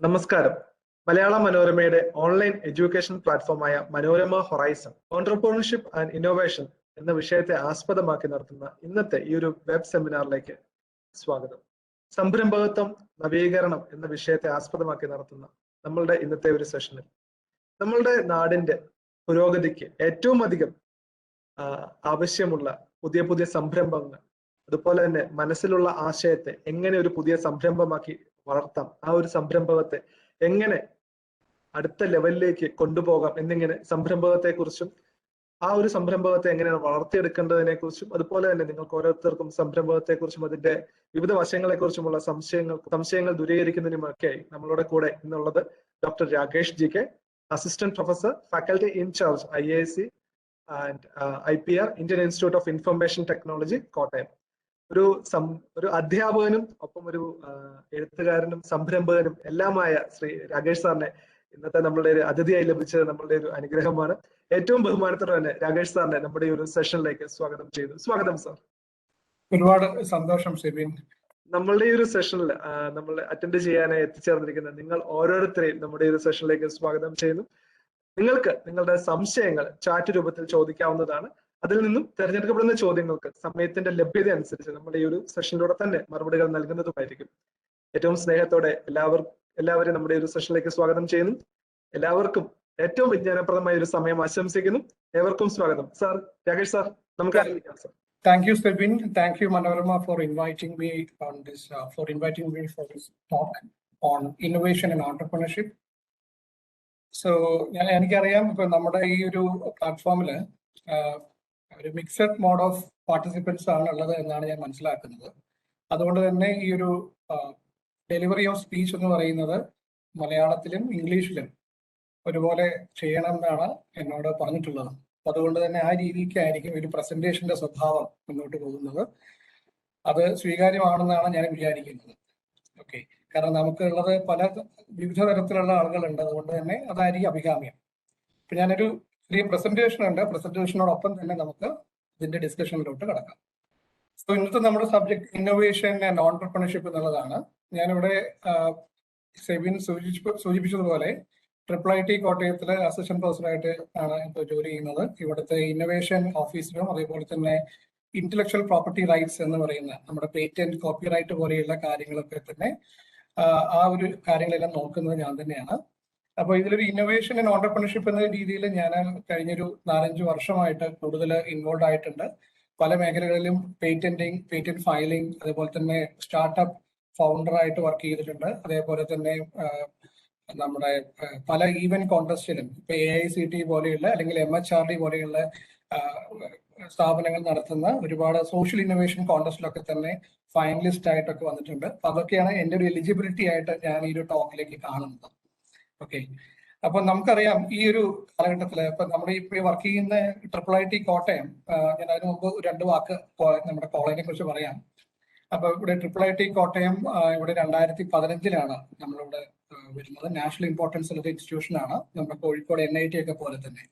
നമസ്കാരം. മലയാള മനോരമയുടെ online education പ്ലാറ്റ്ഫോമായ Manorama Horizon entrepreneurship and innovation എന്ന വിഷയത്തെ ആസ്പദമാക്കി നടത്തുന്ന ഇന്നത്തെ ഈ ഒരു വെബ് സെമിനാറിലേക്ക് സ്വാഗതം. സംരംഭകത്വം, നവീകരണം എന്ന വിഷയത്തെ ആസ്പദമാക്കി നടത്തുന്ന നമ്മളുടെ ഇന്നത്തെ ഒരു സെഷനിൽ നമ്മളുടെ നാടിന്റെ പുരോഗതിക്ക് ഏറ്റവും അധികം ആവശ്യമുള്ള പുതിയ പുതിയ സംരംഭങ്ങൾ, അതുപോലെ തന്നെ മനസ്സിലുള്ള ആശയത്തെ എങ്ങനെ ഒരു പുതിയ സംരംഭമാക്കി വളർത്താം, ആ ഒരു സംരംഭത്തെ എങ്ങനെ അടുത്ത ലെവലിലേക്ക് കൊണ്ടുപോകാം എന്നിങ്ങനെ സംരംഭകത്തെ കുറിച്ചും ആ ഒരു സംരംഭത്തെ എങ്ങനെയാണ് വളർത്തിയെടുക്കേണ്ടതിനെ കുറിച്ചും, അതുപോലെ തന്നെ നിങ്ങൾക്ക് ഓരോരുത്തർക്കും സംരംഭത്തെ കുറിച്ചും അതിന്റെ വിവിധ വശങ്ങളെ കുറിച്ചുമുള്ള സംശയങ്ങൾ ദൂരീകരിക്കുന്നതിനുമൊക്കെയായി നമ്മളുടെ കൂടെ ഇന്നുള്ളത് doctor Rakesh G K, assistant professor, faculty in charge IISc and IPR, Indian Institute of Information Technology, Kottayam. ഒരു അധ്യാപകനും ഒപ്പം ഒരു എഴുത്തുകാരനും സംരംഭകനും എല്ലാമായ ശ്രീ രാകേഷ് സാറിനെ ഇന്നത്തെ നമ്മളുടെ ഒരു അതിഥിയായി ലഭിച്ചത് നമ്മളുടെ ഒരു അനുഗ്രഹമാണ്. ഏറ്റവും ബഹുമാനത്തോടെ തന്നെ രാകേഷ് സാറിനെ നമ്മുടെ ഈ ഒരു സെഷനിലേക്ക് സ്വാഗതം ചെയ്തു. സ്വാഗതം സാർ. ഒരുപാട് സന്തോഷം സെബിൻ. നമ്മളുടെ ഈ ഒരു സെഷനിൽ നമ്മൾ അറ്റൻഡ് ചെയ്യാനായി എത്തിച്ചേർന്നിരിക്കുന്ന നിങ്ങൾ ഓരോരുത്തരെയും നമ്മുടെ ഈ ഒരു സെഷനിലേക്ക് സ്വാഗതം ചെയ്യുന്നു. നിങ്ങൾക്ക് നിങ്ങളുടെ സംശയങ്ങൾ ചാറ്റ് രൂപത്തിൽ ചോദിക്കാവുന്നതാണ്. അതിൽ നിന്നും തിരഞ്ഞെടുക്കപ്പെടുന്ന ചോദ്യങ്ങൾക്ക് സമയത്തിന്റെ ലഭ്യത അനുസരിച്ച് നമ്മുടെ ഈ ഒരു സെഷനിലൂടെ തന്നെ മറുപടികൾ നൽകുന്നതുമായിരിക്കും. ഏറ്റവും സ്നേഹത്തോടെ എല്ലാവരെയും നമ്മുടെ ഒരു സെഷനിലേക്ക് സ്വാഗതം ചെയ്യുന്നു. എല്ലാവർക്കും ഏറ്റവും വിജ്ഞാനപ്രദമായ ഒരു സമയം ആശംസിക്കുന്നു. ഏവർക്കും സ്വാഗതം. സാർ, രാകേഷ് സാർ, നമുക്ക് ആരംഭിക്കാം. Sir, Thank you, Sebin. Thank you, Manorama, for inviting me on this for this talk on innovation and entrepreneurship. So, എനിക്കറിയാം ഇപ്പൊ നമ്മുടെ ഈ ഒരു പ്ലാറ്റ്ഫോമില് ഒരു മിക്സഡ് മോഡ് ഓഫ് പാർട്ടിസിപ്പൻസ് ആണ് ഉള്ളത് എന്നാണ് ഞാൻ മനസ്സിലാക്കുന്നത്. അതുകൊണ്ട് തന്നെ ഈ ഒരു ഡെലിവറി ഓഫ് സ്പീച്ച് എന്ന് പറയുന്നത് മലയാളത്തിലും ഇംഗ്ലീഷിലും ഒരുപോലെ ചെയ്യണം എന്നാണ് എന്നോട് പറഞ്ഞിട്ടുള്ളത്. അതുകൊണ്ട് തന്നെ ആ രീതിക്കായിരിക്കും ഒരു പ്രസന്റേഷന്റെ സ്വഭാവം മുന്നോട്ട് പോകുന്നത്. അത് സ്വീകാര്യമാണെന്നാണ് ഞാൻ വിചാരിക്കുന്നത്. ഓക്കെ, കാരണം നമുക്കുള്ളത് വിവിധ തരത്തിലുള്ള ആളുകളുണ്ട്. അതുകൊണ്ട് തന്നെ അതായിരിക്കും അഭികാമ്യം. ഇപ്പൊ ഞാനൊരു ചെറിയ പ്രസന്റേഷൻ ഉണ്ട്. പ്രസന്റേഷനോടൊപ്പം തന്നെ നമുക്ക് ഇതിന്റെ ഡിസ്കഷനിലോട്ട് കടക്കാം. സോ ഇന്നത്തെ നമ്മുടെ സബ്ജക്ട് ഇന്നോവേഷൻ ആൻഡ് ഓൺട്രപ്രണർഷിപ്പ് എന്നുള്ളതാണ്. ഞാനിവിടെ സെബിൻ സൂചിപ്പിച്ചതുപോലെ IIIT കോട്ടയത്തിലെ അസിസ്റ്റന്റ് പ്രൊഫസറായിട്ട് ആണ് ഇപ്പോൾ ജോലി ചെയ്യുന്നത്. ഇവിടുത്തെ ഇന്നോവേഷൻ ഓഫീസിലും അതേപോലെ തന്നെ ഇന്റലക്ച്വൽ പ്രോപ്പർട്ടി റൈറ്റ്സ് എന്ന് പറയുന്ന നമ്മുടെ പേറ്റന്റ്, കോപ്പിറൈറ്റ് പോലെയുള്ള കാര്യങ്ങളൊക്കെ തന്നെ ആ ഒരു കാര്യങ്ങളെല്ലാം നോക്കുന്നത് ഞാൻ തന്നെയാണ്. അപ്പോൾ ഇതിലൊരു ഇന്നോവേഷൻ ആൻഡ് ഓൺട്രപ്രണർഷിപ്പ് എന്ന രീതിയിൽ ഞാൻ കഴിഞ്ഞൊരു 4-5 വർഷമായിട്ട് കൂടുതൽ ഇൻവോൾവ് ആയിട്ടുണ്ട്. പല മേഖലകളിലും പേറ്റന്റ് ഫയലിംഗ്, അതേപോലെ തന്നെ സ്റ്റാർട്ടപ്പ് ഫൗണ്ടറായിട്ട് വർക്ക് ചെയ്തിട്ടുണ്ട്. അതേപോലെ തന്നെ നമ്മുടെ പല ഈവന്റ് കോൺടെസ്റ്റിലും ഇപ്പൊ AICTE പോലെയുള്ള അല്ലെങ്കിൽ MHRD പോലെയുള്ള സ്ഥാപനങ്ങൾ നടത്തുന്ന ഒരുപാട് സോഷ്യൽ ഇന്നോവേഷൻ കോൺടെസ്റ്റിലൊക്കെ തന്നെ ഫൈനലിസ്റ്റ് ആയിട്ടൊക്കെ വന്നിട്ടുണ്ട്. അപ്പൊ അതൊക്കെയാണ് എൻ്റെ ഒരു എലിജിബിലിറ്റി ആയിട്ട് ഞാൻ ഈ ഒരു ടോക്കിലേക്ക് കാണുന്നത്. ഓക്കെ, അപ്പൊ നമുക്കറിയാം ഈ ഒരു കാലഘട്ടത്തില് ഇപ്പൊ നമ്മുടെ ഇപ്പോൾ വർക്ക് ചെയ്യുന്ന IIIT കോട്ടയം, ഞാൻ അതിന് മുമ്പ് 2 വാക്ക് നമ്മുടെ കോളേജിനെ കുറിച്ച് പറയാം. അപ്പൊ ഇവിടെ IIIT കോട്ടയം ഇവിടെ 2015 നമ്മളിവിടെ വരുന്നത്. നാഷണൽ ഇമ്പോർട്ടൻസ് ഉള്ള ഇൻസ്റ്റിറ്റ്യൂഷൻ ആണ്. നമ്മുടെ കോഴിക്കോട് NIT ഒക്കെ പോലെ തന്നെ.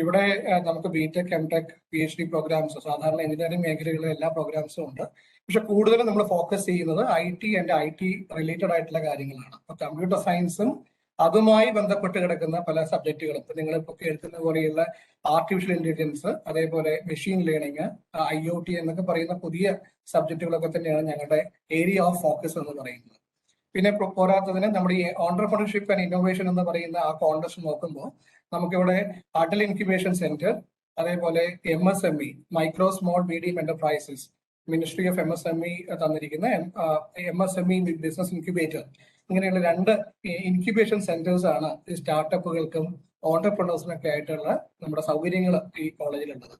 ഇവിടെ നമുക്ക് BTech, MTech, PhD പ്രോഗ്രാംസ്, സാധാരണ എഞ്ചിനീയറിംഗ് മേഖലകളിലെ എല്ലാ പ്രോഗ്രാംസും ഉണ്ട്. പക്ഷെ കൂടുതലും നമ്മൾ ഫോക്കസ് ചെയ്യുന്നത് IT ആൻഡ് IT റിലേറ്റഡ് ആയിട്ടുള്ള കാര്യങ്ങളാണ്. അപ്പൊ കമ്പ്യൂട്ടർ സയൻസും അതുമായി ബന്ധപ്പെട്ട് കിടക്കുന്ന പല സബ്ജക്റ്റുകളും, ഇപ്പൊ നിങ്ങളിപ്പോ കേൾക്കുന്ന പോലെയുള്ള ആർട്ടിഫിഷ്യൽ ഇന്റലിജൻസ്, അതേപോലെ മെഷീൻ ലേണിംഗ്, IoT എന്നൊക്കെ പറയുന്ന പുതിയ സബ്ജക്റ്റുകളൊക്കെ തന്നെയാണ് ഞങ്ങളുടെ ഏരിയ ഓഫ് ഫോക്കസ് എന്ന് പറയുന്നത്. പിന്നെ പോരാത്തതിന് നമ്മുടെ ഈ ഓൺട്രപ്രണർഷിപ്പ് ആൻഡ് ഇന്നോവേഷൻ എന്ന് പറയുന്ന ആ കോൺടെസ്റ്റ് നോക്കുമ്പോൾ നമുക്കിവിടെ അടൽ ഇൻക്യുബേഷൻ സെന്റർ, അതേപോലെ MSME, micro small medium enterprises, ministry of MSME തന്നിരിക്കുന്ന MSME ബിസിനസ് ഇൻക്യുബേറ്റർ, ഇങ്ങനെയുള്ള 2 ഇൻക്യുബേഷൻ സെന്റേഴ്സ് ആണ് ഈ സ്റ്റാർട്ടപ്പുകൾക്കും ഓൺട്രപ്രണേഴ്സിനൊക്കെ ആയിട്ടുള്ള നമ്മുടെ സൗകര്യങ്ങൾ ഈ കോളേജിലുള്ളത്.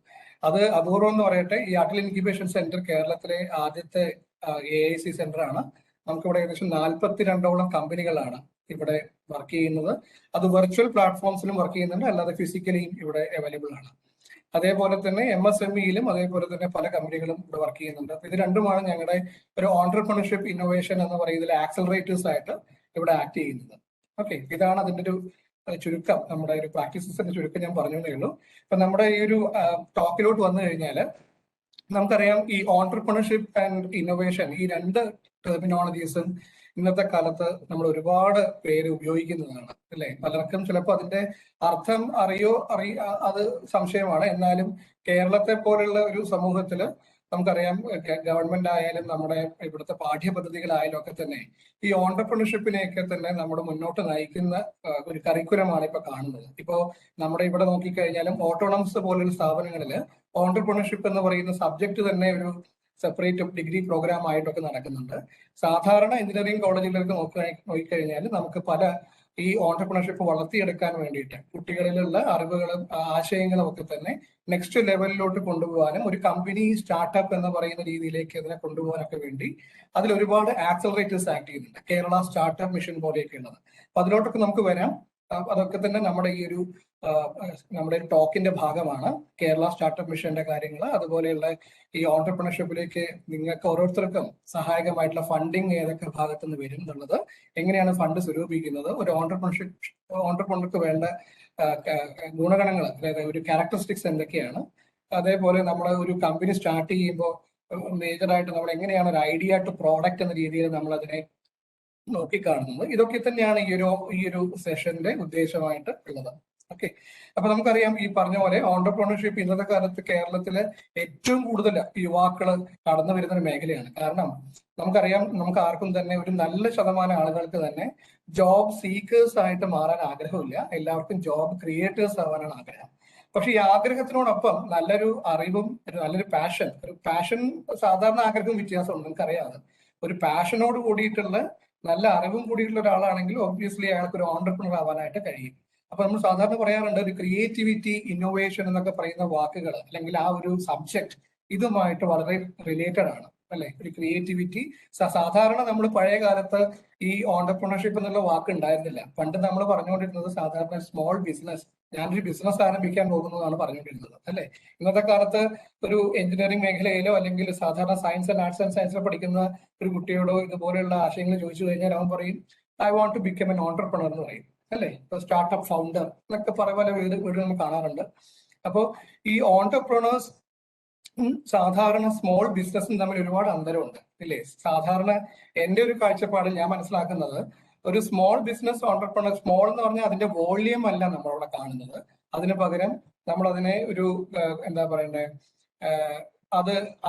അത് അപൂർവം എന്ന് പറയട്ടെ, ഈ അടൽ ഇൻക്യുബേഷൻ സെന്റർ കേരളത്തിലെ ആദ്യത്തെ AIC സെന്റർ ആണ്. നമുക്കിവിടെ ഏകദേശം 42ഓളം കമ്പനികളാണ് ഇവിടെ വർക്ക് ചെയ്യുന്നത്. അത് വെർച്വൽ പ്ലാറ്റ്ഫോംസിലും വർക്ക് ചെയ്യുന്നുണ്ട്, അല്ലാതെ ഫിസിക്കലിയും ഇവിടെ അവൈലബിൾ ആണ്. അതേപോലെ തന്നെ MSMEയിലും അതേപോലെ തന്നെ പല കമ്പനികളും ഇവിടെ വർക്ക് ചെയ്യുന്നുണ്ട്. അപ്പൊ ഇത് രണ്ടുമാണ് ഞങ്ങളുടെ ഒരു ഓൺട്രപ്രണർഷിപ്പ് ഇന്നോവേഷൻ എന്ന് പറയുന്നതിൽ ആക്സലറേറ്റേഴ്സ് ആയിട്ട് ഇവിടെ ആക്ട് ചെയ്യുന്നത്. ഓക്കെ, ഇതാണ് അതിന്റെ ഒരു ചുരുക്കം. നമ്മുടെ ഒരു പ്രാക്ടീസസിന്റെ ചുരുക്കം ഞാൻ പറഞ്ഞതേ ഉള്ളൂ. ഇപ്പൊ നമ്മുടെ ഈ ഒരു ടോക്കിലോട്ട് വന്നു കഴിഞ്ഞാൽ നമുക്കറിയാം ഈ ഓൺടർപ്രണർഷിപ്പ് ആൻഡ് ഇന്നോവേഷൻ ഈ രണ്ട് ടെർമിനോളജീസും ഇന്നത്തെ കാലത്ത് നമ്മൾ ഒരുപാട് പേര് ഉപയോഗിക്കുന്നതാണ് അല്ലെ. പലർക്കും ചിലപ്പോൾ അതിന്റെ അർത്ഥം അത് സംശയമാണ്. എന്നാലും കേരളത്തെ പോലുള്ള ഒരു സമൂഹത്തില് നമുക്കറിയാം ഗവൺമെന്റ് ആയാലും നമ്മുടെ ഇവിടുത്തെ പാഠ്യപദ്ധതികളായാലും ഒക്കെ തന്നെ ഈ ഓൺടർപ്രണർഷിപ്പിനെയൊക്കെ തന്നെ നമ്മുടെ മുന്നോട്ട് നയിക്കുന്ന ഒരു കരിക്കുലമാണ് ഇപ്പൊ കാണുന്നത്. ഇപ്പോ നമ്മുടെ ഇവിടെ നോക്കിക്കഴിഞ്ഞാലും ഓട്ടോണമസ് പോലുള്ള സ്ഥാപനങ്ങളിൽ ഓൺടർപ്രണർഷിപ്പ് എന്ന് പറയുന്ന സബ്ജക്ട് തന്നെ ഒരു സെപ്പറേറ്റ് ഡിഗ്രി പ്രോഗ്രാം ആയിട്ടൊക്കെ നടക്കുന്നുണ്ട്. സാധാരണ എഞ്ചിനീയറിംഗ് കോളേജുകളിലേക്ക് നോക്കിക്കഴിഞ്ഞാൽ നമുക്ക് പല ഈ ഓൺടർപ്രണർഷിപ്പ് വളർത്തിയെടുക്കാൻ വേണ്ടിയിട്ട് കുട്ടികളിലുള്ള അറിവുകളും ആശയങ്ങളും ഒക്കെ തന്നെ നെക്സ്റ്റ് ലെവലിലോട്ട് കൊണ്ടുപോകാനും ഒരു കമ്പനി സ്റ്റാർട്ടപ്പ് എന്ന് പറയുന്ന രീതിയിലേക്ക് അതിനെ കൊണ്ടുപോകാനൊക്കെ വേണ്ടി അതിൽ ഒരുപാട് ആക്സലറേറ്റേഴ്സ് ആക്ട് ചെയ്യുന്നുണ്ട്. കേരള സ്റ്റാർട്ടപ്പ് മിഷൻ പോലെയൊക്കെ ഉള്ളത്. അപ്പൊ അതിലോട്ടൊക്കെ നമുക്ക് വരാം. അതൊക്കെ തന്നെ നമ്മുടെ ഈ ഒരു നമ്മുടെ ടോക്കിന്റെ ഭാഗമാണ്. കേരള സ്റ്റാർട്ടപ്പ് മിഷന്റെ കാര്യങ്ങൾ, അതുപോലെയുള്ള ഈ ഓൺടർപ്രണർഷിപ്പിലേക്ക് നിങ്ങൾക്ക് ഓരോരുത്തർക്കും സഹായകമായിട്ടുള്ള ഫണ്ടിങ് ഏതൊക്കെ ഭാഗത്തു നിന്ന് വരും എന്നുള്ളത്, എങ്ങനെയാണ് ഫണ്ട് സ്വരൂപിക്കുന്നത്, ഒരു ഓൺടർപ്രണർക്ക് വേണ്ട ഗുണഗണങ്ങൾ, അതായത് ഒരു ക്യാരക്ടറിസ്റ്റിക്സ് എന്തൊക്കെയാണ്, അതേപോലെ നമ്മൾ ഒരു കമ്പനി സ്റ്റാർട്ട് ചെയ്യുമ്പോൾ മേജറായിട്ട് നമ്മൾ എങ്ങനെയാണ് ഒരു ഐഡിയ ടു പ്രോഡക്റ്റ് എന്ന രീതിയിൽ നമ്മൾ അതിനെ നോക്കിക്കാണുന്നത്. ഇതൊക്കെ തന്നെയാണ് ഈ ഒരു സെഷന്റെ ഉദ്ദേശമായിട്ട് ഉള്ളത്. ഓക്കെ, അപ്പൊ നമുക്കറിയാം ഈ പറഞ്ഞ പോലെ ഓൺടർപ്രണർഷിപ്പ് ഇന്നത്തെ കാലത്ത് കേരളത്തിലെ ഏറ്റവും കൂടുതൽ യുവാക്കൾ കടന്നു വരുന്ന ഒരു മേഖലയാണ്. കാരണം നമുക്കറിയാം, നമുക്ക് ആർക്കും തന്നെ ഒരു നല്ല ശതമാനം ആളുകൾക്ക് തന്നെ ജോബ് സീക്കേഴ്സ് ആയിട്ട് മാറാൻ ആഗ്രഹമില്ല. എല്ലാവർക്കും ജോബ് ക്രിയേറ്റേഴ്സ് ആവാനാണ് ആഗ്രഹം. പക്ഷെ ഈ ആഗ്രഹത്തിനോടൊപ്പം നല്ലൊരു അറിവും നല്ലൊരു പാഷൻ സാധാരണ ആഗ്രഹവും വ്യത്യാസമുണ്ട്, നമുക്കറിയാതെ. ഒരു പാഷനോട് കൂടിയിട്ടുള്ള നല്ല അറിവും കൂടിയിട്ടുള്ള ഒരാളാണെങ്കിൽ ഒബ്വിയസ്ലി അയാൾക്ക് ഒരു ഓൺടർപ്രണർ ആവാനായിട്ട് കഴിയും. അപ്പൊ നമ്മൾ സാധാരണ പറയാറുണ്ട് ഒരു ക്രിയേറ്റിവിറ്റി, ഇന്നോവേഷൻ എന്നൊക്കെ പറയുന്ന വാക്കുകൾ അല്ലെങ്കിൽ ആ ഒരു സബ്ജക്ട് ഇതുമായിട്ട് വളരെ റിലേറ്റഡ് ആണ് അല്ലെ. ഒരു ക്രിയേറ്റിവിറ്റി സാധാരണ നമ്മൾ പഴയ കാലത്ത് ഈ ഓൺടർപ്രണർഷിപ്പ് എന്നുള്ള വാക്ക് ഉണ്ടായിരുന്നില്ല. പണ്ട് നമ്മൾ പറഞ്ഞുകൊണ്ടിരുന്നത് സാധാരണ സ്മോൾ ബിസിനസ്, ഞാനൊരു ബിസിനസ് ആരംഭിക്കാൻ പോകുന്നതാണ് പറഞ്ഞുകൊണ്ടിരുന്നത് അല്ലെ. ഇന്നത്തെ കാലത്ത് ഒരു എഞ്ചിനീയറിംഗ് മേഖലയിലോ അല്ലെങ്കിൽ സാധാരണ സയൻസ് ആൻഡ് ആർട്സ് ആൻഡ് സയൻസിലോ പഠിക്കുന്ന ഒരു കുട്ടിയോടോ ഇതുപോലെയുള്ള ആശയങ്ങൾ ചോദിച്ചു കഴിഞ്ഞാൽ അവൻ പറയും I want to become an entrepreneur എന്ന് പറയും അല്ലെ. ഇപ്പൊ സ്റ്റാർട്ടപ്പ് ഫൗണ്ടർ എന്നൊക്കെ പല വീടുകൾ നമ്മൾ കാണാറുണ്ട്. അപ്പോൾ ഈ ഓൺടർപ്രണേഴ്സ് സാധാരണ സ്മോൾ ബിസിനസ്സും തമ്മിൽ ഒരുപാട് അന്തരമുണ്ട് ഇല്ലേ. സാധാരണ എന്റെ ഒരു കാഴ്ചപ്പാടിൽ ഞാൻ മനസ്സിലാക്കുന്നത് ഒരു സ്മോൾ ബിസിനസ് ഓൺടർപ്രണർ, സ്മോൾ എന്ന് പറഞ്ഞാൽ അതിന്റെ വോള്യം അല്ല നമ്മളവിടെ കാണുന്നത്. അതിന് പകരം നമ്മൾ അതിനെ ഒരു എന്താ പറയണ്ടേ,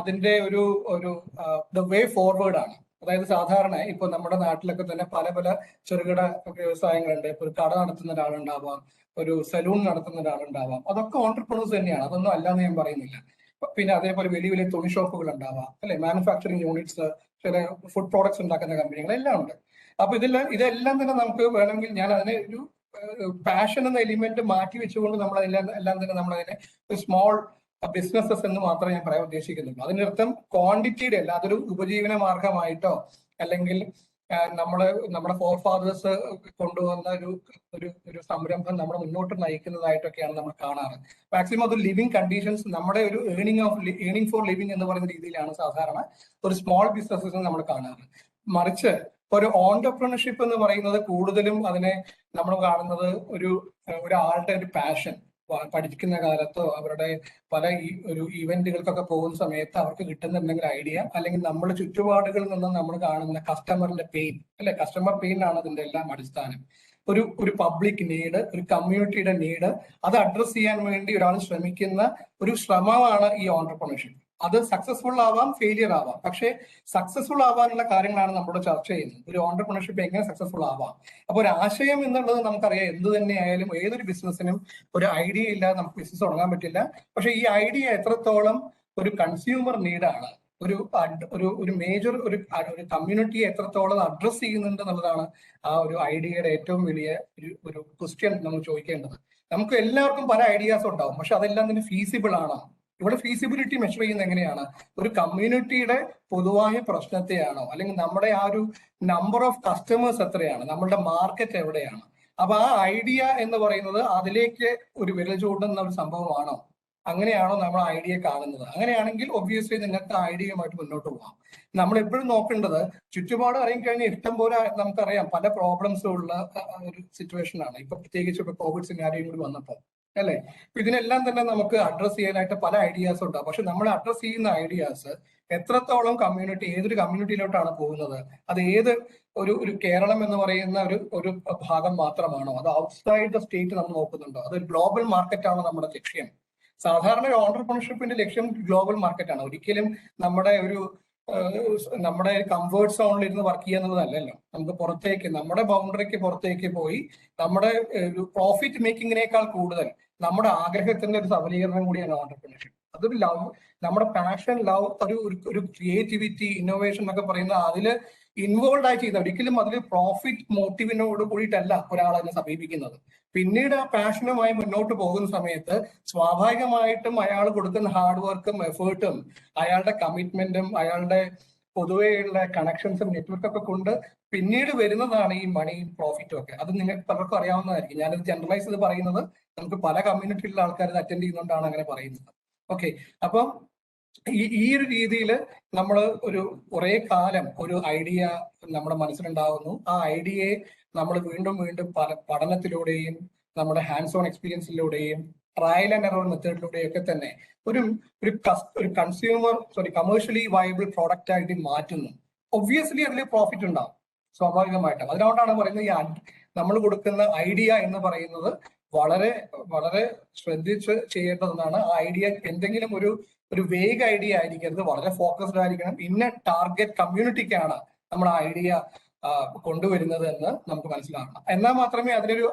അതിന്റെ ഒരു ദ വേ ഫോർവേഡ് ആണ്. അതായത് സാധാരണ ഇപ്പൊ നമ്മുടെ നാട്ടിലൊക്കെ തന്നെ പല ചെറുകിട വ്യവസായങ്ങളുണ്ട്. ഇപ്പൊ ഒരു കട നടത്തുന്ന ഒരാളുണ്ടാവാം, ഒരു സലൂൺ നടത്തുന്ന ഒരാളുണ്ടാവാം. അതൊക്കെ ഓൺടർപ്രണേഴ്സ് തന്നെയാണ്, അതൊന്നും അല്ലാന്ന് ഞാൻ പറയുന്നില്ല. പിന്നെ അതേപോലെ വലിയ തുണി ഷോപ്പുകൾ ഉണ്ടാവാം അല്ലെ, മാനുഫാക്ചറിങ് യൂണിറ്റ്സ്, ചില ഫുഡ് പ്രോഡക്ട്സ് ഉണ്ടാക്കുന്ന കമ്പനികൾ എല്ലാം ഉണ്ട്. അപ്പൊ ഇതെല്ലാം തന്നെ നമുക്ക് വേണമെങ്കിൽ ഞാൻ അതിനെ ഒരു പാഷൻ എന്ന എലിമെന്റ് മാറ്റി വെച്ചുകൊണ്ട് നമ്മൾ എല്ലാം തന്നെ നമ്മളതിനെ ഒരു സ്മോൾ ബിസിനസ്സസ് എന്ന് മാത്രമേ ഞാൻ പറയാൻ ഉദ്ദേശിക്കുന്നുള്ളൂ. അതിനർത്ഥം ക്വാണ്ടിറ്റിയുടെ അല്ല, അതൊരു ഉപജീവന മാർഗമായിട്ടോ അല്ലെങ്കിൽ നമ്മുടെ ഫോർ ഫാദേഴ്സ് കൊണ്ടുവന്ന ഒരു സംരംഭം നമ്മളെ മുന്നോട്ട് നയിക്കുന്നതായിട്ടൊക്കെയാണ് നമ്മൾ കാണാറ്. മാക്സിമം അത് ലിവിങ് കണ്ടീഷൻസ്, നമ്മുടെ ഒരു ഏണിംഗ് ഫോർ ലിവിങ് എന്ന് പറയുന്ന രീതിയിലാണ് സാധാരണ ഒരു സ്മോൾ ബിസിനസ്സസ് നമ്മൾ കാണാറ്. മറിച്ച് ഒരു ഓൺടർപ്രണർഷിപ്പ് എന്ന് പറയുന്നത് കൂടുതലും അതിനെ നമ്മൾ കാണുന്നത് ഒരാളുടെ ഒരു പാഷൻ, പഠിക്കുന്ന കാലത്തോ അവരുടെ പല ഒരു ഇവന്റുകൾക്കൊക്കെ പോകുന്ന സമയത്ത് അവർക്ക് കിട്ടുന്ന എന്തെങ്കിലും ഐഡിയ, അല്ലെങ്കിൽ നമ്മുടെ ചുറ്റുപാടുകളിൽ നിന്ന് നമ്മൾ കാണുന്ന കസ്റ്റമറിന്റെ പെയിൻ അല്ലെ, കസ്റ്റമർ പെയിൻ ആണ് അതിന്റെ എല്ലാം അടിസ്ഥാനം. ഒരു പബ്ലിക് നീഡ്, ഒരു കമ്മ്യൂണിറ്റിയുടെ നീഡ്, അത് അഡ്രസ് ചെയ്യാൻ വേണ്ടി ഒരാൾ ശ്രമിക്കുന്ന ഒരു ശ്രമമാണ് ഈ ഓൺടർപ്രണർഷിപ്പ്. അത് സക്സസ്ഫുൾ ആവാം, ഫെയിലിയർ ആവാം. പക്ഷേ സക്സസ്ഫുൾ ആവാനുള്ള കാര്യങ്ങളാണ് നമ്മൾ ചർച്ച ചെയ്യുന്നത്. ഒരു ഓൺടർപ്രണർഷിപ്പ് എങ്ങനെ സക്സസ്ഫുൾ ആവാം. അപ്പൊ ഒരു ആശയം എന്നുള്ളത് നമുക്കറിയാം, എന്ത് തന്നെയായാലും ഏതൊരു ബിസിനസ്സിനും ഒരു ഐഡിയ ഇല്ലാതെ നമുക്ക് ബിസിനസ് തുടങ്ങാൻ പറ്റില്ല. പക്ഷെ ഈ ഐഡിയ എത്രത്തോളം ഒരു കൺസ്യൂമർ നീഡാണ്, ഒരു മേജർ ഒരു കമ്മ്യൂണിറ്റിയെ എത്രത്തോളം അഡ്രസ് ചെയ്യുന്നുണ്ട് എന്നുള്ളതാണ് ആ ഒരു ഐഡിയയുടെ ഏറ്റവും വലിയ ഒരു ക്വസ്റ്റ്യൻ നമ്മൾ ചോദിക്കേണ്ടത്. നമുക്ക് എല്ലാവർക്കും പല ഐഡിയാസ് ഉണ്ടാവും, പക്ഷെ അതെല്ലാം തന്നെ ഫീസിബിൾ ആണോ? ഇവിടെ ഫീസിബിലിറ്റി മെഷർ ചെയ്യുന്നത് എങ്ങനെയാണ്? ഒരു കമ്മ്യൂണിറ്റിയുടെ പൊതുവായ പ്രശ്നത്തെയാണോ, അല്ലെങ്കിൽ നമ്മുടെ ആ ഒരു നമ്പർ ഓഫ് കസ്റ്റമേഴ്സ് എത്രയാണ്, നമ്മളുടെ മാർക്കറ്റ് എവിടെയാണ്? അപ്പൊ ആ ഐഡിയ എന്ന് പറയുന്നത് അതിലേക്ക് ഒരു വിരൽ ചൂണ്ടുന്ന ഒരു സംഭവമാണോ? അങ്ങനെയാണോ നമ്മൾ ഐഡിയ കാണുന്നത്? അങ്ങനെയാണെങ്കിൽ ഒബ്വിയസ്ലി നിങ്ങൾക്ക് ഐഡിയയുമായിട്ട് മുന്നോട്ട് പോകാം. നമ്മൾ എപ്പോഴും നോക്കേണ്ടത് ചുറ്റുപാട് അറിയിക്കഴിഞ്ഞാൽ ഇഷ്ടം പോലെ നമുക്കറിയാം പല പ്രോബ്ലംസും ഉള്ള ഒരു സിറ്റുവേഷൻ ആണ്. ഇപ്പൊ പ്രത്യേകിച്ച് ഇപ്പൊ കോവിഡ് സിനാരിയും കൂടി വന്നപ്പോൾ അല്ലെ? ഇതിനെല്ലാം തന്നെ നമുക്ക് അഡ്രസ് ചെയ്യാനായിട്ട് പല ഐഡിയാസ് ഉണ്ടാവും. പക്ഷെ നമ്മൾ അഡ്രസ് ചെയ്യുന്ന ഐഡിയാസ് എത്രത്തോളം കമ്മ്യൂണിറ്റി, ഏതൊരു കമ്മ്യൂണിറ്റിയിലോട്ടാണ് പോകുന്നത്, അത് ഏത് ഒരു കേരളം എന്ന് പറയുന്ന ഒരു ഭാഗം മാത്രമാണോ, അത് ഔട്ട്സൈഡ് ദ സ്റ്റേറ്റ് നമ്മൾ നോക്കുന്നുണ്ടോ, അതൊരു ഗ്ലോബൽ മാർക്കറ്റ് ആണോ നമ്മുടെ ലക്ഷ്യം? സാധാരണ ഒരു ഓണ്ടർപ്രണർഷിപ്പിന്റെ ലക്ഷ്യം ഗ്ലോബൽ മാർക്കറ്റ് ആണ്. ഒരിക്കലും നമ്മുടെ കംഫേർട്ട് സോണിൽ ഇരുന്ന് വർക്ക് ചെയ്യുന്നതല്ലല്ലോ. നമുക്ക് പുറത്തേക്ക്, നമ്മുടെ ബൗണ്ടറിക്ക് പുറത്തേക്ക് പോയി നമ്മുടെ ഒരു പ്രോഫിറ്റ് മേക്കിങ്ങിനേക്കാൾ കൂടുതൽ നമ്മുടെ ആഗ്രഹത്തിന്റെ ഒരു സബലീകരണം കൂടിയാണ് ഓണ്ടർപ്രണർഷിപ്പ്. അതൊരു ലവ്, നമ്മുടെ പാഷൻ, ലവ്, ഒരു ക്രിയേറ്റിവിറ്റി, ഇന്നോവേഷൻ എന്നൊക്കെ പറയുന്ന അതില് ഇൻവോൾവ് ആയി ചെയ്യുന്നത്. ഒരിക്കലും അതിൽ പ്രോഫിറ്റ് മോട്ടീവിനോട് കൂടിയിട്ടല്ല ഒരാൾ അതിനെ സമീപിക്കുന്നത്. പിന്നീട് ആ പാഷനുമായി മുന്നോട്ട് പോകുന്ന സമയത്ത് സ്വാഭാവികമായിട്ടും അയാൾ കൊടുക്കുന്ന ഹാർഡ് വർക്കും എഫേർട്ടും അയാളുടെ കമ്മിറ്റ്മെന്റും അയാളുടെ പൊതുവെയുള്ള കണക്ഷൻസും നെറ്റ്വർക്കൊക്കെ കൊണ്ട് പിന്നീട് വരുന്നതാണ് ഈ മണിയും പ്രോഫിറ്റും ഒക്കെ. അത് നിങ്ങൾക്ക് പലർക്കും അറിയാവുന്നതായിരിക്കും. ഞാനത് ജനറലൈസ് ചെയ്ത് പറയുന്നത്, നമുക്ക് പല കമ്മ്യൂണിറ്റിയിലുള്ള ആൾക്കാർ ഇത് അറ്റൻഡ് ചെയ്യുന്നതുകൊണ്ടാണ് അങ്ങനെ പറയുന്നത്. ഓക്കെ, അപ്പം ഈ ഒരു രീതിയിൽ നമ്മൾ കുറെ കാലം ഒരു ഐഡിയ നമ്മുടെ മനസ്സിലുണ്ടാവുന്നു. ആ ഐഡിയയെ നമ്മൾ വീണ്ടും വീണ്ടും പഠനത്തിലൂടെയും നമ്മുടെ ഹാൻഡ്സ് ഓൺ എക്സ്പീരിയൻസിലൂടെയും ട്രയൽ ആൻഡ് എറർ മെത്തേഡിലൂടെയും ഒക്കെ തന്നെ ഒരു കമേഴ്ഷ്യലി വയബിൾ പ്രോഡക്റ്റ് ആയിട്ട് മാറ്റുന്നു. ഒബ്വിയസ്ലി അതിൽ പ്രോഫിറ്റ് ഉണ്ടാവും സ്വാഭാവികമായിട്ടും. അതുകൊണ്ടാണ് പറയുന്നത് നമ്മൾ കൊടുക്കുന്ന ഐഡിയ എന്ന് പറയുന്നത് വളരെ വളരെ ശ്രദ്ധിച്ച് ചെയ്യേണ്ടതെന്നാണ്. ആ ഐഡിയ എന്തെങ്കിലും ഒരു വേഗ് ഐഡിയ ആയിരിക്കരുത്, വളരെ ഫോക്കസ്ഡ് ആയിരിക്കണം. ഇന്ന ടാർഗറ്റ് കമ്മ്യൂണിറ്റിക്കാണ് നമ്മൾ ആ ഐഡിയ കൊണ്ടുവരുന്നത് എന്ന് നമുക്ക് മനസ്സിലാക്കണം. എന്നാൽ മാത്രമേ അതിലൊരു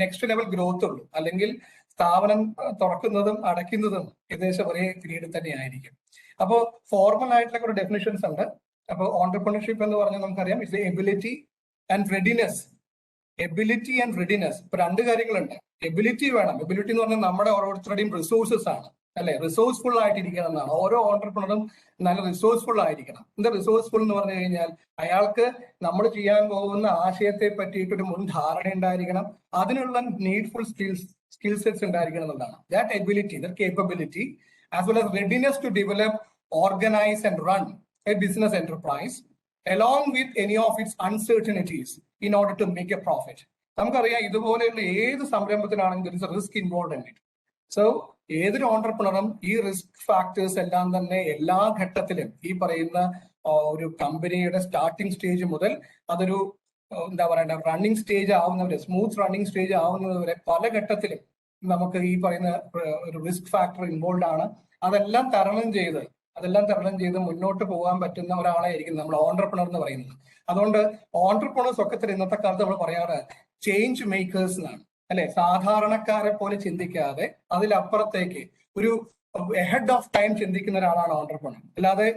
നെക്സ്റ്റ് ലെവൽ ഗ്രോത്ത് ഉള്ളൂ. അല്ലെങ്കിൽ സ്ഥാപനം തുറക്കുന്നതും അടയ്ക്കുന്നതും ഏകദേശം ഒരേ പീരീഡ് തന്നെ ആയിരിക്കും. അപ്പോൾ ഫോർമൽ ആയിട്ടുള്ള ഒരു ഡെഫിനിഷൻസ് ഉണ്ട്. അപ്പോൾ ഓണ്ടർപ്രണർഷിപ്പ് എന്ന് പറഞ്ഞാൽ നമുക്കറിയാം, it's ability and readiness. Ability and readiness, ഇപ്പൊ രണ്ട് കാര്യങ്ങളുണ്ട്. എബിലിറ്റി വേണം. എബിലിറ്റി എന്ന് പറഞ്ഞാൽ നമ്മുടെ ഓരോരുത്തരുടെയും റിസോഴ്സസ് ആണ്, അല്ലെ? റിസോഴ്സ്ഫുൾ ആയിട്ടിരിക്കണം എന്നാണ്. ഓരോ ഓണ്ടർപ്രണറും നല്ല റിസോഴ്സ്ഫുൾ ആയിരിക്കണം. എന്താ റിസോഴ്സ്ഫുൾ എന്ന് പറഞ്ഞു കഴിഞ്ഞാൽ അയാൾക്ക് നമ്മൾ ചെയ്യാൻ പോകുന്ന ആശയത്തെ പറ്റിയിട്ടൊരു മുൻ ധാരണ ഉണ്ടായിരിക്കണം. അതിനുള്ള നീഡ്ഫുൾ സ്കിൽ സെറ്റ്സ് ഉണ്ടായിരിക്കണം എന്നുള്ളതാണ്. That ability, that capability, as well as readiness to develop, organise and run a business enterprise along with any of its uncertainties in order to make a profit. നമുക്കറിയാം, ഇതുപോലെയുള്ള ഏത് സംരംഭത്തിനാണെങ്കിലും risk involve in it. So ഏതൊരു ഓണ്ടർപ്രണറും ഈ risk factors എല്ലാം തന്നെ എല്ലാ ഘട്ടത്തിലും, ഈ പറയുന്ന ഒരു കമ്പനിയുടെ സ്റ്റാർട്ടിംഗ് സ്റ്റേജ് മുതൽ അതൊരു എന്താ പറയണ്ട റണ്ണിങ് സ്റ്റേജ് ആവുന്നവരെ, സ്മൂത്ത് റണ്ണിങ് സ്റ്റേജ് ആവുന്നതുവരെ പല ഘട്ടത്തിലും നമുക്ക് ഈ പറയുന്ന ഒരു റിസ്ക് ഫാക്ടർ ഇൻവോൾവ് ആണ്. അതെല്ലാം തരണം ചെയ്ത് മുന്നോട്ട് പോകാൻ പറ്റുന്ന ഒരാളായിരിക്കും നമ്മൾ ഓണ്ടർപ്രണർ എന്ന് പറയുന്നത്. അതുകൊണ്ട് ഓണ്ടർപ്രണേഴ്സ് ഒക്കെ തന്നെ ഇന്നത്തെ കാലത്ത് നമ്മൾ പറയാറ് ചേഞ്ച് മേക്കേഴ്സ് എന്നാണ്, അല്ലെ? സാധാരണക്കാരെ പോലെ ചിന്തിക്കാതെ അതിലപ്പുറത്തേക്ക് ഒരു ഹെഡ് ഓഫ് ടൈം ചിന്തിക്കുന്ന ഒരാളാണ് ഓണ്ടർപ്രണർ. അല്ലാതെ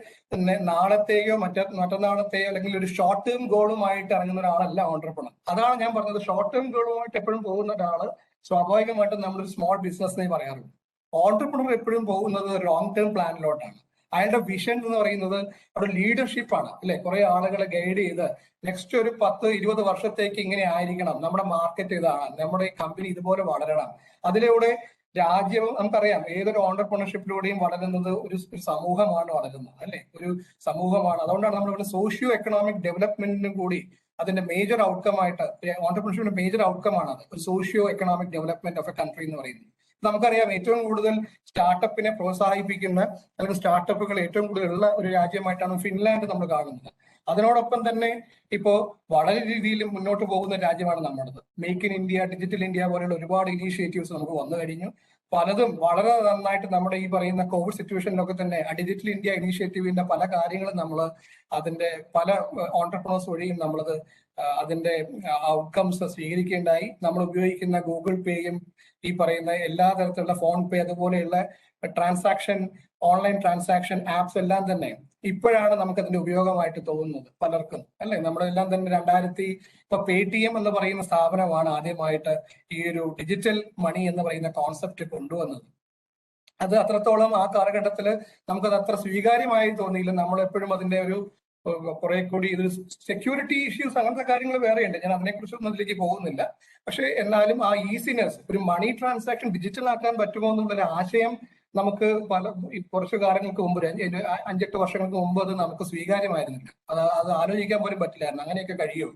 നാളത്തെയോ മറ്റന്നാളത്തെയോ അല്ലെങ്കിൽ ഒരു ഷോർട്ട് ടേം ഗോളുമായിട്ട് ഇറങ്ങുന്ന ഒരാളല്ല ഓണ്ടർപ്രണർ. അതാണ് ഞാൻ പറഞ്ഞത്. ഷോർട്ട് ടേം ഗോളുമായിട്ട് എപ്പോഴും പോകുന്ന ഒരാള് സ്വാഭാവികമായിട്ടും നമ്മളൊരു സ്മോൾ ബിസിനസ്സിനെ പറയാറുള്ളൂ. ഓണ്ടർപ്രണർ എപ്പോഴും പോകുന്നത് ലോങ് ടേം പ്ലാനിലോട്ടാണ്. അയാളുടെ വിഷൻ എന്ന് പറയുന്നത് അവിടെ ലീഡർഷിപ്പ് ആണ്, അല്ലെ? കുറെ ആളുകളെ ഗൈഡ് ചെയ്ത് നെക്സ്റ്റ് ഒരു 10-20 വർഷത്തേക്ക് ഇങ്ങനെ ആയിരിക്കണം, നമ്മുടെ മാർക്കറ്റ് ഇതാണ്, നമ്മുടെ കമ്പനി ഇതുപോലെ വളരണം. അതിലൂടെ രാജ്യവും നമുക്കറിയാം, ഏതൊരു ഓണ്ടർപ്രണർഷിപ്പിലൂടെയും വളരുന്നത് ഒരു സമൂഹമാണ് വളരുന്നത്, അല്ലെ? ഒരു സമൂഹമാണ്. അതുകൊണ്ടാണ് നമ്മൾ സോഷ്യോ എക്കണോമിക് ഡെവലപ്മെന്റിനും കൂടി അതിന്റെ മേജർ ഔട്ട്കം ആയിട്ട്, ഓണ്ടർപ്രണർഷിപ്പിന്റെ മേജർ ഔട്ട്കം ആണ് അത്, ഒരു socio economic development of A country എന്ന് പറയുന്നത്. നമുക്കറിയാം, ഏറ്റവും കൂടുതൽ സ്റ്റാർട്ടപ്പിനെ പ്രോത്സാഹിപ്പിക്കുന്ന അല്ലെങ്കിൽ സ്റ്റാർട്ടപ്പുകൾ ഏറ്റവും കൂടുതൽ ഉള്ള ഒരു രാജ്യമായിട്ടാണ് ഫിൻലാൻഡ് നമ്മൾ കാണുന്നത്. അതിനോടൊപ്പം തന്നെ ഇപ്പോ വളരെ രീതിയിൽ മുന്നോട്ട് പോകുന്ന രാജ്യമാണ് നമ്മുടേത്. Make in India, digital India പോലെയുള്ള ഒരുപാട് ഇനീഷ്യേറ്റീവ്സ് നമുക്ക് വന്നു കഴിഞ്ഞു. പലതും വളരെ നന്നായിട്ട് നമ്മുടെ ഈ പറയുന്ന കോവിഡ് സിറ്റുവേഷനിലൊക്കെ തന്നെ ഡിജിറ്റൽ ഇന്ത്യ ഇനീഷ്യേറ്റീവിന്റെ പല കാര്യങ്ങളും നമ്മൾ അതിന്റെ പല ഓണ്ടർപ്രണേഴ്സ് വഴിയും നമ്മളത് അതിന്റെ ഔട്ട്കംസ് സ്വീകരിക്കേണ്ടായി. നമ്മൾ ഉപയോഗിക്കുന്ന ഗൂഗിൾ പേയും ഈ പറയുന്ന എല്ലാ തരത്തിലുള്ള ഫോൺ പേ അതുപോലെയുള്ള ട്രാൻസാക്ഷൻ, ഓൺലൈൻ ട്രാൻസാക്ഷൻ ആപ്സ് എല്ലാം തന്നെ ഇപ്പോഴാണ് നമുക്ക് അതിന്റെ ഉപയോഗമായിട്ട് തോന്നുന്നത് പലർക്കും, അല്ലെ? നമ്മളെല്ലാം തന്നെ ഇപ്പൊ പേടിഎം എന്ന് പറയുന്ന സ്ഥാപനമാണ് ആദ്യമായിട്ട് ഈ ഒരു ഡിജിറ്റൽ മണി എന്ന് പറയുന്ന കോൺസെപ്റ്റ് കൊണ്ടുവന്നത്. അത് അത്രത്തോളം ആ കാലഘട്ടത്തിൽ നമുക്കത് അത്ര സ്വീകാര്യമായി തോന്നിയില്ല. നമ്മൾ എപ്പോഴും അതിന്റെ കുറെ കൂടി ഇത് സെക്യൂരിറ്റി ഇഷ്യൂസ് അങ്ങനത്തെ കാര്യങ്ങൾ വേറെയുണ്ട്, ഞാൻ അതിനെക്കുറിച്ചൊന്നും അതിലേക്ക് പോകുന്നില്ല. പക്ഷെ എന്നാലും ആ ഈസിനെസ്, ഒരു മണി ട്രാൻസാക്ഷൻ ഡിജിറ്റൽ ആക്കാൻ പറ്റുമോ എന്നുള്ളൊരു ആശയം നമുക്ക് കുറച്ചു കാലങ്ങൾക്ക് മുമ്പ്, 5-8 വർഷങ്ങൾക്ക് മുമ്പ് അത് നമുക്ക് സ്വീകാര്യമായിരുന്നില്ല. അത് ആലോചിക്കാൻ പോലും പറ്റില്ലായിരുന്നു, അങ്ങനെയൊക്കെ കഴിയും.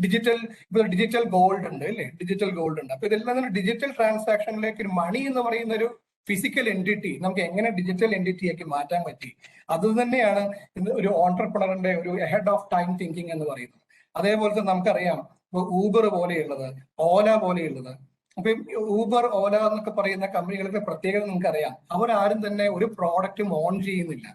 ഡിജിറ്റൽ ഗോൾഡ് ഉണ്ട് അല്ലേ, ഡിജിറ്റൽ ഗോൾഡ് ഉണ്ട്. അപ്പൊ ഇതെല്ലാം തന്നെ ഡിജിറ്റൽ ട്രാൻസാക്ഷനിലേക്ക് ഒരു മണി എന്ന് പറയുന്ന ഒരു ഫിസിക്കൽ എൻറ്റിറ്റി നമുക്ക് എങ്ങനെ ഡിജിറ്റൽ എൻറ്റിറ്റിയാക്കി മാറ്റാൻ പറ്റി, അത് തന്നെയാണ് ഒരു ഓൺടർപ്രണറിന്റെ ഒരു ഹെഡ് ഓഫ് ടൈം തിങ്കിങ് എന്ന് പറയുന്നത്. അതേപോലെ തന്നെ നമുക്കറിയാം ഊബർ പോലെയുള്ളത്, ഓല പോലെയുള്ളത്. അപ്പൊ ഊബർ, ഓല എന്നൊക്കെ പറയുന്ന കമ്പനികളുടെ പ്രത്യേകത നിങ്ങൾക്കറിയാം, അവരാരും തന്നെ ഒരു പ്രോഡക്റ്റും ഓൺ ചെയ്യുന്നില്ല.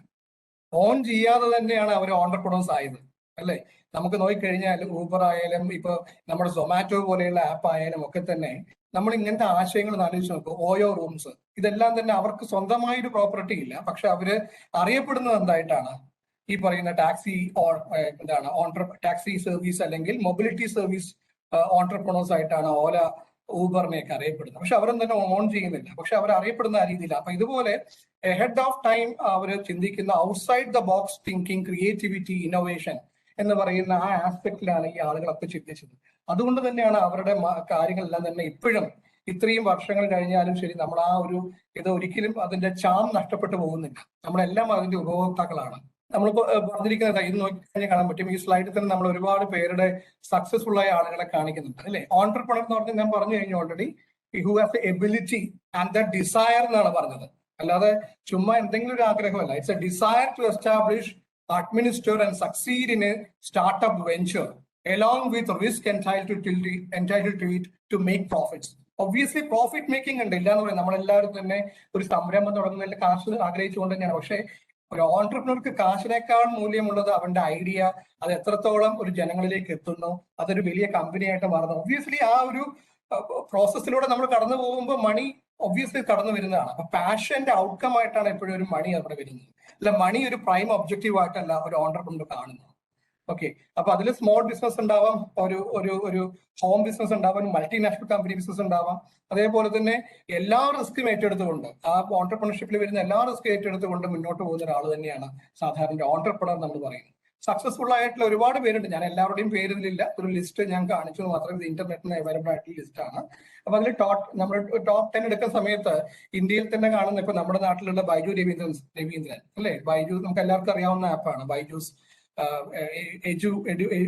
ഓൺ ചെയ്യാതെ തന്നെയാണ് അവർ ഓൺടർപ്രണേഴ്സ് ആയത് അല്ലെ. നമുക്ക് നോക്കിക്കഴിഞ്ഞാൽ ഊബർ ആയാലും ഇപ്പൊ നമ്മുടെ സൊമാറ്റോ പോലെയുള്ള ആപ്പ് ആയാലും ഒക്കെ തന്നെ നമ്മൾ ഇങ്ങനത്തെ ആശയങ്ങൾ ആലോചിച്ച് നോക്കും. ഓയോ റൂംസ്, ഇതെല്ലാം തന്നെ അവർക്ക് സ്വന്തമായൊരു പ്രോപ്പർട്ടി ഇല്ല, പക്ഷെ അവര് അറിയപ്പെടുന്നത് എന്തായിട്ടാണ്, ഈ പറയുന്ന ടാക്സി ടാക്സി സർവീസ് അല്ലെങ്കിൽ മൊബിലിറ്റി സർവീസ് ഓൺടർപ്രണേഴ്സ് ആയിട്ടാണ് ഓല, ഊബറിനെയൊക്കെ അറിയപ്പെടുന്നത്. പക്ഷെ അവരും തന്നെ ഓൺ ചെയ്യുന്നില്ല, പക്ഷെ അവർ അറിയപ്പെടുന്ന ആ രീതിയിലാണ്. അപ്പൊ ഇതുപോലെ ഹെഡ് ഓഫ് ടൈം അവർ ചിന്തിക്കുന്ന outside the box thinking, creativity, innovation എന്ന് പറയുന്ന ആ ആസ്പെക്റ്റിലാണ് ഈ ആളുകളൊക്കെ ചിന്തിച്ചത്. അതുകൊണ്ട് തന്നെയാണ് അവരുടെ കാര്യങ്ങളെല്ലാം തന്നെ ഇപ്പോഴും ഇത്രയും വർഷങ്ങൾ കഴിഞ്ഞാലും ശരി, നമ്മൾ ആ ഒരു ഇത് ഒരിക്കലും അതിന്റെ ചാം നഷ്ടപ്പെട്ടു പോകുന്നില്ല. നമ്മളെല്ലാം അതിന്റെ ഉപഭോക്താക്കളാണ്. നമ്മളിപ്പോ പറഞ്ഞിരിക്കുന്നത് ഇത് നോക്കി കാണാൻ പറ്റും. ഈ സ്ലൈഡിൽ തന്നെ നമ്മൾ ഒരുപാട് പേരുടെ സക്സസ്ഫുൾ ആയ ആളുകളെ കാണിക്കുന്നുണ്ട് അല്ലെ. ഓൺടർപ്രണർ എന്ന് പറഞ്ഞാൽ ഞാൻ പറഞ്ഞു കഴിഞ്ഞു already, who has the ability and the desire എന്നാണ് പറഞ്ഞത്, അല്ലാതെ ചുമ്മാ എന്തെങ്കിലും ഒരു ആഗ്രഹമല്ല. It's a desire to establish, administer and succeed in a startup venture along with risk entitled to it to make profits. Obviously profit making ഉണ്ട്, ഇല്ല എന്ന് പറയാം. നമ്മളെല്ലാവരും തന്നെ ഒരു സംരംഭം തുടങ്ങുന്നതിൽ കാശ് ആഗ്രഹിച്ചുകൊണ്ട് തന്നെയാണ്. പക്ഷേ ഒരു ഓൺടർപ്രണർക്ക് കാശിനേക്കാൾ മൂല്യമുള്ളത് അവന്റെ ഐഡിയ, അത് എത്രത്തോളം ഒരു ജനങ്ങളിലേക്ക് എത്തുന്നു, അതൊരു വലിയ കമ്പനിയായിട്ട് മാറുന്നു. ഒബ്വിയസ്ലി ആ ഒരു പ്രോസസ്സിലൂടെ നമ്മൾ കടന്നു പോകുമ്പോൾ മണി ഒബ്വിയസ്ലി കടന്നു വരുന്നതാണ്. അപ്പൊ പാഷന്റെ ഔട്ട്കം ആയിട്ടാണ് എപ്പോഴും ഒരു മണി അവിടെ വരുന്നത്. അല്ല, മണി ഒരു പ്രൈം ഒബ്ജക്റ്റീവ് ആയിട്ടല്ല ഒരു ഓൺടർപ്രണർ കാണുന്നത്. ഓക്കെ, അപ്പൊ അതിൽ സ്മോൾ ബിസിനസ് ഉണ്ടാവാം, ഒരു ഹോം ബിസിനസ് ഉണ്ടാവാം, മൾട്ടിനാഷണൽ കമ്പനി ബിസിനസ് ഉണ്ടാവാം. അതേപോലെ തന്നെ എല്ലാ റിസ്ക്കും ഏറ്റെടുത്തുകൊണ്ട്, ആ ഓൺടർപ്രണർഷിപ്പിൽ വരുന്ന എല്ലാ റിസ്ക്കും ഏറ്റെടുത്തുകൊണ്ട് മുന്നോട്ട് പോകുന്ന ഒരാൾ തന്നെയാണ് സാധാരണ ഓൺടർപ്രണർ നമ്മൾ പറയുന്നത്. സക്സസ്ഫുൾ ആയിട്ടുള്ള ഒരുപാട് പേരുണ്ട്. ഞാൻ എല്ലാവരുടെയും പേര് ഇതിലില്ല, ഒരു ലിസ്റ്റ് ഞാൻ കാണിച്ചു മാത്രം. ഇത് ഇന്റർനെറ്റിന് അവൈലബിൾ ആയിട്ടുള്ള ലിസ്റ്റ് ആണ്. അപ്പൊ അതിൽ നമ്മൾ ടോപ്പ് 10 എടുക്കുന്ന സമയത്ത് ഇന്ത്യയിൽ തന്നെ കാണുന്ന ഇപ്പൊ നമ്മുടെ നാട്ടിലുള്ള ബൈജു രവീന്ദ്രൻ അല്ലെ. ബൈജു നമുക്ക് എല്ലാവർക്കും അറിയാവുന്ന ആപ്പാണ് ബൈജൂസ്,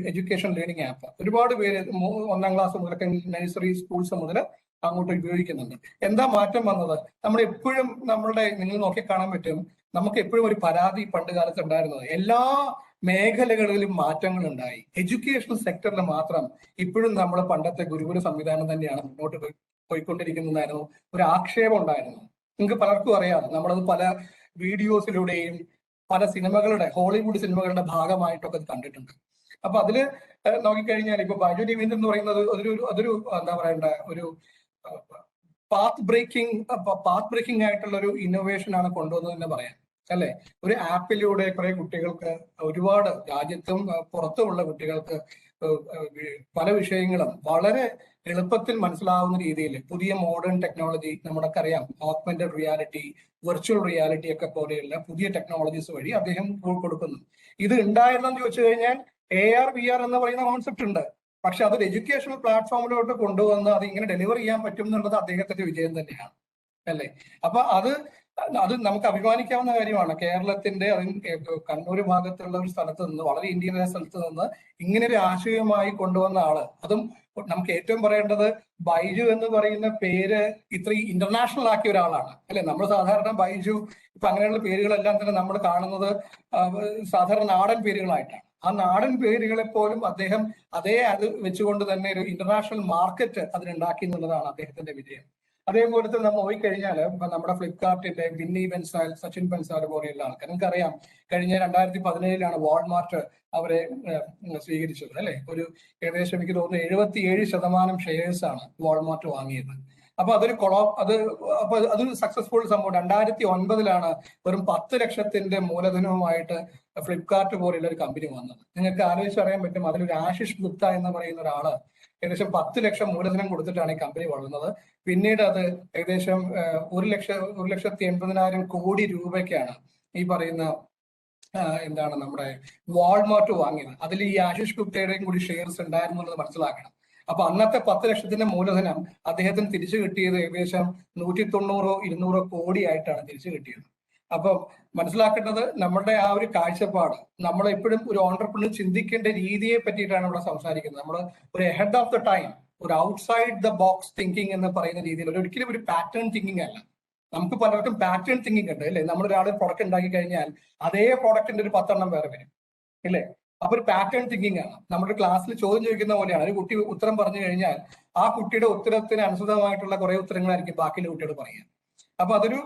എഡ്യൂക്കേഷൻ ലേണിംഗ് ആപ്പ്. ഒരുപാട് പേര് 1ാം ക്ലാസ് മുതലൊക്കെ നഴ്സറി സ്കൂൾസ് മുതൽ അങ്ങോട്ട് ഉപയോഗിക്കുന്നുണ്ട്. എന്താ മാറ്റം വന്നത്? നമ്മൾ എപ്പോഴും നിങ്ങൾ നോക്കി കാണാൻ പറ്റും, നമുക്ക് എപ്പോഴും ഒരു പരാതി പണ്ട് കാലത്ത് ഉണ്ടായിരുന്നത്, എല്ലാ മേഖലകളിലും മാറ്റങ്ങൾ ഉണ്ടായി. എഡ്യൂക്കേഷൻ സെക്ടറിൽ മാത്രം ഇപ്പോഴും നമ്മൾ പണ്ടത്തെ ഗുരുകുല സംവിധാനം തന്നെയാണ് മുന്നോട്ട് പോയിക്കൊണ്ടിരിക്കുന്നതായിരുന്നു ഒരു ആക്ഷേപം ഉണ്ടായിരുന്നു. നിങ്ങൾക്ക് പലർക്കും അറിയാം, നമ്മളത് പല വീഡിയോസിലൂടെയും പല സിനിമകളുടെ, ഹോളിവുഡ് സിനിമകളുടെ ഭാഗമായിട്ടൊക്കെ കണ്ടിട്ടുണ്ട്. അപ്പൊ അതില് നോക്കിക്കഴിഞ്ഞാൽ ഇപ്പൊ ബൈജു രവീന്ദ്രൻ എന്ന് പറയുന്നത് അതൊരു എന്താ പറയണ്ട, ഒരു പാത്ത് ബ്രേക്കിംഗ് ആയിട്ടുള്ള ഒരു ഇന്നോവേഷൻ ആണ് കൊണ്ടുവന്നത് തന്നെ പറയാം അല്ലെ. ഒരു ആപ്പിലൂടെ കുറെ കുട്ടികൾക്ക്, ഒരുപാട് രാജ്യത്തും പുറത്തുമുള്ള കുട്ടികൾക്ക് പല വിഷയങ്ങളും വളരെ എളുപ്പത്തിൽ മനസ്സിലാവുന്ന രീതിയിൽ പുതിയ മോഡേൺ ടെക്നോളജി, നമുക്കറിയാം ഓഗ്മെന്റഡ് റിയാലിറ്റി, വെർച്വൽ റിയാലിറ്റി ഒക്കെ പോലെയുള്ള പുതിയ ടെക്നോളജീസ് വഴി അദ്ദേഹം കൊടുക്കുന്നു. ഇത് ഉണ്ടായിരുന്നെന്ന് ചോദിച്ചു കഴിഞ്ഞാൽ AR VR എന്ന് പറയുന്ന കോൺസെപ്റ്റ് ഉണ്ട്, പക്ഷെ അതൊരു എഡ്യൂക്കേഷണൽ പ്ലാറ്റ്ഫോമിലോട്ട് കൊണ്ടുവന്ന് അത് ഇങ്ങനെ ഡെലിവർ ചെയ്യാൻ പറ്റും എന്നുള്ളത് അദ്ദേഹത്തിന്റെ വിജയം തന്നെയാണ് അല്ലേ. അപ്പൊ അത് നമുക്ക് അഭിമാനിക്കാവുന്ന കാര്യമാണ്. കേരളത്തിന്റെ കണ്ണൂർ ഭാഗത്തുള്ള ഒരു സ്ഥലത്ത് നിന്ന്, വളരെ ഇന്ത്യയിലെ സ്ഥലത്ത് നിന്ന് ഇങ്ങനെ ഒരു ആശയമായി കൊണ്ടുവന്ന ആള്. അതും നമുക്ക് ഏറ്റവും പറയേണ്ടത് ബൈജു എന്ന് പറയുന്ന പേര് ഇത്രയും ഇന്റർനാഷണൽ ആക്കിയ ഒരാളാണ് അല്ലെ. നമ്മൾ സാധാരണ ബൈജു ഇപ്പൊ അങ്ങനെയുള്ള പേരുകളെല്ലാം തന്നെ നമ്മൾ കാണുന്നത് സാധാരണ നാടൻ പേരുകളായിട്ടാണ്. ആ നാടൻ പേരുകളെ പോലും അദ്ദേഹം അത് വെച്ചുകൊണ്ട് തന്നെ ഒരു ഇന്റർനാഷണൽ മാർക്കറ്റ് അതിനുണ്ടാക്കി എന്നുള്ളതാണ് അദ്ദേഹത്തിന്റെ വിജയം. അതേപോലെ തന്നെ നമ്മൾ പോയിക്കഴിഞ്ഞാൽ നമ്മുടെ ഫ്ലിപ്കാർട്ടിന്റെ ബിന്നി ബൻസാൽ, സച്ചിൻ ബൻസാൽ പോലെയുള്ള ആൾക്കാർ, നിങ്ങൾക്കറിയാം കഴിഞ്ഞ 2017 വാൾമാർട്ട് അവരെ സ്വീകരിച്ചത് അല്ലെ. ഒരു ഏകദേശം എനിക്ക് തോന്നുന്നു 77% ഷെയർസ് ആണ് വാൾമാർട്ട് വാങ്ങിയത്. അപ്പൊ അതൊരു സക്സസ്ഫുൾ സംഭവം. 2009 വെറും 10 ലക്ഷത്തിന്റെ മൂലധനവുമായിട്ട് ഫ്ലിപ്കാർട്ട് പോലെയുള്ള ഒരു കമ്പനി വന്നത്. നിങ്ങൾക്ക് ആലോചിച്ചറിയാൻ പറ്റും, അതിലൊരു ആശിഷ് ഗുപ്ത എന്ന് പറയുന്ന ഒരാള് ഏകദേശം 10 ലക്ഷം മൂലധനം കൊടുത്തിട്ടാണ് ഈ കമ്പനി വളർന്നത്. പിന്നീട് അത് ഏകദേശം 1,80,000 കോടി രൂപയ്ക്കാണ് ഈ പറയുന്ന നമ്മുടെ വാൾമാർട്ട് വാങ്ങിയത്. അതിൽ ഈ ആശിഷ് ഗുപ്തയുടെയും കൂടി ഷെയർസ് ഉണ്ടായിരുന്നു എന്നുള്ളത് മനസ്സിലാക്കണം. അപ്പൊ അന്നത്തെ 10 ലക്ഷത്തിന്റെ മൂലധനം അദ്ദേഹത്തിന് തിരിച്ചു കിട്ടിയത് ഏകദേശം 190-200 കോടി ആയിട്ടാണ് തിരിച്ചു കിട്ടിയത്. അപ്പം മനസ്സിലാക്കേണ്ടത് നമ്മുടെ ആ ഒരു കാഴ്ചപ്പാട്, നമ്മൾ എപ്പോഴും ഒരു ഓണ്ടർപ്രണർ ചിന്തിക്കേണ്ട രീതിയെ പറ്റിയിട്ടാണ് ഇവിടെ സംസാരിക്കുന്നത്. നമ്മൾ ഒരു ഹെഡ് ഓഫ് ദ ടൈം, ഒരു ഔട്ട്സൈഡ് ദ ബോക്സ് തിങ്കിങ് എന്ന് പറയുന്ന രീതിയിൽ ഒരിക്കലും ഒരു പാറ്റേൺ തിങ്കിങ് അല്ല. നമുക്ക് പലർക്കും പാറ്റേൺ തിങ്കിങ് ഉണ്ട് അല്ലേ? നമ്മൾ ഒരാൾ പ്രൊഡക്റ്റ് ഉണ്ടാക്കി കഴിഞ്ഞാൽ അതേ പ്രൊഡക്റ്റിന്റെ ഒരു 10 എണ്ണം വേറെ വരും ഇല്ലേ? അപ്പൊ ഒരു പാറ്റേൺ തിങ്കിങ് ആണ്. നമ്മുടെ ക്ലാസ്സിൽ ചോദ്യം ചോദിക്കുന്ന പോലെയാണ്. ഒരു കുട്ടി ഉത്തരം പറഞ്ഞു കഴിഞ്ഞാൽ ആ കുട്ടിയുടെ ഉത്തരത്തിന് അനുസൃതമായിട്ടുള്ള കുറെ ഉത്തരങ്ങളായിരിക്കും ബാക്കിയുള്ള കുട്ടിയോട് പറയുക. അപ്പൊ അതൊരു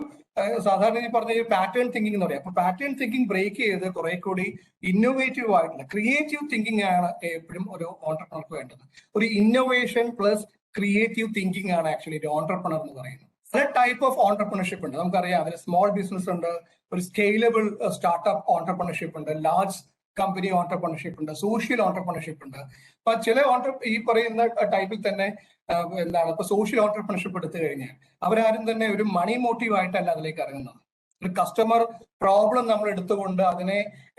സാധാരണ ഈ പറഞ്ഞ പാറ്റേൺ തിങ്കിങ് എന്ന് പറയാം. അപ്പൊ പാറ്റേൺ തിങ്കിങ് ബ്രേക്ക് ചെയ്ത് കുറെ കൂടി ഇന്നോവേറ്റീവ് ആയിട്ടുള്ള ക്രിയേറ്റീവ് തിങ്കിങ് ആണ് എപ്പോഴും ഒരു ഓണ്ടർപ്രണർക്ക് വേണ്ടത്. ഒരു ഇന്നോവേഷൻ പ്ലസ് ക്രിയേറ്റീവ് തിങ്കിങ് ആണ് ആക്ച്വലി ഒരു ഓണ്ടർപ്രണർ എന്ന് പറയുന്നത്. പല ടൈപ്പ് ഓഫ് ഓണ്ടർപ്രണർഷിപ്പ് ഉണ്ട്. നമുക്കറിയാം, അതിൽ സ്മോൾ ബിസിനസ് ഉണ്ട്, ഒരു സ്കെയിലബിൾ സ്റ്റാർട്ടപ്പ് ഓണ്ടർപ്രണർഷിപ്പ് ഉണ്ട്, ലാർജ് കമ്പനി ഓണ്ടർപ്രണർഷിപ്പ് ഉണ്ട്, സോഷ്യൽ ഓണ്ടർപ്രണർഷിപ്പ് ഉണ്ട്. അപ്പൊ ചില ഈ പറയുന്ന ടൈപ്പിൽ തന്നെ എന്താണ്, ഇപ്പൊ സോഷ്യൽ ഓണ്ടർപ്രണർഷിപ്പ് എടുത്തു കഴിഞ്ഞാൽ അവരാരും തന്നെ ഒരു മണി മോട്ടീവ് ആയിട്ടല്ല അതിലേക്ക് ഇറങ്ങുന്നത്. ഒരു കസ്റ്റമർ പ്രോബ്ലം നമ്മൾ എടുത്തുകൊണ്ട് അതിനെ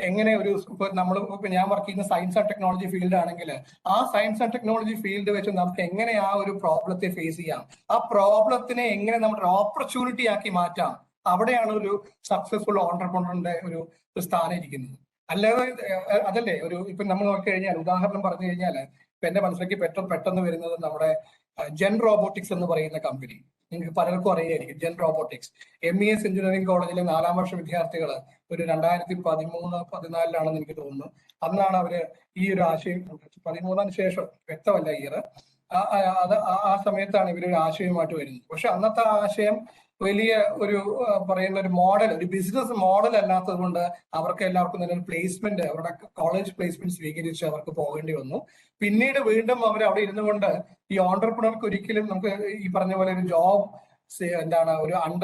എങ്ങനെ ഒരു, ഇപ്പൊ നമ്മൾ ഞാൻ വർക്ക് ചെയ്യുന്ന സയൻസ് ആൻഡ് ടെക്നോളജി ഫീൽഡ് ആണെങ്കിൽ ആ സയൻസ് ആൻഡ് ടെക്നോളജി ഫീൽഡ് വെച്ച് നമുക്ക് എങ്ങനെ ആ ഒരു പ്രോബ്ലത്തെ ഫേസ് ചെയ്യാം, ആ പ്രോബ്ലത്തിനെ എങ്ങനെ നമ്മുടെ ഓപ്പർച്യൂണിറ്റി ആക്കി മാറ്റാം, അവിടെയാണ് ഒരു സക്സസ്ഫുൾ ഓണ്ടർപ്രണറിന്റെ ഒരു സ്ഥാനം ഇരിക്കുന്നത്. അല്ലാതെ അതല്ലേ ഒരു, ഇപ്പൊ നമ്മൾ നോക്കി കഴിഞ്ഞാൽ ഉദാഹരണം പറഞ്ഞു കഴിഞ്ഞാൽ ഇപ്പൊ എന്റെ മനസ്സിലേക്ക് പെട്ടെന്ന് വരുന്നത് നമ്മുടെ ജെൻ റോബോട്ടിക്സ് എന്ന് പറയുന്ന കമ്പനി. നിങ്ങൾക്ക് പലർക്കും അറിയായിരിക്കും ജെൻ റോബോട്ടിക്സ്. MES എഞ്ചിനീയറിംഗ് കോളേജിലെ 4ാം വർഷ വിദ്യാർത്ഥികൾ ഒരു 2013-14 എനിക്ക് തോന്നുന്നു, അന്നാണ് അവര് ഈ ഒരു ആശയം, 13 ശേഷം വ്യക്തമല്ല ഇയർ, ആ സമയത്താണ് ഇവരൊരു ആശയവുമായിട്ട് വരുന്നത്. പക്ഷെ അന്നത്തെ ആശയം വലിയ ഒരു പറയുന്ന ഒരു മോഡൽ, ഒരു ബിസിനസ് മോഡൽ അല്ലാത്തത് കൊണ്ട് അവർക്ക് എല്ലാവർക്കും തന്നെ ഒരു പ്ലേസ്മെന്റ്, അവരുടെ കോളേജ് പ്ലേസ്മെന്റ് സ്വീകരിച്ച് അവർക്ക് പോകേണ്ടി വന്നു. പിന്നീട് വീണ്ടും അവർ അവിടെ ഇരുന്നു കൊണ്ട് ഈ ഓണ്ടർപ്രണർക്ക് ഒരിക്കലും നമുക്ക് ഈ പറഞ്ഞ പോലെ ഒരു ജോബ് എന്താണ്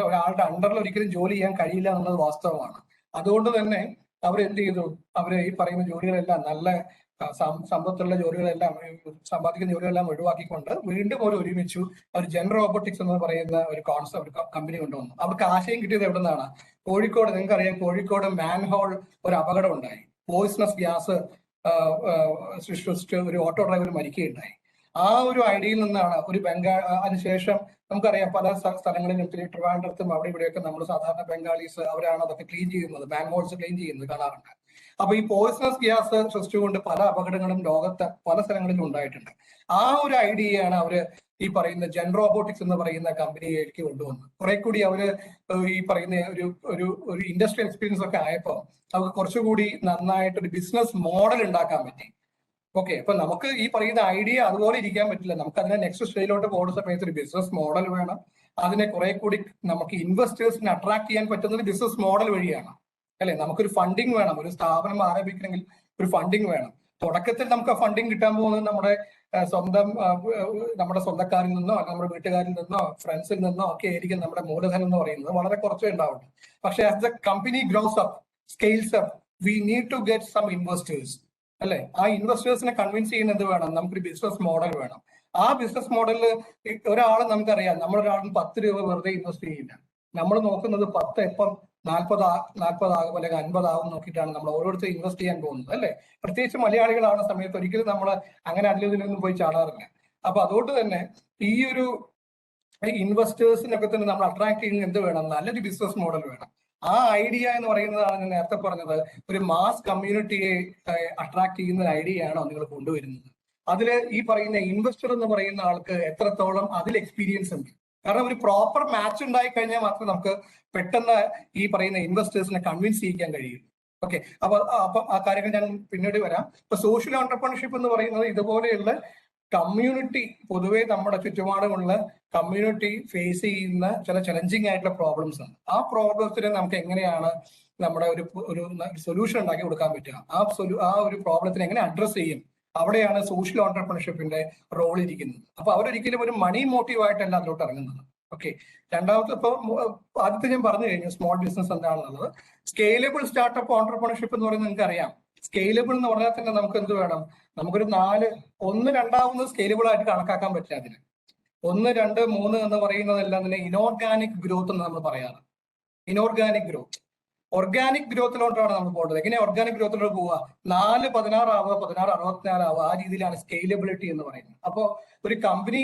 ഒരാളുടെ അണ്ടറിൽ ഒരിക്കലും ജോലി ചെയ്യാൻ കഴിയില്ല എന്നുള്ളത് വാസ്തവമാണ്. അതുകൊണ്ട് തന്നെ അവരെന്ത് ചെയ്തു, അവര് ഈ പറയുന്ന ജോലികളെല്ലാം നല്ല സമ്പത്തുള്ള ജോലികളെല്ലാം, സമ്പാദിക്കുന്ന ജോലികളെല്ലാം ഒഴിവാക്കിക്കൊണ്ട് വീണ്ടും ഒരുമിച്ചു അവർ ജെൻ റോബോട്ടിക്സ് എന്ന് പറയുന്ന ഒരു കോൺസെപ്റ്റ് കമ്പനി കൊണ്ടുവന്നു. അവർക്ക് ആശയം കിട്ടിയത് എവിടെ നിന്നാണ്? കോഴിക്കോട്, നിങ്ങൾക്കറിയാം, കോഴിക്കോട് മാൻഹോൾ ഒരു അപകടം ഉണ്ടായി. പോയിസണസ് ഗ്യാസ് സൃഷ്ടിച്ച് ഒരു ഓട്ടോ ഡ്രൈവർ മരിക്കുകയുണ്ടായി. ആ ഒരു ഐഡിയയിൽ നിന്നാണ് ഒരു അതിനുശേഷം നമുക്കറിയാം പല സ്ഥലങ്ങളിലും ട്രിവാൻഡ്രത്തും അവിടെ ഇവിടെയൊക്കെ നമ്മൾ സാധാരണ ബംഗാളീസ് അവരാണ് അതൊക്കെ ക്ലീൻ ചെയ്യുന്നത്, മാൻഹോൾസ് ക്ലീൻ ചെയ്യുന്നത് കാണാറുണ്ട്. അപ്പൊ ഈ പോയിസണസ് ഗ്യാസ് സൃഷ്ടിച്ചുകൊണ്ട് പല അപകടങ്ങളും ലോകത്ത് പല സ്ഥലങ്ങളിലും ഉണ്ടായിട്ടുണ്ട്. ആ ഒരു ഐഡിയയാണ് അവര് ഈ പറയുന്ന ജെൻ റോബോട്ടിക്സ് എന്ന് പറയുന്ന കമ്പനിയിലേക്ക് കൊണ്ടുവന്നത്. കുറെ കൂടി അവര് ഈ പറയുന്ന ഒരു ഇൻഡസ്ട്രിയൽ എക്സ്പീരിയൻസ് ഒക്കെ ആയപ്പോൾ അവർക്ക് കുറച്ചുകൂടി നന്നായിട്ട് ഒരു ബിസിനസ് മോഡൽ ഉണ്ടാക്കാൻ പറ്റി. ഓക്കെ, അപ്പൊ നമുക്ക് ഈ പറയുന്ന ഐഡിയ അതുപോലെ ഇരിക്കാൻ പറ്റില്ല. നമുക്ക് അതിനെ നെക്സ്റ്റ് സ്റ്റേജിലോട്ട് പോകുന്ന സമയത്ത് ഒരു ബിസിനസ് മോഡൽ വേണം. അതിനെ കുറെ കൂടി നമുക്ക് ഇൻവെസ്റ്റേഴ്സിനെ അട്രാക്ട് ചെയ്യാൻ പറ്റുന്നത് ബിസിനസ് മോഡൽ വഴിയാണ് അല്ലെ? നമുക്കൊരു ഫണ്ടിങ് വേണം. ഒരു സ്ഥാപനം ആരംഭിക്കണമെങ്കിൽ ഒരു ഫണ്ടിങ് വേണം. തുടക്കത്തിൽ നമുക്ക് ആ ഫണ്ടിങ് കിട്ടാൻ പോകുന്നത് നമ്മുടെ സ്വന്തക്കാരിൽ നിന്നോ നമ്മുടെ വീട്ടുകാരിൽ നിന്നോ ഫ്രണ്ട്സിൽ നിന്നോ ഒക്കെ ആയിരിക്കും നമ്മുടെ മൂലധനം എന്ന് പറയുന്നത്. വളരെ കുറച്ചേ ഉണ്ടാവുള്ളൂ. പക്ഷെ as the company grows up, scales up, we need to get some investors അല്ലെ? ആ ഇൻവെസ്റ്റേഴ്സിനെ കൺവിൻസ് ചെയ്യുന്നത് വേണം. നമുക്കൊരു ബിസിനസ് മോഡൽ വേണം. ആ ബിസിനസ് മോഡലിൽ ഒരാൾ നമുക്കറിയാം, നമ്മളൊരാളും 10 രൂപ വെറുതെ ഇൻവെസ്റ്റ് ചെയ്യില്ല. നമ്മൾ നോക്കുന്നത് 10 എപ്പം 40 ആകും അല്ലെങ്കിൽ 50 ആകും നോക്കിയിട്ടാണ് നമ്മൾ ഓരോരുത്തരും ഇൻവെസ്റ്റ് ചെയ്യാൻ പോകുന്നത് അല്ലെ? പ്രത്യേകിച്ച് മലയാളികളാണ് സമയത്ത് ഒരിക്കലും നമ്മൾ അങ്ങനെ അതിലൊന്നും പോയി ചാടാറില്ല. അപ്പൊ അതുകൊണ്ട് തന്നെ ഈ ഒരു ഇൻവെസ്റ്റേഴ്സിനൊക്കെ തന്നെ നമ്മൾ അട്രാക്ട് ചെയ്യുന്നത് എന്ത് വേണം? നല്ലൊരു ബിസിനസ് മോഡൽ വേണം. ആ ഐഡിയ എന്ന് പറയുന്നതാണ് ഞാൻ നേരത്തെ പറഞ്ഞത്, ഒരു മാസ് കമ്മ്യൂണിറ്റിയെ അട്രാക്ട് ചെയ്യുന്ന ഒരു ഐഡിയയാണോ നിങ്ങൾ കൊണ്ടുവരുന്നത്? അതിൽ ഈ പറയുന്ന ഇൻവെസ്റ്റർ എന്ന് പറയുന്ന ആൾക്ക് എത്രത്തോളം അതിൽ എക്സ്പീരിയൻസ് ഉണ്ട്? കാരണം ഒരു പ്രോപ്പർ മാച്ച് ഉണ്ടായി കഴിഞ്ഞാൽ മാത്രമേ നമുക്ക് പെട്ടെന്ന് ഈ പറയുന്ന ഇൻവെസ്റ്റേഴ്സിനെ കൺവിൻസ് ചെയ്യിക്കാൻ കഴിയും. ഓക്കെ, അപ്പൊ ആ കാര്യങ്ങൾ ഞാൻ പിന്നീട് വരാം. ഇപ്പൊ സോഷ്യൽ ഓണ്ടർപ്രണർഷിപ്പ് എന്ന് പറയുന്നത് ഇതുപോലെയുള്ള കമ്മ്യൂണിറ്റി, പൊതുവെ നമ്മുടെ ചുറ്റുപാടുമുള്ള കമ്മ്യൂണിറ്റി ഫേസ് ചെയ്യുന്ന ചില ചലഞ്ചിങ് ആയിട്ടുള്ള പ്രോബ്ലംസ് ആണ്. ആ പ്രോബ്ലത്തിന് നമുക്ക് എങ്ങനെയാണ് നമ്മുടെ ഒരു സൊല്യൂഷൻ ഉണ്ടാക്കി കൊടുക്കാൻ പറ്റുക, ആ ഒരു പ്രോബ്ലത്തിനെ എങ്ങനെ അഡ്രസ് ചെയ്യും, അവിടെയാണ് സോഷ്യൽ ഓണ്ടർപ്രണർഷിപ്പിന്റെ റോൾ ഇരിക്കുന്നത്. അപ്പൊ അവരൊരിക്കലും ഒരു മണി മോട്ടീവ് ആയിട്ടല്ല അതിലോട്ട് ഇറങ്ങുന്നത്. ഓക്കെ, രണ്ടാമത്തെ ഇപ്പൊ ആദ്യത്തെ ഞാൻ പറഞ്ഞു കഴിഞ്ഞു സ്മോൾ ബിസിനസ് എന്താണെന്നുള്ളത്. സ്കെയിലബിൾ സ്റ്റാർട്ടപ്പ് ഓണ്ടർപ്രണർഷിപ്പ് എന്ന് പറയുന്നത് നിങ്ങൾക്ക് അറിയാം. സ്കെയിലബിൾ എന്ന് പറഞ്ഞാൽ തന്നെ നമുക്ക് എന്ത് വേണം? നമുക്കൊരു 1, 2 സ്കെയിലബിൾ ആയിട്ട് കണക്കാക്കാൻ പറ്റില്ല. അതിന് 1, 2, 3 എന്ന് പറയുന്നതെല്ലാം തന്നെ ഇനോർഗാനിക് ഗ്രോത്ത് എന്ന് നമ്മൾ പറയാറ്. Inorganic growth. ഓർഗാനിക് ഗ്രോത്തിലോട്ടാണ് നമ്മൾ പോകേണ്ടത്. എങ്ങനെ ഓർഗാനിക് ഗ്രോത്തിലോട്ട് പോവുക? 4, 16 ആവുക, 16, 64 ആവുക. ആ രീതിയിലാണ് സ്കെയിലബിലിറ്റി എന്ന് പറയുന്നത്. അപ്പോൾ ഒരു കമ്പനി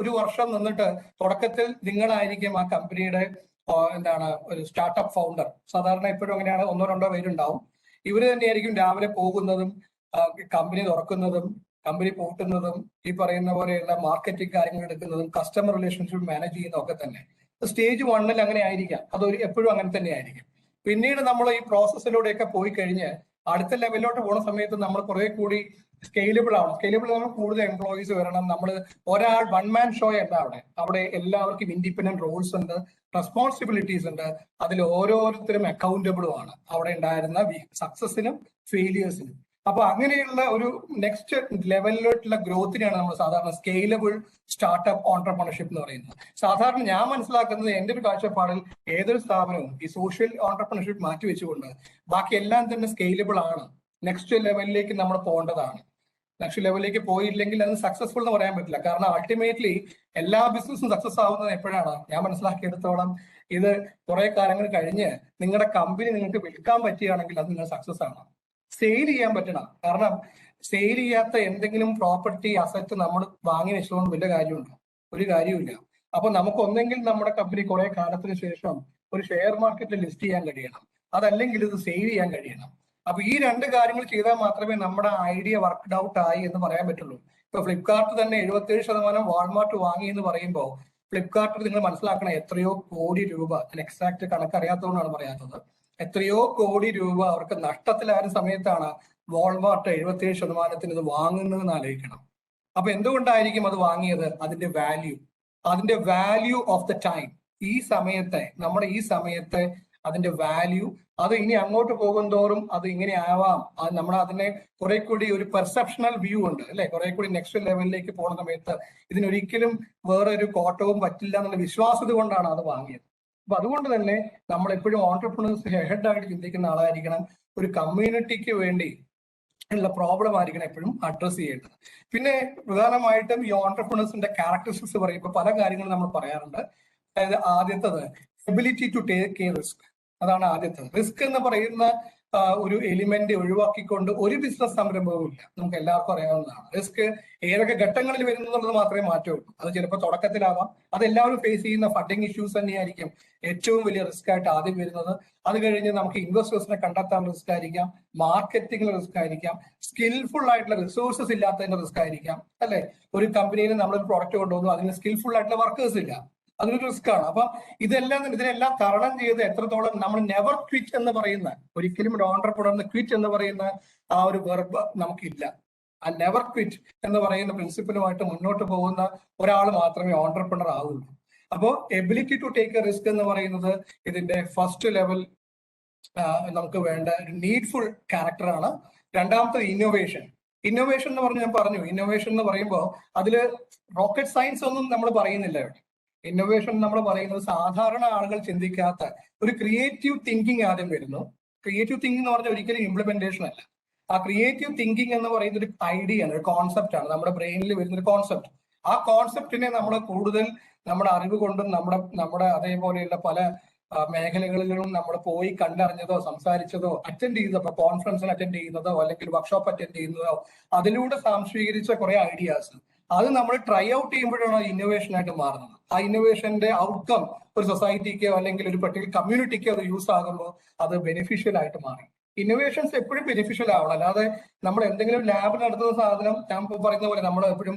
ഒരു വർഷം നിന്നിട്ട് തുടക്കത്തിൽ നിങ്ങളായിരിക്കും ആ കമ്പനിയുടെ എന്താണ് ഒരു സ്റ്റാർട്ടപ്പ് ഫൗണ്ടർ, സാധാരണ എപ്പോഴും അങ്ങനെയാണ്, 1-2 പേരുണ്ടാവും. ഇവര് തന്നെയായിരിക്കും രാവിലെ പോകുന്നതും കമ്പനി തുറക്കുന്നതും കമ്പനി പൂട്ടുന്നതും ഈ പറയുന്ന പോലെയുള്ള മാർക്കറ്റിംഗ് കാര്യങ്ങൾ എടുക്കുന്നതും കസ്റ്റമർ റിലേഷൻഷിപ്പ് മാനേജ് ചെയ്യുന്നതും ഒക്കെ തന്നെ. സ്റ്റേജ് 1 അങ്ങനെ ആയിരിക്കാം, അതൊരു എപ്പോഴും അങ്ങനെ തന്നെ ആയിരിക്കും. പിന്നീട് നമ്മൾ ഈ പ്രോസസ്സിലൂടെയൊക്കെ പോയി കഴിഞ്ഞ് അടുത്ത ലെവലിലോട്ട് പോകുന്ന സമയത്ത് നമ്മൾ കുറെ കൂടി സ്കെയിലബിൾ ആവണം. സ്കെയിലബിൾ നമ്മൾ കൂടുതൽ എംപ്ലോയീസ് വരണം. നമ്മൾ ഒരാൾ 1 മാൻ ഷോ അല്ല അവിടെ എല്ലാവർക്കും ഇൻഡിപെൻഡന്റ് റോൾസ് ഉണ്ട്, റെസ്പോൺസിബിലിറ്റീസ് ഉണ്ട്. അതിൽ ഓരോരുത്തരും അക്കൗണ്ടബിളും ആണ് അവിടെ ഉണ്ടായിരുന്ന സക്സസിനും ഫെയിലിയേഴ്സിനും. അപ്പൊ അങ്ങനെയുള്ള ഒരു നെക്സ്റ്റ് ലെവലിലോട്ടുള്ള ഗ്രോത്തിനെയാണ് നമ്മൾ സാധാരണ സ്കെയിലബിൾ സ്റ്റാർട്ടപ്പ് ഓൺടർപ്രണർഷിപ്പ് എന്ന് പറയുന്നത്. സാധാരണ ഞാൻ മനസ്സിലാക്കുന്നത്, എന്റെ ഒരു കാഴ്ചപ്പാടിൽ ഏതൊരു സ്ഥാപനവും ഈ സോഷ്യൽ ഓൺടർപ്രണർഷിപ്പ് മാറ്റിവെച്ചുകൊണ്ട് ബാക്കി എല്ലാം തന്നെ സ്കെയിലബിൾ ആണ്. നെക്സ്റ്റ് ലെവലിലേക്ക് നമ്മൾ പോകേണ്ടതാണ്. നെക്സ്റ്റ് ലെവലിലേക്ക് പോയില്ലെങ്കിൽ അത് സക്സസ്ഫുൾ എന്ന് പറയാൻ പറ്റില്ല. കാരണം അൾട്ടിമേറ്റ്ലി എല്ലാ ബിസിനസ്സും സക്സസ് ആവുന്നത് എപ്പോഴാണ്? ഞാൻ മനസ്സിലാക്കിയെടുത്തോളം ഇത് കുറെ കാലങ്ങൾ കഴിഞ്ഞ് നിങ്ങളുടെ കമ്പനി നിങ്ങൾക്ക് വിൽക്കാൻ പറ്റുകയാണെങ്കിൽ അത് നിങ്ങൾ സക്സസ് ആണ്. സെയിൽ ചെയ്യാൻ പറ്റണം. കാരണം സെയിൽ ചെയ്യാത്ത എന്തെങ്കിലും പ്രോപ്പർട്ടി അസറ്റ് നമ്മൾ വാങ്ങി വെച്ചുകൊണ്ട് വലിയ കാര്യമുണ്ടോ? ഒരു കാര്യമില്ല. അപ്പൊ നമുക്ക് ഒന്നെങ്കിൽ നമ്മുടെ കമ്പനി കുറെ കാലത്തിന് ശേഷം ഒരു ഷെയർ മാർക്കറ്റിൽ ലിസ്റ്റ് ചെയ്യാൻ കഴിയണം, അതല്ലെങ്കിൽ ഇത് സെയിൽ ചെയ്യാൻ കഴിയണം. അപ്പൊ ഈ 2 കാര്യങ്ങൾ ചെയ്താൽ മാത്രമേ നമ്മുടെ ഐഡിയ വർക്ക്ഡ് ഔട്ട് ആയി എന്ന് പറയാൻ പറ്റുള്ളൂ. ഇപ്പൊ ഫ്ലിപ്കാർട്ട് തന്നെ 77% വാൾമാർട്ട് വാങ്ങി എന്ന് പറയുമ്പോൾ ഫ്ലിപ്കാർട്ടിൽ നിങ്ങൾ മനസ്സിലാക്കണം എത്രയോ കോടി രൂപ, എക്സാക്ട് കണക്കറിയാത്തതുകൊണ്ടാണ് പറയാത്തത്, എത്രയോ കോടി രൂപ അവർക്ക് നഷ്ടത്തിലായ സമയത്താണ് വാൾമാർട്ട് 77% ഇത് വാങ്ങുന്നതെന്ന് ആലോചിക്കണം. അപ്പൊ എന്തുകൊണ്ടായിരിക്കും അത് വാങ്ങിയത്? അതിന്റെ വാല്യൂ ഓഫ് ദ ടൈം. ഈ സമയത്തെ അതിന്റെ വാല്യൂ, അത് ഇനി അങ്ങോട്ട് പോകും തോറും അത് ഇങ്ങനെ ആവാം. അത് നമ്മൾ അതിനെ കുറെ കൂടി ഒരു പെർസെപ്ഷണൽ വ്യൂ ഉണ്ട് അല്ലെ, കുറെ കൂടി നെക്സ്റ്റ് ലെവലിലേക്ക് പോകുന്ന സമയത്ത് ഇതിനൊരിക്കലും വേറൊരു കോട്ടവും പറ്റില്ല എന്നുള്ള വിശ്വാസത കൊണ്ടാണ് അത് വാങ്ങിയത്. അപ്പൊ അതുകൊണ്ട് തന്നെ നമ്മൾ എപ്പോഴും ഓൺടർപ്രണേഴ്സ് ഹെഡ് ആയിട്ട് ചിന്തിക്കുന്ന ആളായിരിക്കണം. ഒരു കമ്മ്യൂണിറ്റിക്ക് വേണ്ടി ഉള്ള പ്രോബ്ലം ആയിരിക്കണം എപ്പോഴും അഡ്രസ് ചെയ്യേണ്ടത്. പിന്നെ പ്രധാനമായിട്ടും ഈ ഓൺടർപ്രണേഴ്സിന്റെ ക്യാരക്ടറിസ്റ്റിക്സ് പറയുമ്പോൾ പല കാര്യങ്ങളും നമ്മൾ പറയാറുണ്ട്. അതായത് ആദ്യത്തത് ability to take a risk. അതാണ് ആദ്യത്തത്. റിസ്ക് എന്ന് പറയുന്ന ഒരു എലിമെന്റ് ഒഴിവാക്കിക്കൊണ്ട് ഒരു ബിസിനസ് സംരംഭവും ഇല്ല. നമുക്ക് എല്ലാവർക്കും അറിയാവുന്നതാണ്. റിസ്ക് ഏതൊക്കെ ഘട്ടങ്ങളിൽ വരുന്നു എന്നുള്ളത് മാത്രമേ മാറ്റമുള്ളൂ. അത് ചിലപ്പോൾ തുടക്കത്തിലാവാം. അതെല്ലാവരും ഫേസ് ചെയ്യുന്ന ഫണ്ടിങ് ഇഷ്യൂസ് തന്നെയായിരിക്കും ഏറ്റവും വലിയ റിസ്ക് ആയിട്ട് ആദ്യം വരുന്നത്. അത് കഴിഞ്ഞ് നമുക്ക് ഇൻവെസ്റ്റേഴ്സിനെ കണ്ടെത്താൻ റിസ്ക് ആയിരിക്കാം, മാർക്കറ്റിംഗിൽ റിസ്ക് ആയിരിക്കാം, സ്കിൽഫുൾ ആയിട്ടുള്ള റിസോഴ്സസ് ഇല്ലാത്തതിന്റെ റിസ്ക് ആയിരിക്കാം അല്ലെ. ഒരു കമ്പനിയിൽ നമ്മളൊരു പ്രോഡക്റ്റ് കൊണ്ടുവന്നു, അതിന് സ്കിൽഫുൾ ആയിട്ടുള്ള വർക്കേഴ്സ് ഇല്ല, അതൊരു റിസ്ക് ആണ്. അപ്പൊ ഇതിനെല്ലാം തരണം ചെയ്ത് എത്രത്തോളം നമ്മൾ നെവർ ക്വിറ്റ് എന്ന് പറയുന്ന, ഒരിക്കലും ഒരു ഓൺടർപ്രണർ ക്വിറ്റ് എന്ന് പറയുന്ന ആ ഒരു വെർബ് നമുക്കില്ല. ആ നെവർ ക്വിറ്റ് എന്ന് പറയുന്ന പ്രിൻസിപ്പിളുമായിട്ട് മുന്നോട്ട് പോകുന്ന ഒരാൾ മാത്രമേ ഓൺടർപ്രണർ ആവുള്ളൂ. അപ്പോൾ ability to take a risk എന്ന് പറയുന്നത് ഇതിന്റെ ഫസ്റ്റ് ലെവൽ നമുക്ക് വേണ്ട ഒരു നീഡ്ഫുൾ ക്യാരക്ടറാണ്. രണ്ടാമത്തെ ഇന്നോവേഷൻ എന്ന് ഞാൻ പറഞ്ഞു. ഇന്നോവേഷൻ എന്ന് പറയുമ്പോൾ അതിൽ റോക്കറ്റ് സയൻസ് ഒന്നും നമ്മൾ പറയുന്നില്ല ഇവിടെ. ഇന്നോവേഷൻ നമ്മൾ പറയുന്നത് സാധാരണ ആളുകൾ ചിന്തിക്കാത്ത ഒരു ക്രിയേറ്റീവ് തിങ്കിങ് ആദ്യം വരുന്നു. ക്രിയേറ്റീവ് തിങ്കിങ് എന്ന് പറഞ്ഞാൽ ഒരിക്കലും ഇംപ്ലിമെന്റേഷൻ അല്ല. ആ ക്രിയേറ്റീവ് തിങ്കിങ് എന്ന് പറയുന്ന ഒരു ഐഡിയ ആണ്, ഒരു കോൺസെപ്റ്റ് ആണ്, നമ്മുടെ ബ്രെയിനിൽ വരുന്ന ഒരു കോൺസെപ്റ്റ്. ആ കോൺസെപ്റ്റിനെ നമ്മൾ കൂടുതൽ നമ്മുടെ അറിവ് കൊണ്ടും നമ്മുടെ അതേപോലെയുള്ള പല മേഖലകളിലും നമ്മൾ പോയി കണ്ടറിഞ്ഞതോ സംസാരിച്ചതോ അറ്റൻഡ് ചെയ്തതോ, കോൺഫറൻസിൽ അറ്റൻഡ് ചെയ്യുന്നതോ അല്ലെങ്കിൽ വർക്ക്ഷോപ്പ് അറ്റൻഡ് ചെയ്യുന്നതോ, അതിലൂടെ സംശീകരിച്ച കുറെ ഐഡിയാസ് അത് നമ്മൾ ട്രൈ ഔട്ട് ചെയ്യുമ്പോഴാണ് ഇന്നോവേഷൻ ആയിട്ട് മാറുന്നത്. ആ ഇന്നോവേഷന്റെ ഔട്ട്കം ഒരു സൊസൈറ്റിക്കോ അല്ലെങ്കിൽ ഒരു പർട്ടിക്കുലർ കമ്മ്യൂണിറ്റിക്കോ അത് യൂസ് ആകുമ്പോൾ അത് ബെനിഫിഷ്യൽ ആയിട്ട് മാറി. ഇന്നോവേഷൻസ് എപ്പോഴും ബെനിഫിഷ്യൽ ആവണം. അല്ലാതെ നമ്മൾ എന്തെങ്കിലും ലാബ് നടത്തുന്ന സാധനം ഞാൻ പറയുന്ന പോലെ നമ്മൾ എപ്പോഴും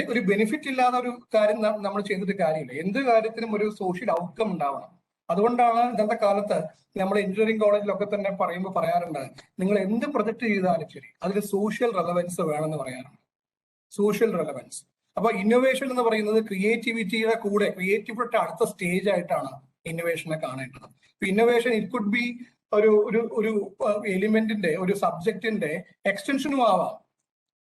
ഒരു ബെനിഫിറ്റ് ഇല്ലാത്ത ഒരു കാര്യം നമ്മൾ ചെയ്തിട്ട് കാര്യമില്ല. എന്ത് കാര്യത്തിനും ഒരു സോഷ്യൽ ഔട്ട്കം ഉണ്ടാവണം. അതുകൊണ്ടാണ് ഇന്നത്തെ കാലത്ത് നമ്മൾ എഞ്ചിനീയറിംഗ് കോളേജിലൊക്കെ തന്നെ പറയാറുണ്ട്, നിങ്ങൾ എന്ത് പ്രൊജക്ട് ചെയ്താലും ശരി അതിൽ സോഷ്യൽ റെലവൻസ് വേണമെന്ന് പറയാറുണ്ട്. Social relevance. അപ്പൊ ഇന്നോവേഷൻ എന്ന് പറയുന്നത് ക്രിയേറ്റിവിറ്റിയുടെ കൂടെ, ക്രിയേറ്റിവിറ്റിയുടെ അടുത്ത സ്റ്റേജ് ആയിട്ടാണ് ഇന്നോവേഷനെ കാണേണ്ടത്. ഇന്നോവേഷൻ ഇറ്റ് കുഡ് ബി ഒരു എലിമെന്റിന്റെ, ഒരു സബ്ജക്റ്റിന്റെ എക്സ്റ്റൻഷനും ആവാം.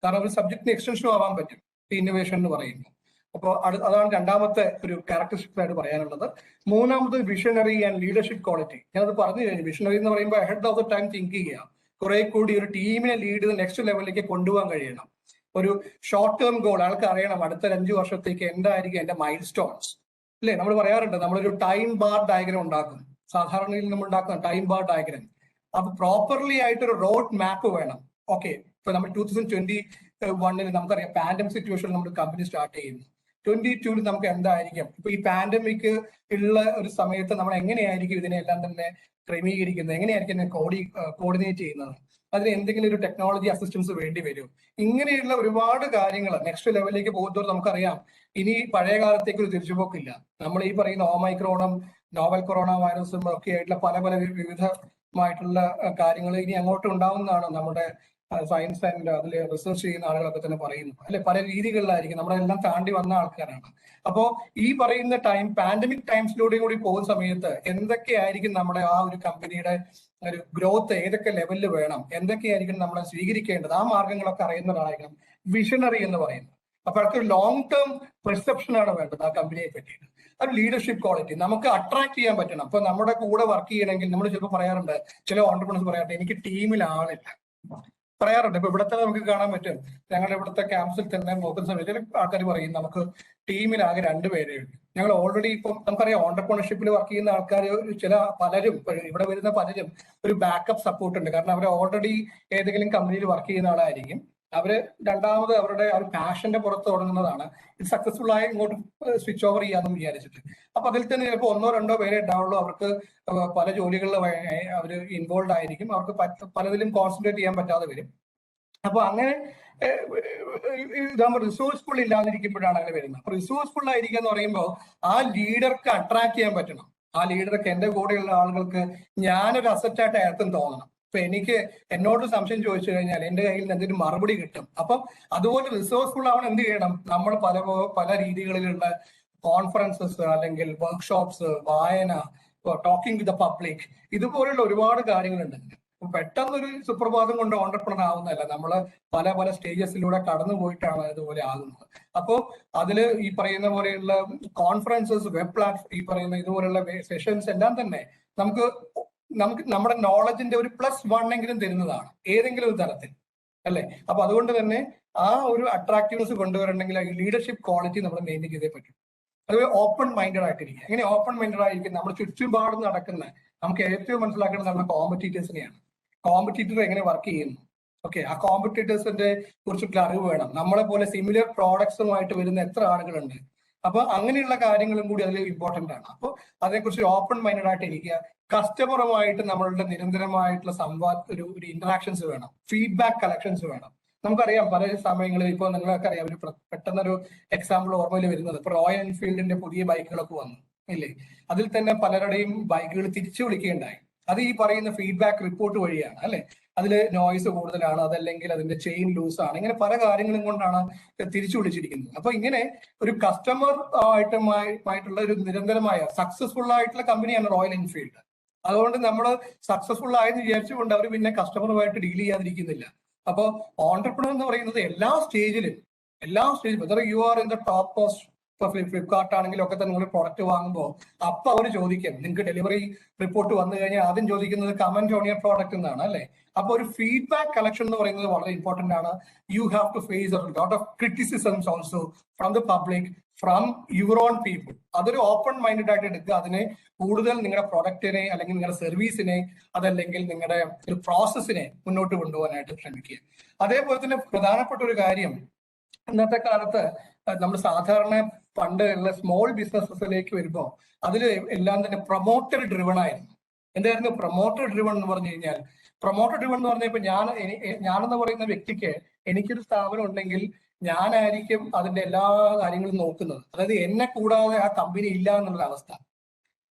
കാരണം ഒരു സബ്ജക്റ്റിന് എക്സ്റ്റൻഷനും ആവാൻ പറ്റും ഇന്നോവേഷൻ എന്ന് പറയുന്നത്. അപ്പോൾ അതാണ് രണ്ടാമത്തെ ഒരു ക്യാരക്ടറിസ്റ്റിക്സ് ആയിട്ട് പറയാനുള്ളത്. മൂന്നാമത് വിഷണറി ആൻഡ് ലീഡർഷിപ്പ് ക്വാളിറ്റി. ഞാനത് പറഞ്ഞു കഴിഞ്ഞു. വിഷണറി എന്ന് പറയുമ്പോൾ ahead of the time think ചെയ്യുക, കുറെ കൂടി ഒരു ടീമിനെ ലീഡ് ചെയ്ത് നെക്സ്റ്റ് ലെവലിലേക്ക് കൊണ്ടുപോകാൻ കഴിയണം. ഒരു ഷോർട്ട് ടേം ഗോൾ ആൾക്ക് അറിയണം, അടുത്ത 5 വർഷത്തേക്ക് എന്തായിരിക്കും എന്റെ മൈൽ സ്റ്റോൺസ് അല്ലെ. നമ്മൾ പറയാറുണ്ട് നമ്മളൊരു ടൈം ബാർ ഡയഗ്രം ഉണ്ടാക്കും, സാധാരണയിൽ നമ്മൾ ഉണ്ടാക്കുന്ന ടൈം ബാർ ഡയഗ്രം. അപ്പൊ പ്രോപ്പർലി ആയിട്ട് ഒരു റോഡ് മാപ്പ് വേണം. ഓക്കെ, ഇപ്പൊ നമ്മൾ 2021 നമുക്കറിയാം പാൻഡമിക് സിറ്റുവേഷനിൽ നമ്മൾ കമ്പനി സ്റ്റാർട്ട് ചെയ്യുന്നു. 22 നമുക്ക് എന്തായിരിക്കും, ഇപ്പൊ ഈ പാൻഡമിക് ഉള്ള ഒരു സമയത്ത് നമ്മൾ എങ്ങനെയായിരിക്കും ഇതിനെല്ലാം തന്നെ ക്രമീകരിക്കുന്നത്, എങ്ങനെയായിരിക്കും കോർഡിനേറ്റ് ചെയ്യുന്നത്, അതിന് എന്തെങ്കിലും ഒരു ടെക്നോളജി അസിസ്റ്റൻസ് വേണ്ടി വരും. ഇങ്ങനെയുള്ള ഒരുപാട് കാര്യങ്ങൾ നെക്സ്റ്റ് ലെവലിലേക്ക് പോകുമ്പോൾ നമുക്കറിയാം ഇനി പഴയ കാലത്തേക്ക് ഒരു തിരിച്ചുപോക്കില്ല. നമ്മൾ ഈ പറയുന്ന ഓമൈക്രോണും നോവൽ കൊറോണ വൈറസും ഒക്കെ ആയിട്ടുള്ള പല പല വിവിധമായിട്ടുള്ള കാര്യങ്ങൾ ഇനി അങ്ങോട്ട് ഉണ്ടാവുന്നതാണ് നമ്മുടെ സയൻസ് ആൻഡ് അതിൽ റിസർച്ച് ചെയ്യുന്ന ആളുകളൊക്കെ തന്നെ പറയുന്നു അല്ലെ. പല രീതികളിലായിരിക്കും, നമ്മളെല്ലാം താണ്ടി വന്ന ആൾക്കാരാണ്. അപ്പോ ഈ പറയുന്ന പാൻഡമിക് ടൈംസിലൂടെ കൂടി പോകുന്ന സമയത്ത് എന്തൊക്കെയായിരിക്കും നമ്മുടെ ആ ഒരു കമ്പനിയുടെ ഒരു ഗ്രോത്ത് ഏതൊക്കെ ലെവലിൽ വേണം, എന്തൊക്കെയായിരിക്കും നമ്മൾ സ്വീകരിക്കേണ്ടത്, ആ മാർഗങ്ങളൊക്കെ അറിയുന്ന ഒരാളായിരിക്കണം വിഷണറി എന്ന് പറയുന്നത്. അപ്പൊ അതൊക്കെ ലോങ് ടേം പെർസെപ്ഷൻ ആണ് വേണ്ടത് ആ കമ്പനിയെ പറ്റിയിട്ട്. അത് ലീഡർഷിപ്പ് ക്വാളിറ്റി നമുക്ക് അട്രാക്ട് ചെയ്യാൻ പറ്റണം. അപ്പൊ നമ്മുടെ കൂടെ വർക്ക് ചെയ്യണമെങ്കിൽ നമ്മൾ ചിലപ്പോൾ പറയാറുണ്ട്, ചില ഓണ്ടർപ്രണേഴ്സ് പറയാറുണ്ട് എനിക്ക് ടീമിൽ ആളില്ല പറയാറുണ്ട്. ഇപ്പൊ ഇവിടുത്തെ നമുക്ക് കാണാൻ പറ്റും, ഞങ്ങളുടെ ഇവിടുത്തെ ക്യാമ്പസിൽ തന്നെ നോക്കുന്ന സമയത്ത് ചില ആൾക്കാർ പറയും നമുക്ക് ടീമിലാകെ 2 പേരേ ഉള്ളൂ. ഞങ്ങൾ ഓൾറെഡി ഇപ്പം നമുക്കറിയാം ഓണ്ടർപ്രണർഷിപ്പിൽ വർക്ക് ചെയ്യുന്ന ആൾക്കാർ പലരും ഇവിടെ വരുന്ന പലരും ഒരു ബാക്കപ്പ് സപ്പോർട്ട് ഉണ്ട്. കാരണം അവർ ഓൾറെഡി ഏതെങ്കിലും കമ്പനിയിൽ വർക്ക് ചെയ്യുന്ന ആളായിരിക്കും. അവര് രണ്ടാമത് അവരുടെ ആ ഒരു പാഷന്റെ പുറത്ത് തുടങ്ങുന്നതാണ്. ഇത് സക്സസ്ഫുൾ ആയി ഇങ്ങോട്ട് സ്വിച്ച് ഓവർ ചെയ്യാമെന്ന് വിചാരിച്ചിട്ട്. അപ്പൊ അതിൽ തന്നെ ചിലപ്പോൾ 1-2 പേരെ ഉണ്ടാവുള്ളൂ. അവർക്ക് പല ജോലികളിൽ അവർ ഇൻവോൾവ് ആയിരിക്കും. അവർക്ക് പലതിലും കോൺസെൻട്രേറ്റ് ചെയ്യാൻ പറ്റാതെ വരും. അപ്പൊ അങ്ങനെ ഇതാകുമ്പോൾ റിസോഴ്സ്ഫുൾ ഇല്ലാതിരിക്കുമ്പോഴാണ് അങ്ങനെ വരുന്നത്. അപ്പൊ റിസോഴ്സ്ഫുൾ ആയിരിക്കുക എന്ന് പറയുമ്പോൾ ആ ലീഡർക്ക് അട്രാക്ട് ചെയ്യാൻ പറ്റണം. ആ ലീഡർക്ക് എന്റെ കൂടെയുള്ള ആളുകൾക്ക് ഞാനൊരു അസറ്റായിട്ട് അയാൾക്കും തോന്നണം. ഇപ്പൊ എനിക്ക് എന്നോട് സംശയം ചോദിച്ചു കഴിഞ്ഞാൽ എന്റെ കയ്യിൽ നിന്ന് എന്തെങ്കിലും മറുപടി കിട്ടും. അപ്പം അതുപോലെ റിസോഴ്സ്ഫുൾ ആവണം എന്ത് ചെയ്യണം, നമ്മൾ പല രീതികളിലുള്ള കോൺഫറൻസസ് അല്ലെങ്കിൽ വർക്ക്ഷോപ്സ്, വായന, ടോക്കിംഗ് വിത്ത് ദ പബ്ലിക്, ഇതുപോലുള്ള ഒരുപാട് കാര്യങ്ങളുണ്ട്. പെട്ടെന്നൊരു സുപ്രഭാതം കൊണ്ട് ഓണ്ടർപ്രണർ ആവുന്നതല്ല, നമ്മൾ പല സ്റ്റേജസിലൂടെ കടന്നു പോയിട്ടാണ് ഇതുപോലെ ആകുന്നത്. അപ്പോൾ അതില് ഈ പറയുന്ന പോലെയുള്ള കോൺഫറൻസസ്, വെബ് പ്ലാറ്റ്ഫോം, ഈ പറയുന്ന ഇതുപോലുള്ള സെഷൻസ് എല്ലാം തന്നെ നമുക്ക് നമ്മുടെ നോളജിന്റെ ഒരു +1 എങ്കിലും തരുന്നതാണ് ഏതെങ്കിലും ഒരു തരത്തിൽ അല്ലെ. അപ്പൊ അതുകൊണ്ട് തന്നെ ആ ഒരു അട്രാക്റ്റീവ്നെസ് കൊണ്ടുവരണമെങ്കിൽ ലീഡർഷിപ്പ് ക്വാളിറ്റി നമ്മൾ മെയിൻറ്റെയിൻ ചെയ്തേ പറ്റും. അതുപോലെ ഓപ്പൺ മൈൻഡഡ് ആയിട്ടിരിക്കുക. എങ്ങനെ ഓപ്പൺ മൈൻഡഡ് ആയിരിക്കും, നമ്മുടെ ചുറ്റുപാട് നടക്കുന്ന നമുക്ക് ഏറ്റവും മനസ്സിലാക്കേണ്ടത് നമ്മുടെ കോമ്പറ്റീറ്റേഴ്സിനെയാണ്. കോമ്പറ്റീറ്റർ എങ്ങനെ വർക്ക് ചെയ്യുന്നു, ഓക്കെ, ആ കോമ്പറ്റീറ്റേഴ്സിന്റെ കുറിച്ചിട്ടുള്ള അറിവ് വേണം. നമ്മളെ പോലെ സിമിലർ പ്രോഡക്ട്സുമായിട്ട് വരുന്ന എത്ര ആളുകളുണ്ട്, അപ്പൊ അങ്ങനെയുള്ള കാര്യങ്ങളും കൂടി അതിൽ ഇമ്പോർട്ടന്റ് ആണ്. അപ്പോൾ അതേക്കുറിച്ച് ഓപ്പൺ മൈൻഡഡ് ആയിട്ട് ഇരിക്കുക. കസ്റ്റമറുമായിട്ട് നമ്മളുടെ നിരന്തരമായിട്ടുള്ള ഒരു ഇന്ററാക്ഷൻസ് വേണം. ഫീഡ്ബാക്ക് കളക്ഷൻസ് വേണം. നമുക്കറിയാം പല സമയങ്ങളിൽ ഇപ്പോൾ നിങ്ങളൊക്കെ അറിയാം, ഒരു പെട്ടെന്നൊരു എക്സാമ്പിൾ ഓർമ്മയിൽ വരുന്നത്, ഇപ്പൊ റോയൽ എൻഫീൽഡിന്റെ പുതിയ ബൈക്കുകളൊക്കെ വന്നു ഇല്ലേ. അതിൽ തന്നെ പലരുടെയും ബൈക്കുകൾ തിരിച്ചു വിളിക്കുകയുണ്ടായി. അത് ഈ പറയുന്ന ഫീഡ്ബാക്ക് റിപ്പോർട്ട് വഴിയാണ് അല്ലെ. അതിൽ നോയ്സ് കൂടുതലാണ്, അതല്ലെങ്കിൽ അതിന്റെ ചെയിൻ ലൂസ് ആണ്, ഇങ്ങനെ പല കാര്യങ്ങളും കൊണ്ടാണ് തിരിച്ചു വിളിച്ചിരിക്കുന്നത്. അപ്പൊ ഇങ്ങനെ ഒരു കസ്റ്റമർ ആയിട്ടുള്ള ഒരു നിരന്തരമായ സക്സസ്ഫുൾ ആയിട്ടുള്ള കമ്പനിയാണ് റോയൽ എൻഫീൽഡ്. അതുകൊണ്ട് നമ്മൾ സക്സസ്ഫുൾ ആയെന്ന് വിചാരിച്ചുകൊണ്ട് അവർ പിന്നെ കസ്റ്റമറുമായിട്ട് ഡീൽ ചെയ്യാതിരിക്കുന്നില്ല. അപ്പോൾ ഓണ്ടർപ്രണർ എന്ന് പറയുന്നത് എല്ലാ സ്റ്റേജിലും whether you are in the top cost, ഇപ്പൊ ഫ്ലിപ്കാർട്ട് ആണെങ്കിലും ഒക്കെ തന്നെ നിങ്ങൾ പ്രോഡക്റ്റ് വാങ്ങുമ്പോൾ അപ്പൊ അവർ ചോദിക്കും, നിങ്ങൾക്ക് ഡെലിവറി റിപ്പോർട്ട് വന്നു കഴിഞ്ഞാൽ ആദ്യം ചോദിക്കുന്നത് കമന്റ് ഓൺ യുവർ പ്രോഡക്റ്റ് എന്നാണ് അല്ലെ. അപ്പൊ ഒരു ഫീഡ്ബാക്ക് കളക്ഷൻ എന്ന് പറയുന്നത് വളരെ ഇമ്പോർട്ടന്റ് ആണ്. You have to face a lot of criticisms also from the public, from your own people. അതൊരു ഓപ്പൺ മൈൻഡഡ് ആയിട്ട് എടുക്കുക. അതിനെ കൂടുതൽ നിങ്ങളുടെ പ്രൊഡക്റ്റിനെ അല്ലെങ്കിൽ നിങ്ങളുടെ സർവീസിനെ അതല്ലെങ്കിൽ നിങ്ങളുടെ ഒരു പ്രോസസ്സിനെ മുന്നോട്ട് കൊണ്ടുപോകാനായിട്ട് ശ്രമിക്കുക. അതേപോലെ തന്നെ പ്രധാനപ്പെട്ട ഒരു കാര്യം, ഇന്നത്തെ കാലത്ത് നമ്മൾ സാധാരണ പണ്ട് ഉള്ള സ്മോൾ ബിസിനസ്സിലേക്ക് വരുമ്പോൾ അതിൽ എല്ലാം തന്നെ പ്രൊമോട്ടർ ഡ്രിവൺ ആയിരുന്നു. എന്തായിരുന്നു പ്രൊമോട്ടർ ഡ്രിവൺ എന്ന് പറഞ്ഞു കഴിഞ്ഞാൽ? പ്രൊമോട്ടർ ഡ്രിവൺ എന്ന് പറഞ്ഞപ്പോൾ ഞാനെന്ന് പറയുന്ന വ്യക്തിക്ക് എനിക്കൊരു സ്ഥാപനം ഉണ്ടെങ്കിൽ ഞാനായിരിക്കും അതിന്റെ എല്ലാ കാര്യങ്ങളും നോക്കുന്നത്. അതായത് എന്നെ കൂടാതെ ആ കമ്പനി ഇല്ല എന്നുള്ള അവസ്ഥ.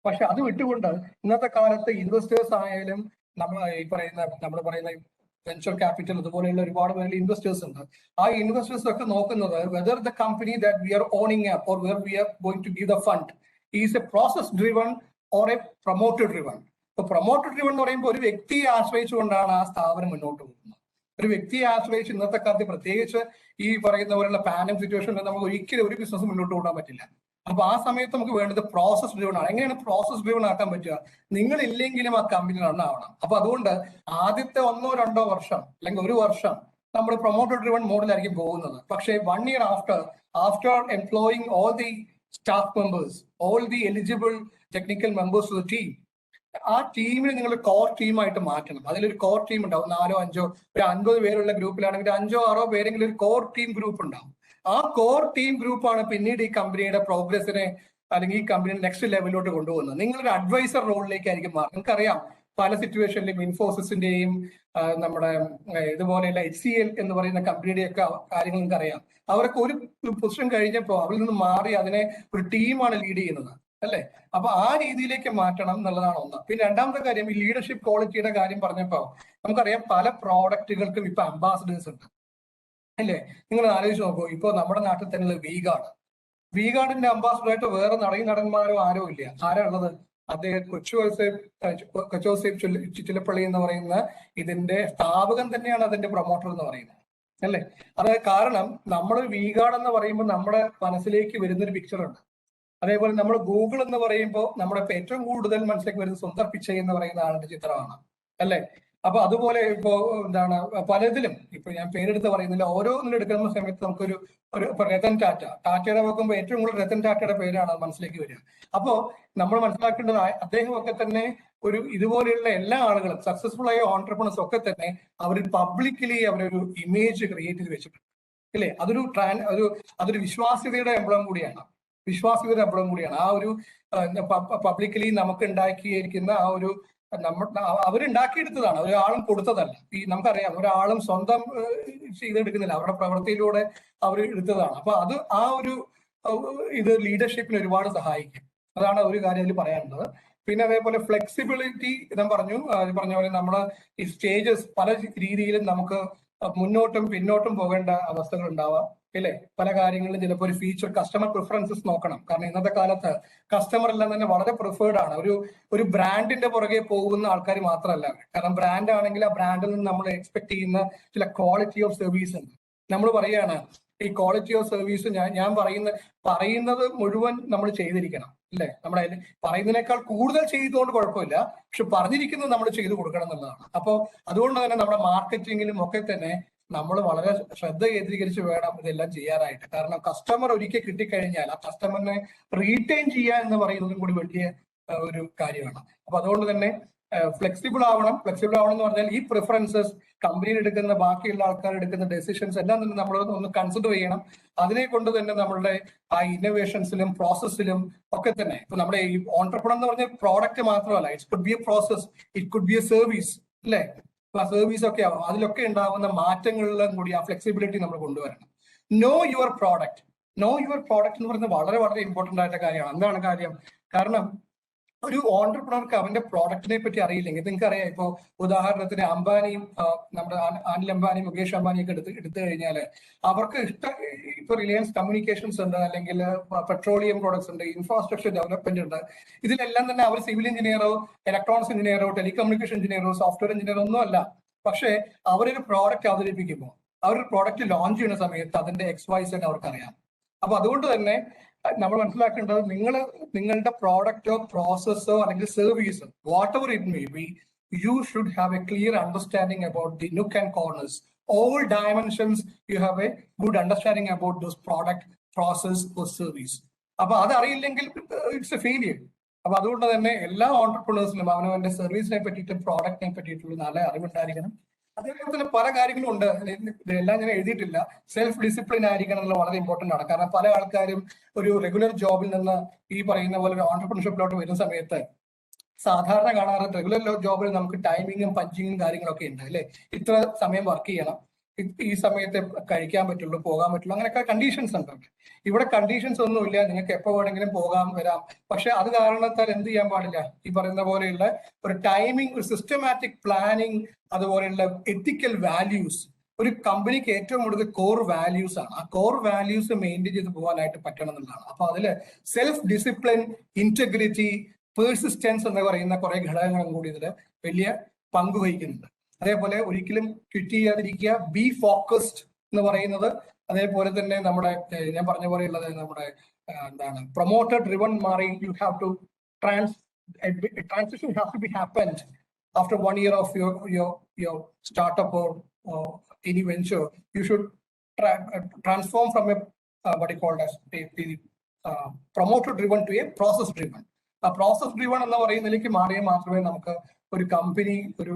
പക്ഷെ അത് വിട്ടുകൊണ്ട് ഇന്നത്തെ കാലത്ത് ഇൻവെസ്റ്റേഴ്സ് ആയാലും നമ്മൾ പറയുന്ന വെഞ്ചർ ക്യാപിറ്റൽ അതുപോലെയുള്ള ഒരുപാട് പേര് ഇൻവെസ്റ്റേഴ്സ് ഉണ്ട്. ആ ഇൻവെസ്റ്റേഴ്സ് ഒക്കെ നോക്കുന്നത് whether the company that we are owning or where we are going to give the fund is a process driven or a promoter driven. ഇപ്പൊ പ്രൊമോട്ടർ ഡ്രിവൺ എന്ന് പറയുമ്പോൾ ഒരു വ്യക്തിയെ ആശ്രയിച്ചുകൊണ്ടാണ് ആ സ്ഥാപനം മുന്നോട്ട് പോകുന്നത്. ഒരു വ്യക്തിയെ ആശ്രയിച്ച് ഇന്നത്തെ കാലത്ത് പ്രത്യേകിച്ച് ഈ പറയുന്ന പോലുള്ള പാൻഡമിക് സിറ്റുവേഷനിൽ നമുക്ക് ഒരിക്കലും ഒരു ബിസിനസ് മുന്നോട്ട് കൊണ്ടുപോകാൻ പറ്റില്ല. അപ്പൊ ആ സമയത്ത് നമുക്ക് വേണ്ടത് പ്രോസസ് ഡ്രിവൺ ആണ്. എങ്ങനെയാണ് പ്രോസസ് ഡ്രിവൺ ആക്കാൻ പറ്റുക? നിങ്ങൾ ഇല്ലെങ്കിലും ആ കമ്പനി റൺ ആവണം. അപ്പൊ അതുകൊണ്ട് ആദ്യത്തെ 1-2 വർഷം അല്ലെങ്കിൽ 1 വർഷം നമ്മൾ പ്രൊമോട്ടർ ഡ്രിവൺ മോഡിലായിരിക്കും പോകുന്നത്. പക്ഷേ 1 year after employing all the staff members, all the eligible technical members of the team, ആ ടീമിനെ നിങ്ങൾ കോർ ടീമായിട്ട് മാറ്റണം. അതിലൊരു കോർ ടീം ഉണ്ടാവും, 4-5 ഒരു 50 പേരുള്ള ഗ്രൂപ്പിലാണെങ്കിൽ 5-6 പേരെങ്കിലും ഒരു കോർ ടീം ഗ്രൂപ്പ് ഉണ്ടാവും. ആ കോർ ടീം ഗ്രൂപ്പാണ് പിന്നീട് ഈ കമ്പനിയുടെ പ്രോഗ്രസിനെ അല്ലെങ്കിൽ ഈ കമ്പനിയുടെ നെക്സ്റ്റ് ലെവലിലോട്ട് കൊണ്ടുപോകുന്നത്. നിങ്ങളൊരു അഡ്വൈസർ റോളിലേക്കായിരിക്കും മാറും. നിങ്ങൾക്കറിയാം പല സിറ്റുവേഷനിലും ഇൻഫോസിസിന്റെയും നമ്മുടെ ഇതുപോലെയുള്ള HCL എന്ന് പറയുന്ന കമ്പനിയുടെയൊക്കെ കാര്യങ്ങൾ നിങ്ങൾക്കറിയാം. അവർക്ക് ഒരു പൊസിഷൻ കഴിഞ്ഞപ്പോൾ അവരിൽ നിന്ന് മാറി അതിനെ ഒരു ടീമാണ് ലീഡ് ചെയ്യുന്നത്, അല്ലെ? അപ്പൊ ആ രീതിയിലേക്ക് മാറ്റണം എന്നുള്ളതാണ് ഒന്ന്. പിന്നെ രണ്ടാമത്തെ കാര്യം, ഈ ലീഡർഷിപ്പ് ക്വാളിറ്റിയുടെ കാര്യം പറഞ്ഞപ്പോ നമുക്കറിയാം പല പ്രോഡക്റ്റുകൾക്കും ഇപ്പൊ അംബാസഡേഴ്സ് ഉണ്ട്, അല്ലേ? നിങ്ങൾ ആലോചിച്ച് നോക്കൂ, ഇപ്പൊ നമ്മുടെ നാട്ടിൽ തന്നെ വീഗാർഡിന്റെ അംബാസഡറായിട്ട് വേറെ നടന്മാരോ ആരോ ഇല്ല. ആരാ ഉള്ളത്? അദ്ദേഹം കൊച്ചോസേബ് ചിറ്റിലപ്പള്ളി എന്ന് പറയുന്ന ഇതിന്റെ സ്ഥാപകൻ തന്നെയാണ് അതിന്റെ പ്രൊമോട്ടർ എന്ന് പറയുന്നത്, അല്ലേ? അത് കാരണം നമ്മൾ വീഗാർഡ് എന്ന് പറയുമ്പോൾ നമ്മുടെ മനസ്സിലേക്ക് വരുന്നൊരു പിക്ചർ ഉണ്ട്. അതേപോലെ നമ്മൾ ഗൂഗിൾ എന്ന് പറയുമ്പോൾ നമ്മുടെ ഏറ്റവും കൂടുതൽ മനസ്സിലേക്ക് വരുന്നത് സുന്ദർ പിച്ചൈ എന്ന് പറയുന്ന ആളുടെ ചിത്രമാണ്, അല്ലെ? അപ്പൊ അതുപോലെ ഇപ്പോ എന്താണ് പലതിലും ഇപ്പൊ ഞാൻ പേരെടുത്ത് പറയുന്നില്ല, ഓരോന്നിലും എടുക്കുന്ന സമയത്ത് നമുക്കൊരു രത്തൻ ടാറ്റയുടെ നോക്കുമ്പോൾ ഏറ്റവും കൂടുതൽ രത്തൻ ടാറ്റയുടെ പേരാണ് മനസ്സിലേക്ക് വരിക. അപ്പോ നമ്മൾ മനസ്സിലാക്കേണ്ടത് അദ്ദേഹമൊക്കെ തന്നെ ഒരു ഇതുപോലെയുള്ള എല്ലാ ആളുകളും സക്സസ്ഫുൾ ആയ ഓൺട്രപ്രണേഴ്സ് ഒക്കെ തന്നെ അവർ പബ്ലിക്കലി അവരൊരു ഇമേജ് ക്രിയേറ്റ് ചെയ്ത് വെച്ചിട്ടുണ്ട്, ഇല്ലേ? അതൊരു വിശ്വാസ്യതയുടെ എംബ്ലം കൂടിയാണ്. ആ ഒരു പബ്ലിക്കലി നമുക്ക് ഉണ്ടാക്കിയിരിക്കുന്ന ആ ഒരു അവരുണ്ടാക്കിയെടുത്തതാണ്, ഒരാളും കൊടുത്തതല്ല. ഈ നമുക്കറിയാം ഒരാളും സ്വന്തം ചെയ്തെടുക്കുന്നില്ല, അവരുടെ പ്രവൃത്തിയിലൂടെ അവർ എടുത്തതാണ്. അപ്പൊ അത് ആ ഒരു ഇത് ലീഡർഷിപ്പിന് ഒരുപാട് സഹായിക്കും. അതാണ് ഒരു കാര്യം അതിൽ പറയാനുള്ളത്. പിന്നെ അതേപോലെ ഫ്ലെക്സിബിലിറ്റി ഞാൻ പറഞ്ഞ പോലെ നമ്മള് ഈ സ്റ്റേജസ് പല രീതിയിലും നമുക്ക് മുന്നോട്ടും പിന്നോട്ടും പോകേണ്ട അവസ്ഥകൾ ഉണ്ടാവാം, ഇല്ലേ? പല കാര്യങ്ങളിലും ചിലപ്പോൾ ഒരു ഫീച്ചർ കസ്റ്റമർ പ്രിഫറൻസസ് നോക്കണം. കാരണം ഇന്നത്തെ കാലത്ത് കസ്റ്റമർ എല്ലാം തന്നെ വളരെ പ്രിഫേർഡ് ആണ്. ഒരു ബ്രാൻഡിന്റെ പുറകെ പോകുന്ന ആൾക്കാർ മാത്രമല്ല. കാരണം ബ്രാൻഡ് ആണെങ്കിൽ ആ ബ്രാൻഡിൽ നിന്ന് നമ്മൾ എക്സ്പെക്ട് ചെയ്യുന്ന ചില ക്വാളിറ്റി ഓഫ് സർവീസ് ഉണ്ട്. നമ്മൾ പറയാണ് ഈ ക്വാളിറ്റി ഓഫ് സർവീസ് ഞാൻ പറയുന്നത് മുഴുവൻ നമ്മൾ ചെയ്തിരിക്കണം, അല്ലേ? നമ്മുടെ പറയുന്നതിനേക്കാൾ കൂടുതൽ ചെയ്തുകൊണ്ട് കുഴപ്പമില്ല, പക്ഷെ പറഞ്ഞിരിക്കുന്നത് നമ്മൾ ചെയ്തു കൊടുക്കണം എന്നുള്ളതാണ്. അപ്പോൾ അതുകൊണ്ട് തന്നെ നമ്മുടെ മാർക്കറ്റിങ്ങിലും ഒക്കെ തന്നെ നമ്മൾ വളരെ ശ്രദ്ധ കേന്ദ്രീകരിച്ച് വേണം ഇതെല്ലാം ചെയ്യാനായിട്ട്. കാരണം കസ്റ്റമർ ഒരിക്കൽ കിട്ടിക്കഴിഞ്ഞാൽ ആ കസ്റ്റമറിനെ റീറ്റെയിൻ ചെയ്യുക എന്ന് പറയുന്നതും കൂടി വലിയ ഒരു കാര്യമാണ്. അപ്പൊ അതുകൊണ്ട് തന്നെ ഫ്ലെക്സിബിൾ ആവണം എന്ന് പറഞ്ഞാൽ ഈ പ്രിഫറൻസസ് കമ്പനിയിൽ എടുക്കുന്ന ബാക്കിയുള്ള ആൾക്കാർ എടുക്കുന്ന ഡെസിഷൻസ് എല്ലാം തന്നെ നമ്മൾ ഒന്ന് കൺസിഡർ ചെയ്യണം. അതിനെ കൊണ്ട് തന്നെ നമ്മളുടെ ആ ഇന്നോവേഷൻസിലും പ്രോസസ്സിലും ഒക്കെ തന്നെ ഇപ്പൊ നമ്മുടെ ഈ ഓൺട്രപ്രണർ എന്ന് പറഞ്ഞ പ്രോഡക്റ്റ് മാത്രമല്ല, it could be A process, it could be A service, അല്ലേ? സർവീസ് ഒക്കെ ആവും. അതിലൊക്കെ ഉണ്ടാവുന്ന മാറ്റങ്ങളിലും കൂടി ആ ഫ്ലെക്സിബിലിറ്റി നമ്മൾ കൊണ്ടുവരണം. നോ യുവർ പ്രോഡക്റ്റ് എന്ന് പറയുന്നത് വളരെ വളരെ ഇമ്പോർട്ടന്റ് ആയിട്ട് കാര്യമാണ്. എന്താണ് കാര്യം? കാരണം ഒരു ഓൺട്രപ്രണർക്ക് അവന്റെ പ്രോഡക്റ്റിനെ പറ്റി അറിയില്ലെങ്കിൽ, നിങ്ങൾക്ക് അറിയാം, ഇപ്പൊ ഉദാഹരണത്തിന് അംബാനിയും നമ്മുടെ അനിൽ അംബാനി, മുകേഷ് അംബാനി ഒക്കെ എടുത്തു കഴിഞ്ഞാൽ അവർക്ക് ഇപ്പൊ റിലയൻസ് കമ്മ്യൂണിക്കേഷൻസ് ഉണ്ട്, അല്ലെങ്കിൽ പെട്രോളിയം പ്രോഡക്ട്സ് ഉണ്ട്, ഇൻഫ്രാസ്ട്രക്ചർ ഡെവലപ്മെന്റ് ഉണ്ട്. ഇതിലെല്ലാം തന്നെ അവർ സിവിൽ എഞ്ചിനീയറോ ഇലക്ട്രോണിക്സ് എഞ്ചിനീയറോ ടെലികമ്മ്യൂണിക്കേഷൻ എഞ്ചിനീയറോ സോഫ്റ്റ്വെയർ എഞ്ചിനീയറോ ഒന്നും അല്ല. പക്ഷേ അവരൊരു പ്രോഡക്റ്റ് അവതരിപ്പിക്കുമ്പോൾ, അവരൊരു പ്രോഡക്റ്റ് ലോഞ്ച് ചെയ്യുന്ന സമയത്ത് അതിന്റെ XYZ അവർക്കറിയാം. അപ്പൊ അതുകൊണ്ട് തന്നെ നമ്മൾ മനസ്സിലാക്കേണ്ടത് നിങ്ങളുടെ പ്രോഡക്റ്റോ പ്രോസസ്സോ അല്ലെങ്കിൽ സർവീസോ whatever it may be, you should have a clear understanding about the nook and corners, all dimensions. You have a good understanding about those product, process or service. അപ്പൊ അതറിയില്ലെങ്കിൽ ഇറ്റ്സ് എ ഫെയിലിയർ. അപ്പൊ അതുകൊണ്ട് തന്നെ എല്ലാ ഓൺട്രപ്രണേഴ്സിനും അവനവന്റെ സർവീസിനെ പറ്റിയിട്ടും പ്രോഡക്റ്റിനെ പറ്റിയിട്ടുള്ള നല്ല അറിവുണ്ടായിരിക്കണം. അതേപോലെ തന്നെ പല കാര്യങ്ങളും ഉണ്ട്, ഇതെല്ലാം ഞാൻ എഴുതിയിട്ടില്ല. സെൽഫ് ഡിസിപ്ലിൻ ആയിരിക്കണം എന്നുള്ള വളരെ ഇമ്പോർട്ടന്റ് ആണ്. കാരണം പല ആൾക്കാരും ഒരു റെഗുലർ ജോബിൽ നിന്ന് ഈ പറയുന്ന പോലെ ഒരു ഓൺട്രപ്രണർഷിപ്പിലോട്ട് വരുന്ന സമയത്ത് സാധാരണ കാണാറ് റെഗുലർ ജോബിൽ നമുക്ക് ടൈമിങ്ങും പഞ്ചിങ്ങും കാര്യങ്ങളൊക്കെ ഉണ്ട്, അല്ലെ? ഇത്ര സമയം വർക്ക് ചെയ്യണം, ഈ സമയത്ത് കഴിക്കാൻ പറ്റുള്ളൂ, പോകാൻ പറ്റുള്ളൂ, അങ്ങനെയൊക്കെ കണ്ടീഷൻസ് ഉണ്ട്. ഇവിടെ കണ്ടീഷൻസ് ഒന്നുമില്ല, നിങ്ങൾക്ക് എപ്പോ വേണമെങ്കിലും പോകാം വരാം. പക്ഷെ അത് കാരണത്താൽ എന്ത് ചെയ്യാൻ പാടില്ല, ഈ പറയുന്ന പോലെയുള്ള ഒരു ടൈമിംഗ്, ഒരു സിസ്റ്റമാറ്റിക് പ്ലാനിങ്, അതുപോലെയുള്ള എത്തിക്കൽ വാല്യൂസ് ഒരു കമ്പനിക്ക് ഏറ്റവും കൂടുതൽ കോർ വാല്യൂസ് ആണ്. ആ കോർ വാല്യൂസ് മെയിൻറ്റെയിൻ ചെയ്ത് പോകാനായിട്ട് പറ്റണം എന്നുള്ളതാണ്. അപ്പൊ അതില് സെൽഫ് ഡിസിപ്ലിൻ, ഇന്റഗ്രിറ്റി, പേഴ്സിസ്റ്റൻസ് എന്ന് പറയുന്ന കുറെ ഘടകങ്ങളും കൂടി ഇതിൽ വലിയ പങ്ക് വഹിക്കുന്നുണ്ട്. അതേപോലെ ഒരിക്കലും ക്വിറ്റ് ചെയ്യാതിരിക്കുക, ബി ഫോക്കസ്ഡ് എന്ന് പറയുന്നത്. അതേപോലെ തന്നെ നമ്മുടെ ഞാൻ പറഞ്ഞ പോലെയുള്ളത് നമ്മുടെ എന്താണ് പ്രൊമോട്ടർ ഡ്രിവൺ മാറി, you have to transition have to be happened after 1 year of your startup or any venture. You should transform from a what you call as promoter driven to a process driven. A process driven എന്ന് പറയുന്നതിലേക്ക് മാറിയാൽ മാത്രമേ നമുക്ക് ഒരു company ഒരു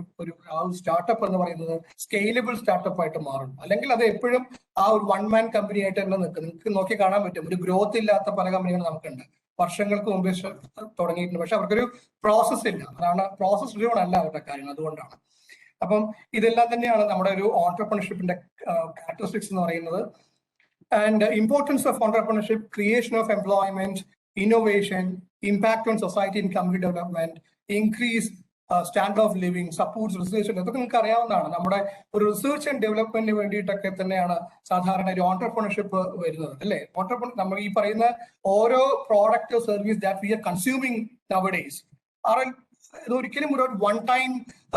startup എന്ന് പറയുന്നത് scalable startup ആയിട്ട് മാറും. അല്ലെങ്കിൽ അത് എപ്പോഴും ആ ഒരു വൺ മാൻ കമ്പനി ആയിട്ട് തന്നെ നിൽക്കും. നിങ്ങൾക്ക് നോക്കി കാണാൻ പറ്റും, ഒരു ഗ്രോത്ത് ഇല്ലാത്ത പല കമ്പനികളും നമുക്കുണ്ട്, വർഷങ്ങൾക്ക് മുമ്പേ തുടങ്ങിയിട്ടുണ്ട്, പക്ഷെ അവർക്കൊരു പ്രോസസ് ഇല്ല. അതാണ് പ്രോസസ് ഡ്രിവൺ അല്ല അവരുടെ കാര്യങ്ങൾ, അതുകൊണ്ടാണ്. അപ്പം ഇതെല്ലാം തന്നെയാണ് നമ്മുടെ ഒരു ഓൺട്രപ്രണർഷിപ്പിന്റെ ക്യാരക്ടറിസ്റ്റിക്സ് എന്ന് പറയുന്നത്. And importance of entrepreneurship, creation of employment, innovation, impact on society and community development, increase standard of living, supports research, ഇതൊക്കെ നിങ്ങൾക്ക് അറിയാവുന്നതാണ്. നമ്മുടെ ഒരു റിസർച്ച് ആൻഡ് ഡെവലപ്മെന്റിന് വേണ്ടിയിട്ടൊക്കെ തന്നെയാണ് സാധാരണ ഒരു ഓൺട്രപ്രണർഷിപ്പ് വരുന്നത്, അല്ലേ? നമ്മൾ ഈ പറയുന്ന ഓരോ product service that we are consuming nowadays ഇതൊരിക്കലും ഒരു വൺ ടൈം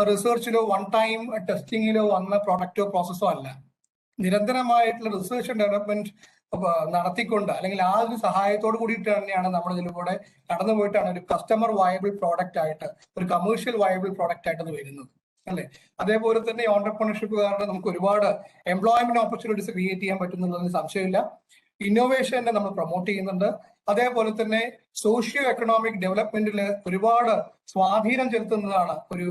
റിസർച്ചിലോ വൺ ടൈം ടെസ്റ്റിങ്ങിലോ വന്ന പ്രോഡക്റ്റോ പ്രോസസ്സോ അല്ല. നിരന്തരമായിട്ടുള്ള റിസർച്ച് ആൻഡ് ഡെവലപ്മെന്റ് നടത്തിക്കൊണ്ട്, അല്ലെങ്കിൽ ആ ഒരു സഹായത്തോട് കൂടിയിട്ട് തന്നെയാണ് നമ്മൾ ഇതിലൂടെ കടന്നു പോയിട്ടാണ് ഒരു കസ്റ്റമർ വയബിൾ പ്രോഡക്റ്റ് ആയിട്ട്, ഒരു കമേഴ്ഷ്യൽ വയബിൾ പ്രോഡക്റ്റ് ആയിട്ട് അത് വരുന്നത്, അല്ലെ? അതേപോലെ തന്നെ ഓൺട്രപ്രണർഷിപ്പ് കാരണം നമുക്ക് ഒരുപാട് എംപ്ലോയ്മെന്റ് ഓപ്പർച്യൂണിറ്റീസ് ക്രിയേറ്റ് ചെയ്യാൻ പറ്റുന്നതിന് സംശയമില്ല. ഇന്നോവേഷനെ നമ്മൾ പ്രൊമോട്ട് ചെയ്യുന്നുണ്ട്. അതേപോലെ തന്നെ സോഷ്യോ എക്കണോമിക് ഡെവലപ്മെന്റിൽ ഒരുപാട് സ്വാധീനം ചെലുത്തുന്നതാണ് ഒരു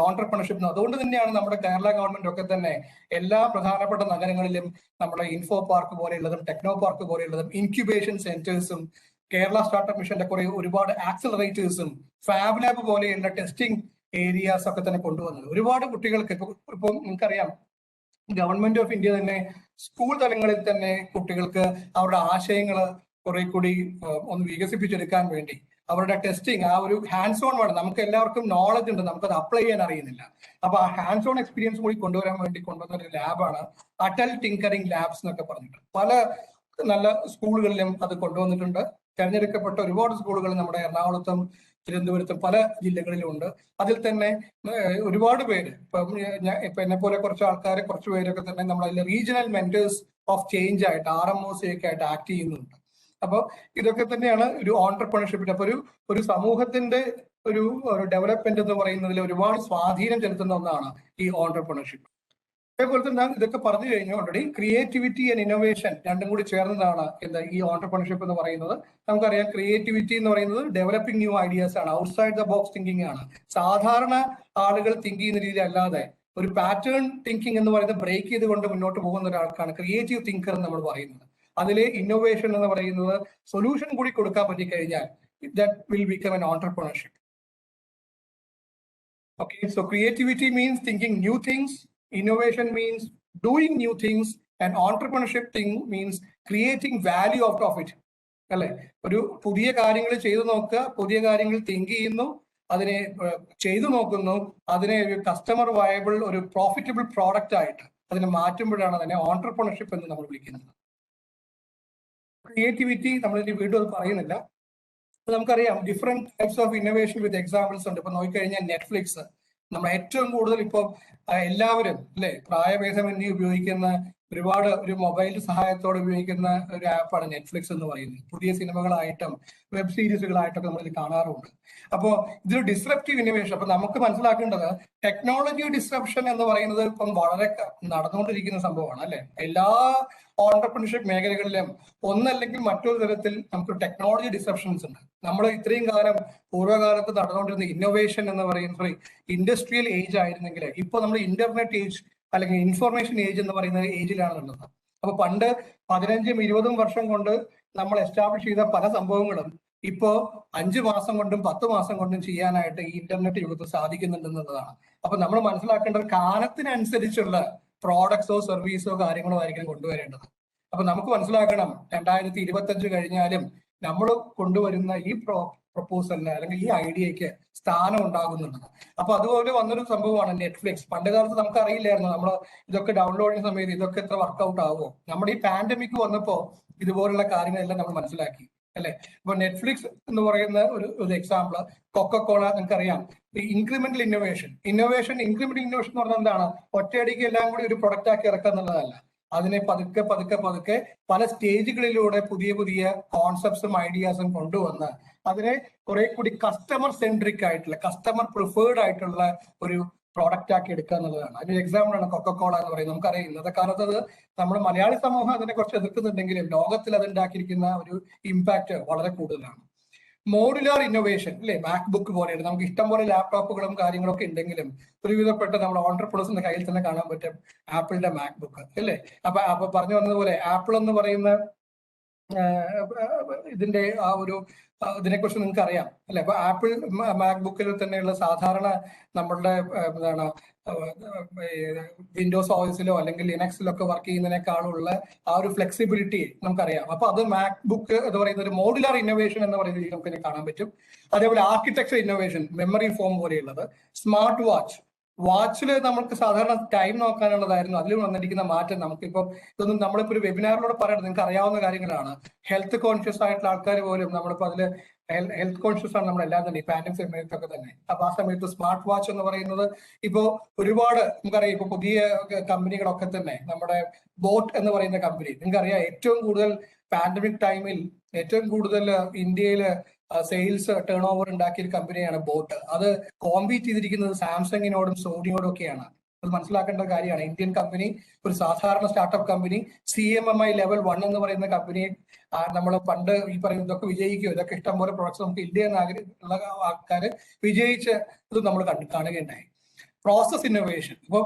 ഓൺട്രപ്രണർഷിപ്പ്. അതുകൊണ്ട് തന്നെയാണ് നമ്മുടെ കേരള ഗവൺമെന്റ് ഒക്കെ തന്നെ എല്ലാ പ്രധാനപ്പെട്ട നഗരങ്ങളിലും നമ്മുടെ ഇൻഫോ പാർക്ക് പോലെയുള്ളതും ടെക്നോ പാർക്ക് പോലെയുള്ളതും ഇൻക്യുബേഷൻ സെന്റേഴ്സും കേരള സ്റ്റാർട്ടപ്പ് മിഷന്റെ കുറെ ഒരുപാട് ആക്സിലറേറ്റേഴ്സും ഫാബ് ലാബ് പോലെയുള്ള ടെസ്റ്റിംഗ് ഏരിയാസ് ഒക്കെ തന്നെ കൊണ്ടുവന്നത്. ഒരുപാട് കുട്ടികൾക്ക് ഇപ്പം നിങ്ങൾക്കറിയാം, ഗവൺമെന്റ് ഓഫ് ഇന്ത്യ തന്നെ സ്കൂൾ തലങ്ങളിൽ തന്നെ കുട്ടികൾക്ക് അവരുടെ ആശയങ്ങൾ കുറെ കൂടി ഒന്ന് വികസിപ്പിച്ചെടുക്കാൻ വേണ്ടി അവരുടെ ടെസ്റ്റിംഗ്, ആ ഒരു ഹാൻഡ്സ് ഓൺ വേണം. നമുക്ക് എല്ലാവർക്കും നോളജ് ഉണ്ട്, നമുക്കത് അപ്ലൈ ചെയ്യാൻ അറിയുന്നില്ല. അപ്പൊ ആ ഹാൻഡ്സ് ഓൺ എക്സ്പീരിയൻസ് കൂടി കൊണ്ടുവരാൻ വേണ്ടി കൊണ്ടുവന്ന ഒരു ലാബാണ് അടൽ ടിങ്കറിംഗ് ലാബ്സ് എന്നൊക്കെ പറഞ്ഞിട്ട്. പല നല്ല സ്കൂളുകളിലും അത് കൊണ്ടുവന്നിട്ടുണ്ട്. തെരഞ്ഞെടുക്കപ്പെട്ട ഒരുപാട് സ്കൂളുകൾ നമ്മുടെ എറണാകുളത്തും തിരുവനന്തപുരത്തും പല ജില്ലകളിലും ഉണ്ട്. അതിൽ തന്നെ ഒരുപാട് പേര് ഇപ്പൊ എന്നെ പോലെ കുറച്ച് ആൾക്കാരെ, കുറച്ച് പേരൊക്കെ തന്നെ നമ്മളതിൽ റീജിയണൽ മെന്റേഴ്സ് ഓഫ് ചേഞ്ച് ആയിട്ട് RMOs ഒക്കെ ആയിട്ട് ആക്ട് ചെയ്യുന്നുണ്ട്. അപ്പോൾ ഇതൊക്കെ തന്നെയാണ് ഒരു ഓൺട്രപ്രണർഷിപ്പിന്റെ. അപ്പൊ ഒരു സമൂഹത്തിന്റെ ഒരു ഡെവലപ്മെന്റ് എന്ന് പറയുന്നതിൽ ഒരുപാട് സ്വാധീനം ചെലുത്തുന്ന ഒന്നാണ് ഈ ഓൺട്രപ്രണർഷിപ്പ്. അതേപോലെ തന്നെ ഇതൊക്കെ പറഞ്ഞു കഴിഞ്ഞു ഓൾറെഡി. ക്രിയേറ്റിവിറ്റി ആൻഡ് ഇന്നോവേഷൻ രണ്ടും കൂടി ചേർന്നതാണ് എന്താ ഈ ഓൺട്രപ്രണർഷിപ്പ് എന്ന് പറയുന്നത്. നമുക്കറിയാം, ക്രിയേറ്റിവിറ്റി എന്ന് പറയുന്നത് ഡെവലപ്പിംഗ് ന്യൂ ഐഡിയാസ് ആണ്, ഔട്ട്സൈഡ് ദ ബോക്സ് തിങ്കിങ് ആണ്. സാധാരണ ആളുകൾ തിങ്ക് ചെയ്യുന്ന രീതി അല്ലാതെ ഒരു പാറ്റേൺ തിങ്കിങ് എന്ന് പറയുന്നത് ബ്രേക്ക് ചെയ്തുകൊണ്ട് മുന്നോട്ട് പോകുന്ന ഒരാൾക്കാണ് ക്രിയേറ്റീവ് തിങ്കർ എന്ന് നമ്മൾ പറയുന്നത്. അതിലെ ഇന്നോവേഷൻ എന്ന് പറയുന്നത് സൊല്യൂഷൻ കൂടി കൊടുക്കാൻ പറ്റിക്കഴിഞ്ഞാൽ that will become an entrepreneurship. Okay, so creativity means thinking new things, innovation means doing new things, and entrepreneurship thing means creating value out of it. അല്ലെ? ഒരു പുതിയ കാര്യങ്ങൾ ചെയ്തു നോക്കുക, പുതിയ കാര്യങ്ങൾ തിങ്ക് ചെയ്യുന്നു, അതിനെ ചെയ്തു നോക്കുന്നു, അതിനെ ഒരു കസ്റ്റമർ വയബിൾ ഒരു പ്രോഫിറ്റബിൾ പ്രോഡക്റ്റ് ആയിട്ട് അതിനെ മാറ്റുമ്പോഴാണ് അതിനെ ഓൺട്രപ്രണർഷിപ്പ് എന്ന് നമ്മൾ വിളിക്കുന്നത്. ക്രിയേറ്റിവിറ്റി നമ്മൾ ഇനി വീണ്ടും അത് പറയുന്നില്ല. നമുക്കറിയാം different types of innovation with examples ഉണ്ട്. ഇപ്പൊ നോക്കിക്കഴിഞ്ഞാൽ നെറ്റ്ഫ്ലിക്സ് നമ്മൾ ഏറ്റവും കൂടുതൽ ഇപ്പോൾ എല്ലാവരും അല്ലെ പ്രായഭേദമന്യേ ഉപയോഗിക്കുന്ന ഒരുപാട് ഒരു മൊബൈൽ സഹായത്തോടെ ഉപയോഗിക്കുന്ന ഒരു ആപ്പാണ് നെറ്റ്ഫ്ലിക്സ് എന്ന് പറയുന്നത്. പുതിയ സിനിമകളായിട്ടും വെബ് സീരീസുകളായിട്ടൊക്കെ നമ്മൾ കാണാറുണ്ട്. അപ്പോൾ ഇതൊരു ഡിസ്റപ്റ്റീവ് ഇന്നോവേഷൻ. അപ്പൊ നമുക്ക് മനസ്സിലാക്കേണ്ടത് ടെക്നോളജി ഡിസ്റപ്ഷൻ എന്ന് പറയുന്നത് ഇപ്പം വളരെ നടന്നുകൊണ്ടിരിക്കുന്ന സംഭവമാണ്, അല്ലെ? എല്ലാ ഓൺട്രപ്രണർഷിപ്പ് മേഖലകളിലും ഒന്നല്ലെങ്കിൽ മറ്റൊരു തരത്തിൽ നമുക്ക് ടെക്നോളജി ഡിസ്റപ്ഷൻസ് ഉണ്ട്. നമ്മൾ ഇത്രയും കാലം പൂർവ്വകാലത്ത് നടന്നുകൊണ്ടിരുന്ന ഇന്നോവേഷൻ എന്ന് പറയുന്നത് ഇൻഡസ്ട്രിയൽ ഏജ് ആയിരുന്നെങ്കിൽ ഇപ്പൊ നമ്മൾ ഇന്റർനെറ്റ് ഏജ് അല്ലെങ്കിൽ ഇൻഫർമേഷൻ ഏജ് എന്ന് പറയുന്ന ഏജിലാണുള്ളത്. അപ്പൊ പണ്ട് 15-20 വർഷം കൊണ്ട് നമ്മൾ എസ്റ്റാബ്ലിഷ് ചെയ്ത പല സംഭവങ്ങളും ഇപ്പോ 5 മാസം കൊണ്ടും 10 മാസം കൊണ്ടും ചെയ്യാനായിട്ട് ഈ ഇന്റർനെറ്റ് യുഗത്തിൽ സാധിക്കുന്നുണ്ടെന്നുള്ളതാണ്. അപ്പൊ നമ്മൾ മനസ്സിലാക്കേണ്ടത് കാലത്തിനനുസരിച്ചുള്ള പ്രോഡക്ട്സോ സർവീസോ കാര്യങ്ങളോ ആയിരിക്കും കൊണ്ടുവരേണ്ടത്. അപ്പൊ നമുക്ക് മനസ്സിലാക്കണം, 2025 കഴിഞ്ഞാലും നമ്മൾ കൊണ്ടുവരുന്ന ഈ പ്രൊപ്പോസലിന് അല്ലെങ്കിൽ ഈ ഐഡിയക്ക് സ്ഥാനം ഉണ്ടാകുന്നുണ്ട്. അപ്പൊ അതുപോലെ വന്നൊരു സംഭവമാണ് നെറ്റ്ഫ്ലിക്സ്. പണ്ട് കാലത്ത് നമുക്ക് അറിയില്ലായിരുന്നു, നമ്മൾ ഇതൊക്കെ ഡൗൺലോഡ് ചെയ്യുന്ന സമയത്ത് ഇതൊക്കെ എത്ര വർക്ക്ഔട്ട് ആകുമോ. നമ്മുടെ ഈ പാൻഡമിക് വന്നപ്പോ ഇതുപോലുള്ള കാര്യങ്ങളെല്ലാം നമ്മൾ മനസ്സിലാക്കി, അല്ലെ? ഇപ്പൊ നെറ്റ്ഫ്ലിക്സ് എന്ന് പറയുന്ന ഒരു എക്സാമ്പിൾ, കൊക്കക്കോള നിങ്ങൾക്കറിയാം. ഇൻക്രിമെന്റൽ ഇന്നോവേഷൻ ഇൻക്രിമെന്റൽ ഇന്നോവേഷൻ എന്ന് പറഞ്ഞാൽ എന്താണ്? ഒറ്റയടിക്ക് എല്ലാം കൂടി ഒരു പ്രൊഡക്റ്റ് ആക്കി ഇറക്കുക എന്നുള്ളതല്ല. അതിനെ പതുക്കെ പതുക്കെ പതുക്കെ പല സ്റ്റേജുകളിലൂടെ പുതിയ പുതിയ കോൺസെപ്റ്റ്സും ഐഡിയാസും കൊണ്ടുവന്ന് അതിനെ കുറെ കൂടി കസ്റ്റമർ സെൻട്രിക് ആയിട്ടുള്ള കസ്റ്റമർ പ്രിഫേർഡ് ആയിട്ടുള്ള ഒരു പ്രോഡക്റ്റ് ആക്കി എടുക്കുക എന്നുള്ളതാണ്. അതിന്റെ എക്സാമ്പിൾ ആണ് കൊക്കക്കോള എന്ന് പറയുന്നത്. നമുക്കറിയാം ഇന്നത്തെ കാലത്ത് അത് നമ്മുടെ മലയാളി സമൂഹം അതിനെ കുറച്ച് എതിർക്കുന്നുണ്ടെങ്കിലും ലോകത്തിൽ അത് ഉണ്ടാക്കിയിരിക്കുന്ന ഒരു ഇമ്പാക്ട് വളരെ കൂടുതലാണ്. മോഡുലാർ ഇന്നോവേഷൻ അല്ലെ, മാക്ബുക്ക് പോലെയാണ്. നമുക്ക് ഇഷ്ടം പോലെ ലാപ്ടോപ്പുകളും കാര്യങ്ങളൊക്കെ ഉണ്ടെങ്കിലും ഒരുവിധപ്പെട്ട നമ്മുടെ ഓണ്ടർപ്രണേഴ്സിന്റെ കയ്യിൽ തന്നെ കാണാൻ പറ്റും ആപ്പിളിന്റെ മാക്ബുക്ക് അല്ലേ. അപ്പൊ പറഞ്ഞു വന്നതുപോലെ ആപ്പിൾ എന്ന് പറയുന്ന ഇതിന്റെ ആ ഒരു ഇതിനെക്കുറിച്ച് നിങ്ങൾക്ക് അറിയാം അല്ലെ. അപ്പൊ ആപ്പിൾ മാക്ബുക്കിൽ തന്നെയുള്ള സാധാരണ നമ്മളുടെ എന്താണ് വിൻഡോസ് ഓയിസിലോ അല്ലെങ്കിൽ ലിനക്സിലോ ഒക്കെ വർക്ക് ചെയ്യുന്നതിനേക്കാളുള്ള ആ ഒരു ഫ്ലെക്സിബിലിറ്റി നമുക്കറിയാം. അപ്പൊ അത് മാക്ബുക്ക് എന്ന് പറയുന്ന ഒരു മോഡുലാർ ഇന്നോവേഷൻ എന്ന് പറയുന്ന രീതിയിൽ നമുക്ക് കാണാൻ പറ്റും. അതേപോലെ ആർക്കിടെക്ചർ ഇന്നോവേഷൻ, മെമ്മറി ഫോം പോലെയുള്ളത്, സ്മാർട്ട് വാച്ചിൽ നമുക്ക് സാധാരണ ടൈം നോക്കാനുള്ളതായിരുന്നു. അതിൽ വന്നിരിക്കുന്ന മാറ്റം നമുക്കിപ്പോൾ ഇതൊന്നും നമ്മളിപ്പോൾ ഒരു വെബിനാറിലൂടെ പറയണം, നിങ്ങൾക്ക് അറിയാവുന്ന കാര്യങ്ങളാണ്. ഹെൽത്ത് കോൺഷ്യസ് ആയിട്ടുള്ള ആൾക്കാർ പോലും നമ്മളിപ്പോൾ അതിൽ ഹെൽത്ത് കോൺഷ്യസ് ആണ് നമ്മളെല്ലാം തന്നെ, പാൻഡമിക് സമയത്തൊക്കെ തന്നെ. അപ്പൊ ആ സമയത്ത് സ്മാർട്ട് വാച്ച് എന്ന് പറയുന്നത് ഇപ്പോ ഒരുപാട് നമുക്കറിയാം. ഇപ്പൊ പുതിയ കമ്പനികളൊക്കെ തന്നെ, നമ്മുടെ ബോട്ട് എന്ന് പറയുന്ന കമ്പനി നിങ്ങൾക്കറിയാം, ഏറ്റവും കൂടുതൽ പാൻഡമിക് ടൈമിൽ ഏറ്റവും കൂടുതൽ ഇന്ത്യയിൽ സെയിൽസ് ടേൺ ഓവർ ഉണ്ടാക്കിയ ഒരു കമ്പനിയാണ് ബോട്ട്. അത് കോമ്പീറ്റ് ചെയ്തിരിക്കുന്നത് സാംസങ്ങിനോടും സോണിയോടും ഒക്കെയാണ്. അത് മനസ്സിലാക്കേണ്ട കാര്യമാണ്. ഇന്ത്യൻ കമ്പനി, ഒരു സാധാരണ സ്റ്റാർട്ടപ്പ് കമ്പനി, CMMI ലെവൽ 1 എന്ന് പറയുന്ന കമ്പനി നമ്മൾ പണ്ട് ഈ പറയുന്നതൊക്കെ വിജയിക്കും, ഇതൊക്കെ ഇഷ്ടംപോലെ പ്രൊഡക്ട്സ് നമുക്ക് ഇന്ത്യ എന്ന ഉള്ള ആൾക്കാർ വിജയിച്ച് ഇത് നമ്മൾ കാണുകയുണ്ടായി. Process innovation. ഇപ്പോൾ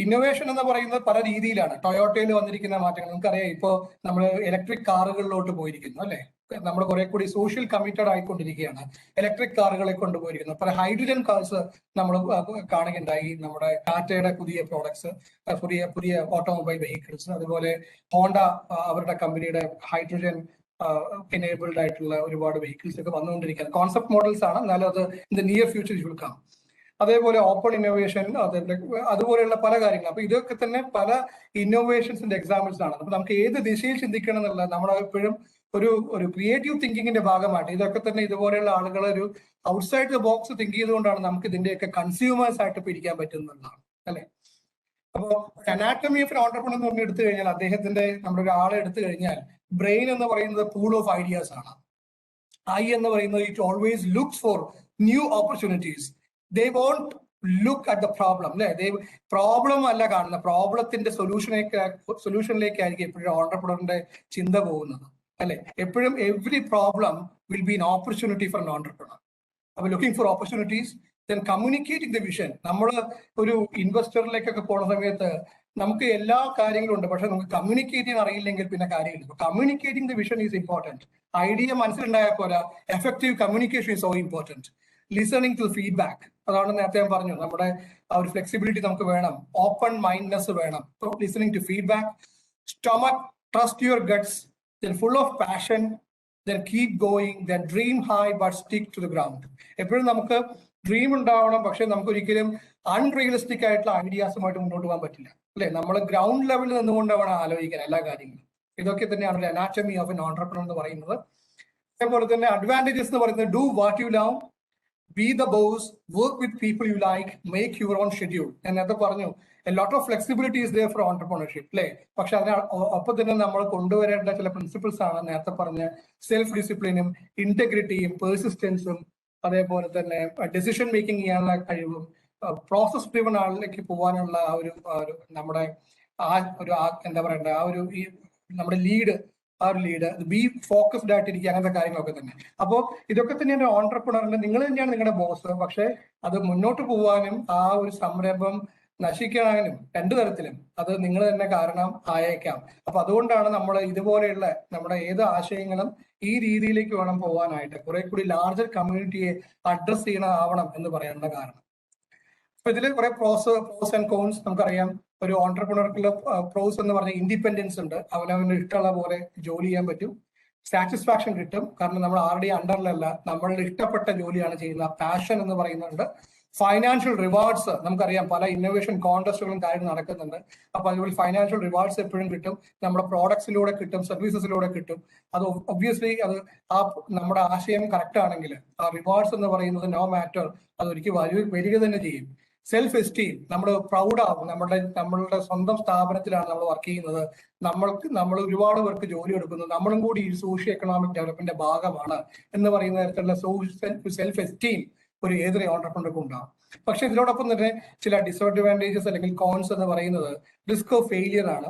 ഇന്നോവേഷൻ എന്ന് പറയുന്നത് പല രീതിയിലാണ്. ടൊയോട്ടയിൽ വന്നിരിക്കുന്ന മാറ്റങ്ങൾ നമുക്കറിയാം. ഇപ്പോൾ നമ്മൾ ഇലക്ട്രിക് കാറുകളിലോട്ട് പോയിരിക്കുന്നു അല്ലെ. നമ്മൾ കുറെ കൂടി സോഷ്യൽ കമ്മിറ്റഡ് ആയിക്കൊണ്ടിരിക്കുകയാണ്. ഇലക്ട്രിക് കാറുകളെ കൊണ്ടുപോയിരിക്കുന്നു. പല ഹൈഡ്രജൻ കാർസ് നമ്മൾ കാണുകയുണ്ടായി. നമ്മുടെ ടാറ്റയുടെ പുതിയ പ്രോഡക്ട്സ്, പുതിയ ഓട്ടോമൊബൈൽ വെഹിക്കിൾസ്, അതുപോലെ ഹോണ്ട അവരുടെ കമ്പനിയുടെ ഹൈഡ്രജൻ എനേബിൾഡ് ആയിട്ടുള്ള ഒരുപാട് വെഹിക്കിൾസ് ഒക്കെ വന്നുകൊണ്ടിരിക്കുകയാണ്. കോൺസെപ്റ്റ് മോഡൽസ് ആണ്, എന്നാലും അത് in the near future will come. അതേപോലെ ഓപ്പൺ ഇന്നോവേഷൻ, അതുപോലെയുള്ള പല കാര്യങ്ങൾ. അപ്പൊ ഇതൊക്കെ തന്നെ പല ഇന്നോവേഷൻസിന്റെ എക്സാമ്പിൾസ് ആണ്. അപ്പൊ നമുക്ക് ഏത് ദിശയിൽ ചിന്തിക്കണം എന്നുള്ള നമ്മൾ എപ്പോഴും ഒരു ക്രിയേറ്റീവ് തിങ്കിങ്ങിന്റെ ഭാഗമായിട്ട് ഇതൊക്കെ തന്നെ ഇതുപോലെയുള്ള ആളുകൾ ഒരു ഔട്ട്സൈഡ് ദ ബോക്സ് തിങ്ക് ചെയ്തുകൊണ്ടാണ് നമുക്ക് ഇതിന്റെയൊക്കെ കൺസ്യൂമേഴ്സ് ആയിട്ട് ഇപ്പൊ ഇരിക്കാൻ പറ്റുന്നതാണ് അല്ലെ. അപ്പോ അനാറ്റമി ഓഫ് ഓണ്ടർപ്രണർ എന്ന് പറഞ്ഞ് എടുത്തു കഴിഞ്ഞാൽ അദ്ദേഹത്തിന്റെ നമ്മുടെ ഒരാളെ എടുത്തു കഴിഞ്ഞാൽ ബ്രെയിൻ എന്ന് പറയുന്നത് പൂൾ ഓഫ് ഐഡിയാസ് ആണ്. ഐ എന്ന് പറയുന്നത് it always looks for new opportunities. They won't look at the problem അല്ലെ. പ്രോബ്ലം അല്ല കാണുന്ന, പ്രോബ്ലത്തിന്റെ സൊല്യൂഷനിലേക്കായിരിക്കും എപ്പോഴും ഓണ്ടർപ്രണറിന്റെ ചിന്ത പോകുന്നത് അല്ലെ. എപ്പോഴും every problem will be an opportunity for an entrepreneur. അപ്പൊ looking for opportunities, then communicating the vision. നമ്മൾ ഒരു ഇൻവെസ്റ്ററിലേക്കൊക്കെ പോകുന്ന സമയത്ത് നമുക്ക് എല്ലാ കാര്യങ്ങളും ഉണ്ട്, പക്ഷെ നമുക്ക് കമ്മ്യൂണിക്കേറ്റ് ചെയ്യാൻ അറിയില്ലെങ്കിൽ പിന്നെ കാര്യമില്ല. Communicating the vision is important. Idea മനസ്സിലുണ്ടായാൽ പോലെ effective communication is so important. Listening to feedback, അതാണ് നേരത്തെ ഞാൻ പറഞ്ഞു, നമ്മുടെ ആ ഒരു ഫ്ലെക്സിബിലിറ്റി നമുക്ക് വേണം. ഓപ്പൺ മൈൻഡ്നെസ് വേണം. Listening to feedback. Stomach, trust your guts, then full of passion, then keep going, then dream high but stick to the ground. എപ്പോഴും നമുക്ക് ഡ്രീം ഉണ്ടാവണം, പക്ഷെ നമുക്ക് ഒരിക്കലും അൺറിയലിസ്റ്റിക് ആയിട്ടുള്ള ഐഡിയാസുമായിട്ട് മുന്നോട്ട് പോകാൻ പറ്റില്ല അല്ലെ. നമ്മൾ ഗ്രൗണ്ട് ലെവലിൽ നിന്നുകൊണ്ട് വേണം ആലോചിക്കാൻ എല്ലാ കാര്യങ്ങളും. ഇതൊക്കെ തന്നെയാണ് ഒരു അനാറ്റമി ഓഫ് എൻ ഓണ്ടർപ്രണർ എന്ന് പറയുന്നത്. അതേപോലെ തന്നെ അഡ്വാൻറ്റേജസ് എന്ന് പറയുന്നത് do what you love, B the boss, work with people you like, make your own schedule. ഞാൻ നേരത്തെ പറഞ്ഞു a lot of flexibility is there for entrepreneurship അല്ലേ. പക്ഷെ അതിനൊപ്പം തന്നെ നമ്മൾ കൊണ്ടുവരേണ്ട ചില പ്രിൻസിപ്പിൾസ് ആണ് നേരത്തെ പറഞ്ഞ സെൽഫ് ഡിസിപ്ലിനും ഇന്റഗ്രിറ്റിയും പെർസിസ്റ്റൻസും, അതേപോലെ തന്നെ ഡെസിഷൻ മേക്കിംഗ് ചെയ്യാനുള്ള കഴിവും, പ്രോസസ് ഡ്രിവൺ ആളിലേക്ക് പോകാനുള്ള ആ ഒരു നമ്മുടെ എന്താ പറയണ്ട ആ ഒരു നമ്മുടെ ലീഡ് ബി ഫോക്കസ്ഡ് ആയിട്ടിരിക്കുക, അങ്ങനത്തെ കാര്യങ്ങളൊക്കെ തന്നെ. അപ്പോൾ ഇതൊക്കെ തന്നെയാണ് ഓണ്ടർപ്രണറിന്റെ, നിങ്ങൾ തന്നെയാണ് നിങ്ങളുടെ ബോസ്. പക്ഷെ അത് മുന്നോട്ട് പോകാനും ആ ഒരു സംരംഭം നശിക്കാനും രണ്ടു തരത്തിലും അത് നിങ്ങൾ തന്നെ കാരണം ആയേക്കാം. അപ്പൊ അതുകൊണ്ടാണ് നമ്മൾ ഇതുപോലെയുള്ള നമ്മുടെ ഏത് ആശയങ്ങളും ഈ രീതിയിലേക്ക് വേണം പോകാനായിട്ട്, കുറെ കൂടി ലാർജർ കമ്മ്യൂണിറ്റിയെ അഡ്രസ് ചെയ്യണമാവണം എന്ന് പറയാനുള്ള കാരണം. അപ്പൊ ഇതിൽ കുറെ പ്രോസ് ആൻഡ് കോൺസ് നമുക്കറിയാം. ഒരു ഓണ്ടർപ്രണർക്കുള്ള പ്രോസ് എന്ന് പറഞ്ഞാൽ ഇൻഡിപെൻഡൻസ് ഉണ്ട്, അവനവന് ഇഷ്ടമുള്ള പോലെ ജോലി ചെയ്യാൻ പറ്റും, സാറ്റിസ്ഫാക്ഷൻ കിട്ടും, കാരണം നമ്മൾ ആരുടെയും അണ്ടറിലല്ല, നമ്മളുടെ ഇഷ്ടപ്പെട്ട ജോലിയാണ് ചെയ്യുന്നത്, പാഷൻ എന്ന് പറയുന്നുണ്ട്. ഫൈനാൻഷ്യൽ റിവാർഡ്സ് നമുക്കറിയാം, പല ഇന്നോവേഷൻ കോൺടെസ്റ്റുകളും കാര്യം നടക്കുന്നുണ്ട്. അപ്പൊ അതുപോലെ ഫൈനാൻഷ്യൽ റിവാർഡ്സ് എപ്പോഴും കിട്ടും, നമ്മുടെ പ്രോഡക്ട്സിലൂടെ കിട്ടും, സർവീസസിലൂടെ കിട്ടും. അത് ഒബ്വിയസ്ലി അത് ആ നമ്മുടെ ആശയം കറക്റ്റ് ആണെങ്കിൽ ആ റിവാർഡ്സ് എന്ന് പറയുന്നത് നോ മാറ്റർ അത് ഒരിക്കലും വരിക തന്നെ ചെയ്യും. സെൽഫ് എസ്റ്റീം, നമ്മൾ പ്രൗഡ് ആവും, നമ്മളുടെ സ്വന്തം സ്ഥാപനത്തിലാണ് നമ്മൾ വർക്ക് ചെയ്യുന്നത്, നമ്മൾ ഒരുപാട് പേർക്ക് ജോലി എടുക്കുന്നു, നമ്മളും കൂടി ഈ സോഷ്യോ എക്കണോമിക് ഡെവലപ്മെന്റിന്റെ ഭാഗമാണ് എന്ന് പറയുന്ന തരത്തിലുള്ള സെൽഫ് എസ്റ്റീം ഒരു ഏതൊരു ഓണ്ടർപ്രണർക്കും ഉണ്ടാവും. പക്ഷെ ഇതിനോടൊപ്പം തന്നെ ചില ഡിസഡ്വാൻറ്റേജസ് അല്ലെങ്കിൽ കോൺസ് എന്ന് പറയുന്നത് റിസ്ക് ഓഫ് ഫെയിലിയർ ആണ്.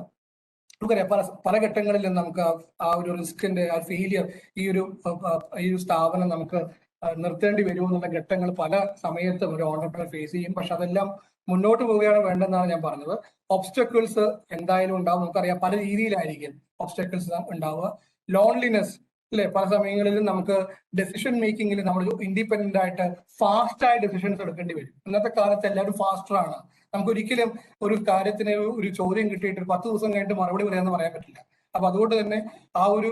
നമുക്കറിയാം പല ഘട്ടങ്ങളിലും നമുക്ക് ആ ഒരു റിസ്കിന്റെ ആ ഫെയിലിയർ ഈ ഒരു സ്ഥാപനം നമുക്ക് നിർത്തേണ്ടി വരുമോ എന്നുള്ള ഘട്ടങ്ങൾ പല സമയത്തും ഒരു ഓണ്ടർപ്രണർ ഫേസ് ചെയ്യും. പക്ഷെ അതെല്ലാം മുന്നോട്ട് പോവുകയാണ് വേണ്ടതെന്നാണ് ഞാൻ പറഞ്ഞത്. ഒബ്സ്റ്റക്കിൾസ് എന്തായാലും ഉണ്ടാവും. നമുക്കറിയാം പല രീതിയിലായിരിക്കും ഒബ്സ്റ്റക്കിൾസ് ഉണ്ടാവുക. ലോൺലിനെസ് അല്ലെ, പല സമയങ്ങളിലും നമുക്ക് ഡെസിഷൻ മേക്കിങ്ങിൽ നമ്മൾ ഇൻഡിപെൻഡന്റ് ആയിട്ട് ഫാസ്റ്റായ ഡെസിഷൻസ് എടുക്കേണ്ടി വരും. ഇന്നത്തെ കാലത്ത് എല്ലാവരും ഫാസ്റ്റർ ആണ്. നമുക്ക് ഒരിക്കലും ഒരു കാര്യത്തിന് ഒരു ചോദ്യം കിട്ടിയിട്ട് 10 ദിവസം കഴിഞ്ഞിട്ട് മറുപടി പറയാമെന്ന് പറയാൻ പറ്റില്ല. അപ്പൊ അതുകൊണ്ട് തന്നെ ആ ഒരു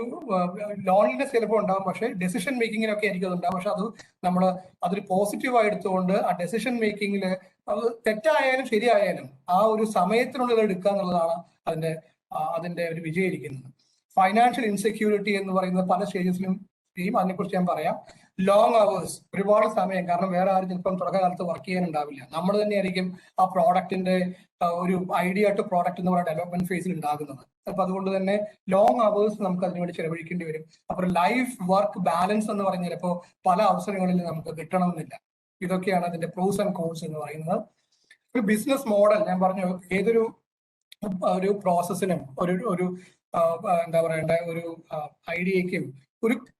ലോൺലിനെസ് ചിലപ്പോൾ ഉണ്ടാകും, പക്ഷെ ഡെസിഷൻ മേക്കിങ്ങിനൊക്കെ ആയിരിക്കും അത് ഉണ്ടാകും. പക്ഷെ അത് നമ്മൾ അതൊരു പോസിറ്റീവായി എടുത്തുകൊണ്ട് ആ ഡെസിഷൻ മേക്കിങ്ങിൽ അത് തെറ്റായാലും ശരിയായാലും ആ ഒരു സമയത്തിനുള്ളിൽ എടുക്കുക എന്നുള്ളതാണ് അതിന്റെ ഒരു വിജയിരിക്കുന്നത്. ഫൈനാൻഷ്യൽ ഇൻസെക്യൂരിറ്റി എന്ന് പറയുന്നത് പല സ്റ്റേജസിലും ചെയ്യും. അതിനെക്കുറിച്ച് ഞാൻ പറയാം. ലോങ് അവേഴ്സ്, ഒരുപാട് സമയം, കാരണം വേറെ ആരും ചിലപ്പം തുടക്കകാലത്ത് വർക്ക് ചെയ്യാനുണ്ടാവില്ല. നമ്മൾ തന്നെയായിരിക്കും ആ പ്രോഡക്റ്റിന്റെ ഒരു ഐഡിയ ടു പ്രോഡക്റ്റ് എന്ന് പറയുന്ന ഡെവലപ്മെന്റ് ഫേസിൽ ഉണ്ടാകുന്നത്. അപ്പൊ അതുകൊണ്ട് തന്നെ ലോങ് അവേഴ്സ് നമുക്ക് അതിനുവേണ്ടി ചെലവഴിക്കേണ്ടി വരും. അപ്പോൾ ലൈഫ് വർക്ക് ബാലൻസ് എന്ന് പറഞ്ഞാൽ ചിലപ്പോൾ പല അവസരങ്ങളിലും നമുക്ക് കിട്ടണമെന്നില്ല. ഇതൊക്കെയാണ് അതിന്റെ പ്രോസ് ആൻഡ് കോൺസ് എന്ന് പറയുന്നത്. ഒരു ബിസിനസ് മോഡൽ ഞാൻ പറഞ്ഞു, ഏതൊരു ഒരു പ്രോസസ്സിനും ഒരു എന്താ പറയണ്ട ഒരു ഐഡിയക്കും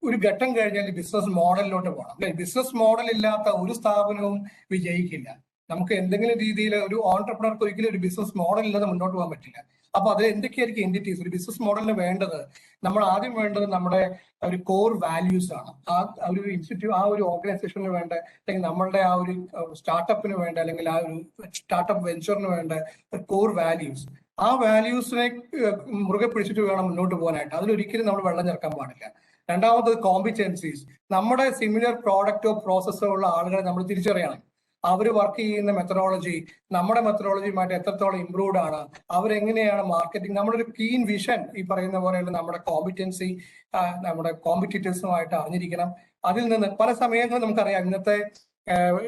ഒരു ഘട്ടം കഴിഞ്ഞാൽ ബിസിനസ് മോഡലിലോട്ട് പോകണം അല്ലെ. ബിസിനസ് മോഡൽ ഇല്ലാത്ത ഒരു സ്ഥാപനവും വിജയിക്കില്ല. നമുക്ക് എന്തെങ്കിലും രീതിയിൽ ഒരു ഓൺടർപ്രണർക്ക് ഒരിക്കലും ഒരു ബിസിനസ് മോഡൽ ഇല്ലാതെ മുന്നോട്ട് പോകാൻ പറ്റില്ല. അപ്പൊ അത് എന്തൊക്കെയായിരിക്കും എന്റിറ്റീസ് ഒരു ബിസിനസ് മോഡലിന് വേണ്ടത്? നമ്മൾ ആദ്യം വേണ്ടത് നമ്മുടെ ഒരു കോർ വാല്യൂസ് ആണ്. ആ ഒരു ഇൻസ്റ്റിറ്റ്യൂട്ട്, ആ ഒരു ഓർഗനൈസേഷന് വേണ്ട, അല്ലെങ്കിൽ നമ്മളുടെ ആ ഒരു സ്റ്റാർട്ടപ്പിന് വേണ്ട, അല്ലെങ്കിൽ ആ ഒരു സ്റ്റാർട്ടപ്പ് വെഞ്ചറിന് വേണ്ട കോർ വാല്യൂസ്. ആ വാല്യൂസിനെ മുറുകെ പിടിച്ചിട്ട് വേണം മുന്നോട്ട് പോകാനായിട്ട്. അതിലൊരിക്കലും നമ്മൾ വെള്ളം ചേർക്കാൻ പാടില്ല. രണ്ടാമത് കോമ്പിറ്റൻസീസ്. നമ്മുടെ സിമിലർ പ്രോഡക്റ്റോ പ്രോസസ്സോ ഉള്ള ആളുകളെ നമ്മൾ തിരിച്ചറിയണം. അവർ വർക്ക് ചെയ്യുന്ന മെത്തഡോളജി നമ്മുടെ മെത്തഡോളജിയുമായിട്ട് എത്രത്തോളം ഇംപ്രൂവ്ഡ് ആണ്, അവരെങ്ങനെയാണ് മാർക്കറ്റിംഗ്, നമ്മുടെ ഒരു കീൻ വിഷൻ ഈ പറയുന്ന പോലെയുള്ള നമ്മുടെ കോമ്പിറ്റൻസി നമ്മുടെ കോമ്പറ്റീറ്റേഴ്സുമായിട്ട് അറിഞ്ഞിരിക്കണം. അതിൽ നിന്ന് പല സമയങ്ങളിൽ നമുക്കറിയാം ഇന്നത്തെ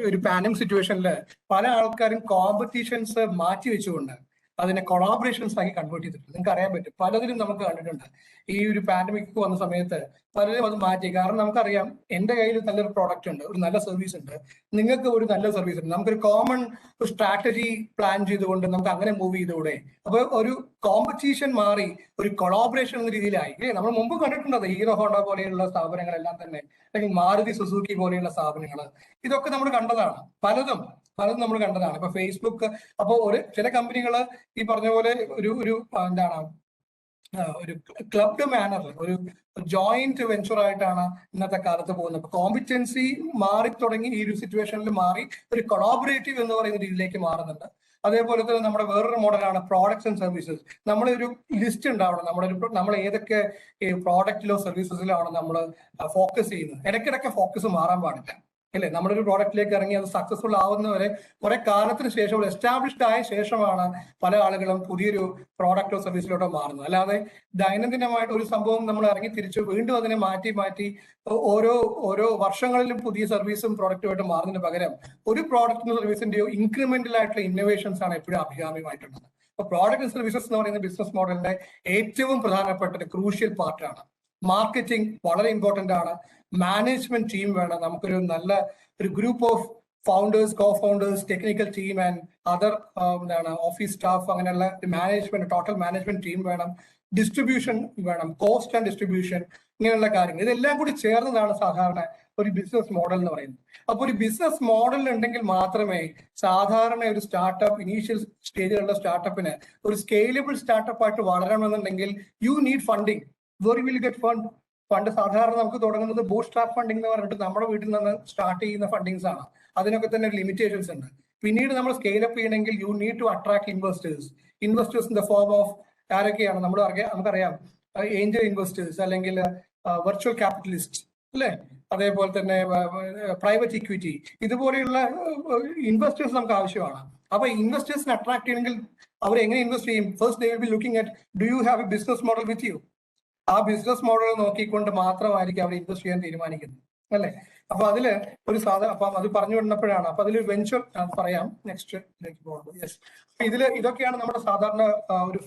ഒരു പാൻഡമിക് സിറ്റുവേഷനിൽ പല ആൾക്കാരും കോമ്പറ്റീഷൻസ് മാറ്റി വെച്ചുകൊണ്ട് അതിനെ കൊളാബറേഷൻസ് ആക്കി കൺവേർട്ട് ചെയ്തിട്ടുണ്ട്. നിങ്ങൾക്ക് അറിയാൻ പറ്റും, പലതിലും നമുക്ക് കണ്ടിട്ടുണ്ട്. ഈ ഒരു പാൻഡമിക് വന്ന സമയത്ത് പലരും അത് മാറ്റി. കാരണം നമുക്കറിയാം എന്റെ കയ്യിൽ നല്ലൊരു പ്രോഡക്റ്റ് ഉണ്ട്, ഒരു നല്ല സർവീസ് ഉണ്ട്, നിങ്ങൾക്ക് ഒരു നല്ല സർവീസ് ഉണ്ട്, നമുക്കൊരു കോമൺ സ്ട്രാറ്റജി പ്ലാൻ ചെയ്തുകൊണ്ട് നമുക്ക് അങ്ങനെ മൂവ് ചെയ്തുകൂടെ? അപ്പൊ ഒരു കോമ്പറ്റീഷൻ മാറി ഒരു കൊളാബറേഷൻ എന്ന രീതിയിലായി. നമ്മൾ മുമ്പ് കണ്ടിട്ടുണ്ട് ഹീറോ ഹോണ്ട പോലെയുള്ള സ്ഥാപനങ്ങളെല്ലാം തന്നെ, അല്ലെങ്കിൽ മാരുതി സുസുക്കി പോലെയുള്ള സ്ഥാപനങ്ങൾ, ഇതൊക്കെ നമ്മൾ കണ്ടതാണ്. പലതും നമ്മൾ കണ്ടതാണ്. ഇപ്പൊ ഫേസ്ബുക്ക്, അപ്പോ ചില കമ്പനികൾ ഈ പറഞ്ഞ പോലെ ഒരു എന്താണ് ഒരു ക്ലബ്ഡ് മാനറിൽ ഒരു ജോയിന്റ് വെഞ്ചർ ആയിട്ടാണ് ഇന്നത്തെ കാലത്ത് പോകുന്നത്. അപ്പൊ കോമ്പിറ്റൻസി മാറി തുടങ്ങി ഈ ഒരു സിറ്റുവേഷനിൽ മാറി ഒരു കൊളാബറേറ്റീവ് എന്ന് പറയുന്ന രീതിയിലേക്ക് മാറുന്നുണ്ട്. അതേപോലെ തന്നെ നമ്മുടെ വേറൊരു മോഡലാണ് പ്രോഡക്ട്സ് ആൻഡ് സർവീസസ്. നമ്മളൊരു ലിസ്റ്റ് ഉണ്ടാവണം, നമ്മൾ ഏതൊക്കെ പ്രോഡക്റ്റിലോ സർവീസസിലോ ആണ് നമ്മൾ ഫോക്കസ് ചെയ്യുന്നത്. ഇടയ്ക്കിടയ്ക്ക് ഫോക്കസ് മാറാൻ പാടില്ല അല്ലെ. നമ്മുടെ ഒരു പ്രോഡക്റ്റിലേക്ക് ഇറങ്ങി അത് സക്സസ്ഫുൾ ആവുന്നവരെ കുറെ കാലത്തിന് ശേഷം, എസ്റ്റാബ്ലിഷ്ഡ് ആയ ശേഷമാണ് പല ആളുകളും പുതിയൊരു പ്രോഡക്റ്റോ സർവീസിലോട്ടോ മാറുന്നത്. അല്ലാതെ ദൈനംദിനമായിട്ട് ഒരു സംഭവം നമ്മൾ ഇറങ്ങി തിരിച്ചു വീണ്ടും അതിനെ മാറ്റി ഓരോ വർഷങ്ങളിലും പുതിയ സർവീസും പ്രോഡക്റ്റുമായിട്ട് മാറുന്നതിന് പകരം ഒരു പ്രോഡക്റ്റിന്റെ സർവീസിന്റെയോ ഇൻക്രിമെന്റൽ ആയിട്ടുള്ള ഇന്നോവേഷൻസ് ആണ് എപ്പോഴും അഭികാമ്യമായിട്ടുള്ളത്. അപ്പൊ പ്രോഡക്റ്റ് ആൻഡ് സർവീസസ് എന്ന് പറയുന്ന ബിസിനസ് മോഡലിന്റെ ഏറ്റവും പ്രധാനപ്പെട്ട ഒരു ക്രൂഷ്യൽ പാർട്ടാണ്. മാർക്കറ്റിംഗ് വളരെ ഇമ്പോർട്ടന്റ് ആണ്. മാനേജ്മെന്റ് ടീം വേണം. നമുക്കൊരു നല്ല ഒരു group of founders, co founders, technical team and other office staff, അങ്ങനെയുള്ള മാനേജ്മെന്റ്, ടോട്ടൽ മാനേജ്മെന്റ് ടീം വേണം. ഡിസ്ട്രിബ്യൂഷൻ വേണം, കോസ്റ്റ് ആൻഡ് ഡിസ്ട്രിബ്യൂഷൻ, ഇങ്ങനെയുള്ള കാര്യങ്ങൾ. ഇതെല്ലാം കൂടി ചേർന്നതാണ് സാധാരണ ഒരു ബിസിനസ് മോഡൽ എന്ന് പറയുന്നത്. അപ്പൊ ഒരു ബിസിനസ് മോഡൽ ഉണ്ടെങ്കിൽ മാത്രമേ സാധാരണ ഒരു സ്റ്റാർട്ടപ്പ്, ഇനീഷ്യൽ സ്റ്റേജിലുള്ള സ്റ്റാർട്ടപ്പിന് ഒരു സ്കെയിലബിൾ സ്റ്റാർട്ടപ്പ് ആയിട്ട് വളരണമെന്നുണ്ടെങ്കിൽ you need funding. Where will get fund? സാധാരണ നമുക്ക് തുടങ്ങുന്നത് ബൂട്ട് സ്ട്രാപ്പ് ഫണ്ടിങ് എന്ന് പറഞ്ഞിട്ട് നമ്മുടെ വീട്ടിൽ നിന്ന് സ്റ്റാർട്ട് ചെയ്യുന്ന ഫണ്ടിങ്സ് ആണ്. അതിനൊക്കെ തന്നെ ലിമിറ്റേഷൻസ് ഉണ്ട്. പിന്നീട് നമ്മൾ സ്കെയിലപ്പ് ചെയ്യണമെങ്കിൽ you need to attract investors in the form of ആരൊക്കെയാണ്? നമുക്കറിയാം ഏഞ്ചൽ ഇൻവെസ്റ്റേഴ്സ്, അല്ലെങ്കിൽ വെർച്വൽ ക്യാപിറ്റലിസ്റ്റ് അല്ലെ, അതേപോലെ തന്നെ പ്രൈവറ്റ് ഇക്വിറ്റി, ഇതുപോലെയുള്ള ഇൻവെസ്റ്റേഴ്സ് നമുക്ക് ആവശ്യമാണ്. അപ്പൊ ഇൻവെസ്റ്റേഴ്സിനെ അട്രാക്ട് ചെയ്യണമെങ്കിൽ അവർ എങ്ങനെ ഇൻവെസ്റ്റ് ചെയ്യും? First they will be looking at do you have A business model with you. ആ ബിസിനസ് മോഡൽ നോക്കിക്കൊണ്ട് മാത്രമായിരിക്കും അവർ ഇൻവെസ്റ്റ് ചെയ്യാൻ തീരുമാനിക്കുന്നത് അല്ലെ. അപ്പൊ അതില് ഒരു അപ്പം അത് പറഞ്ഞു വിടുന്നപ്പോഴാണ്. അപ്പൊ അതിൽ വെഞ്ചർ പറയാം, നെക്സ്റ്റ് പോകുന്നത്. യെസ്, ഇതൊക്കെയാണ് നമ്മുടെ സാധാരണ ഒരു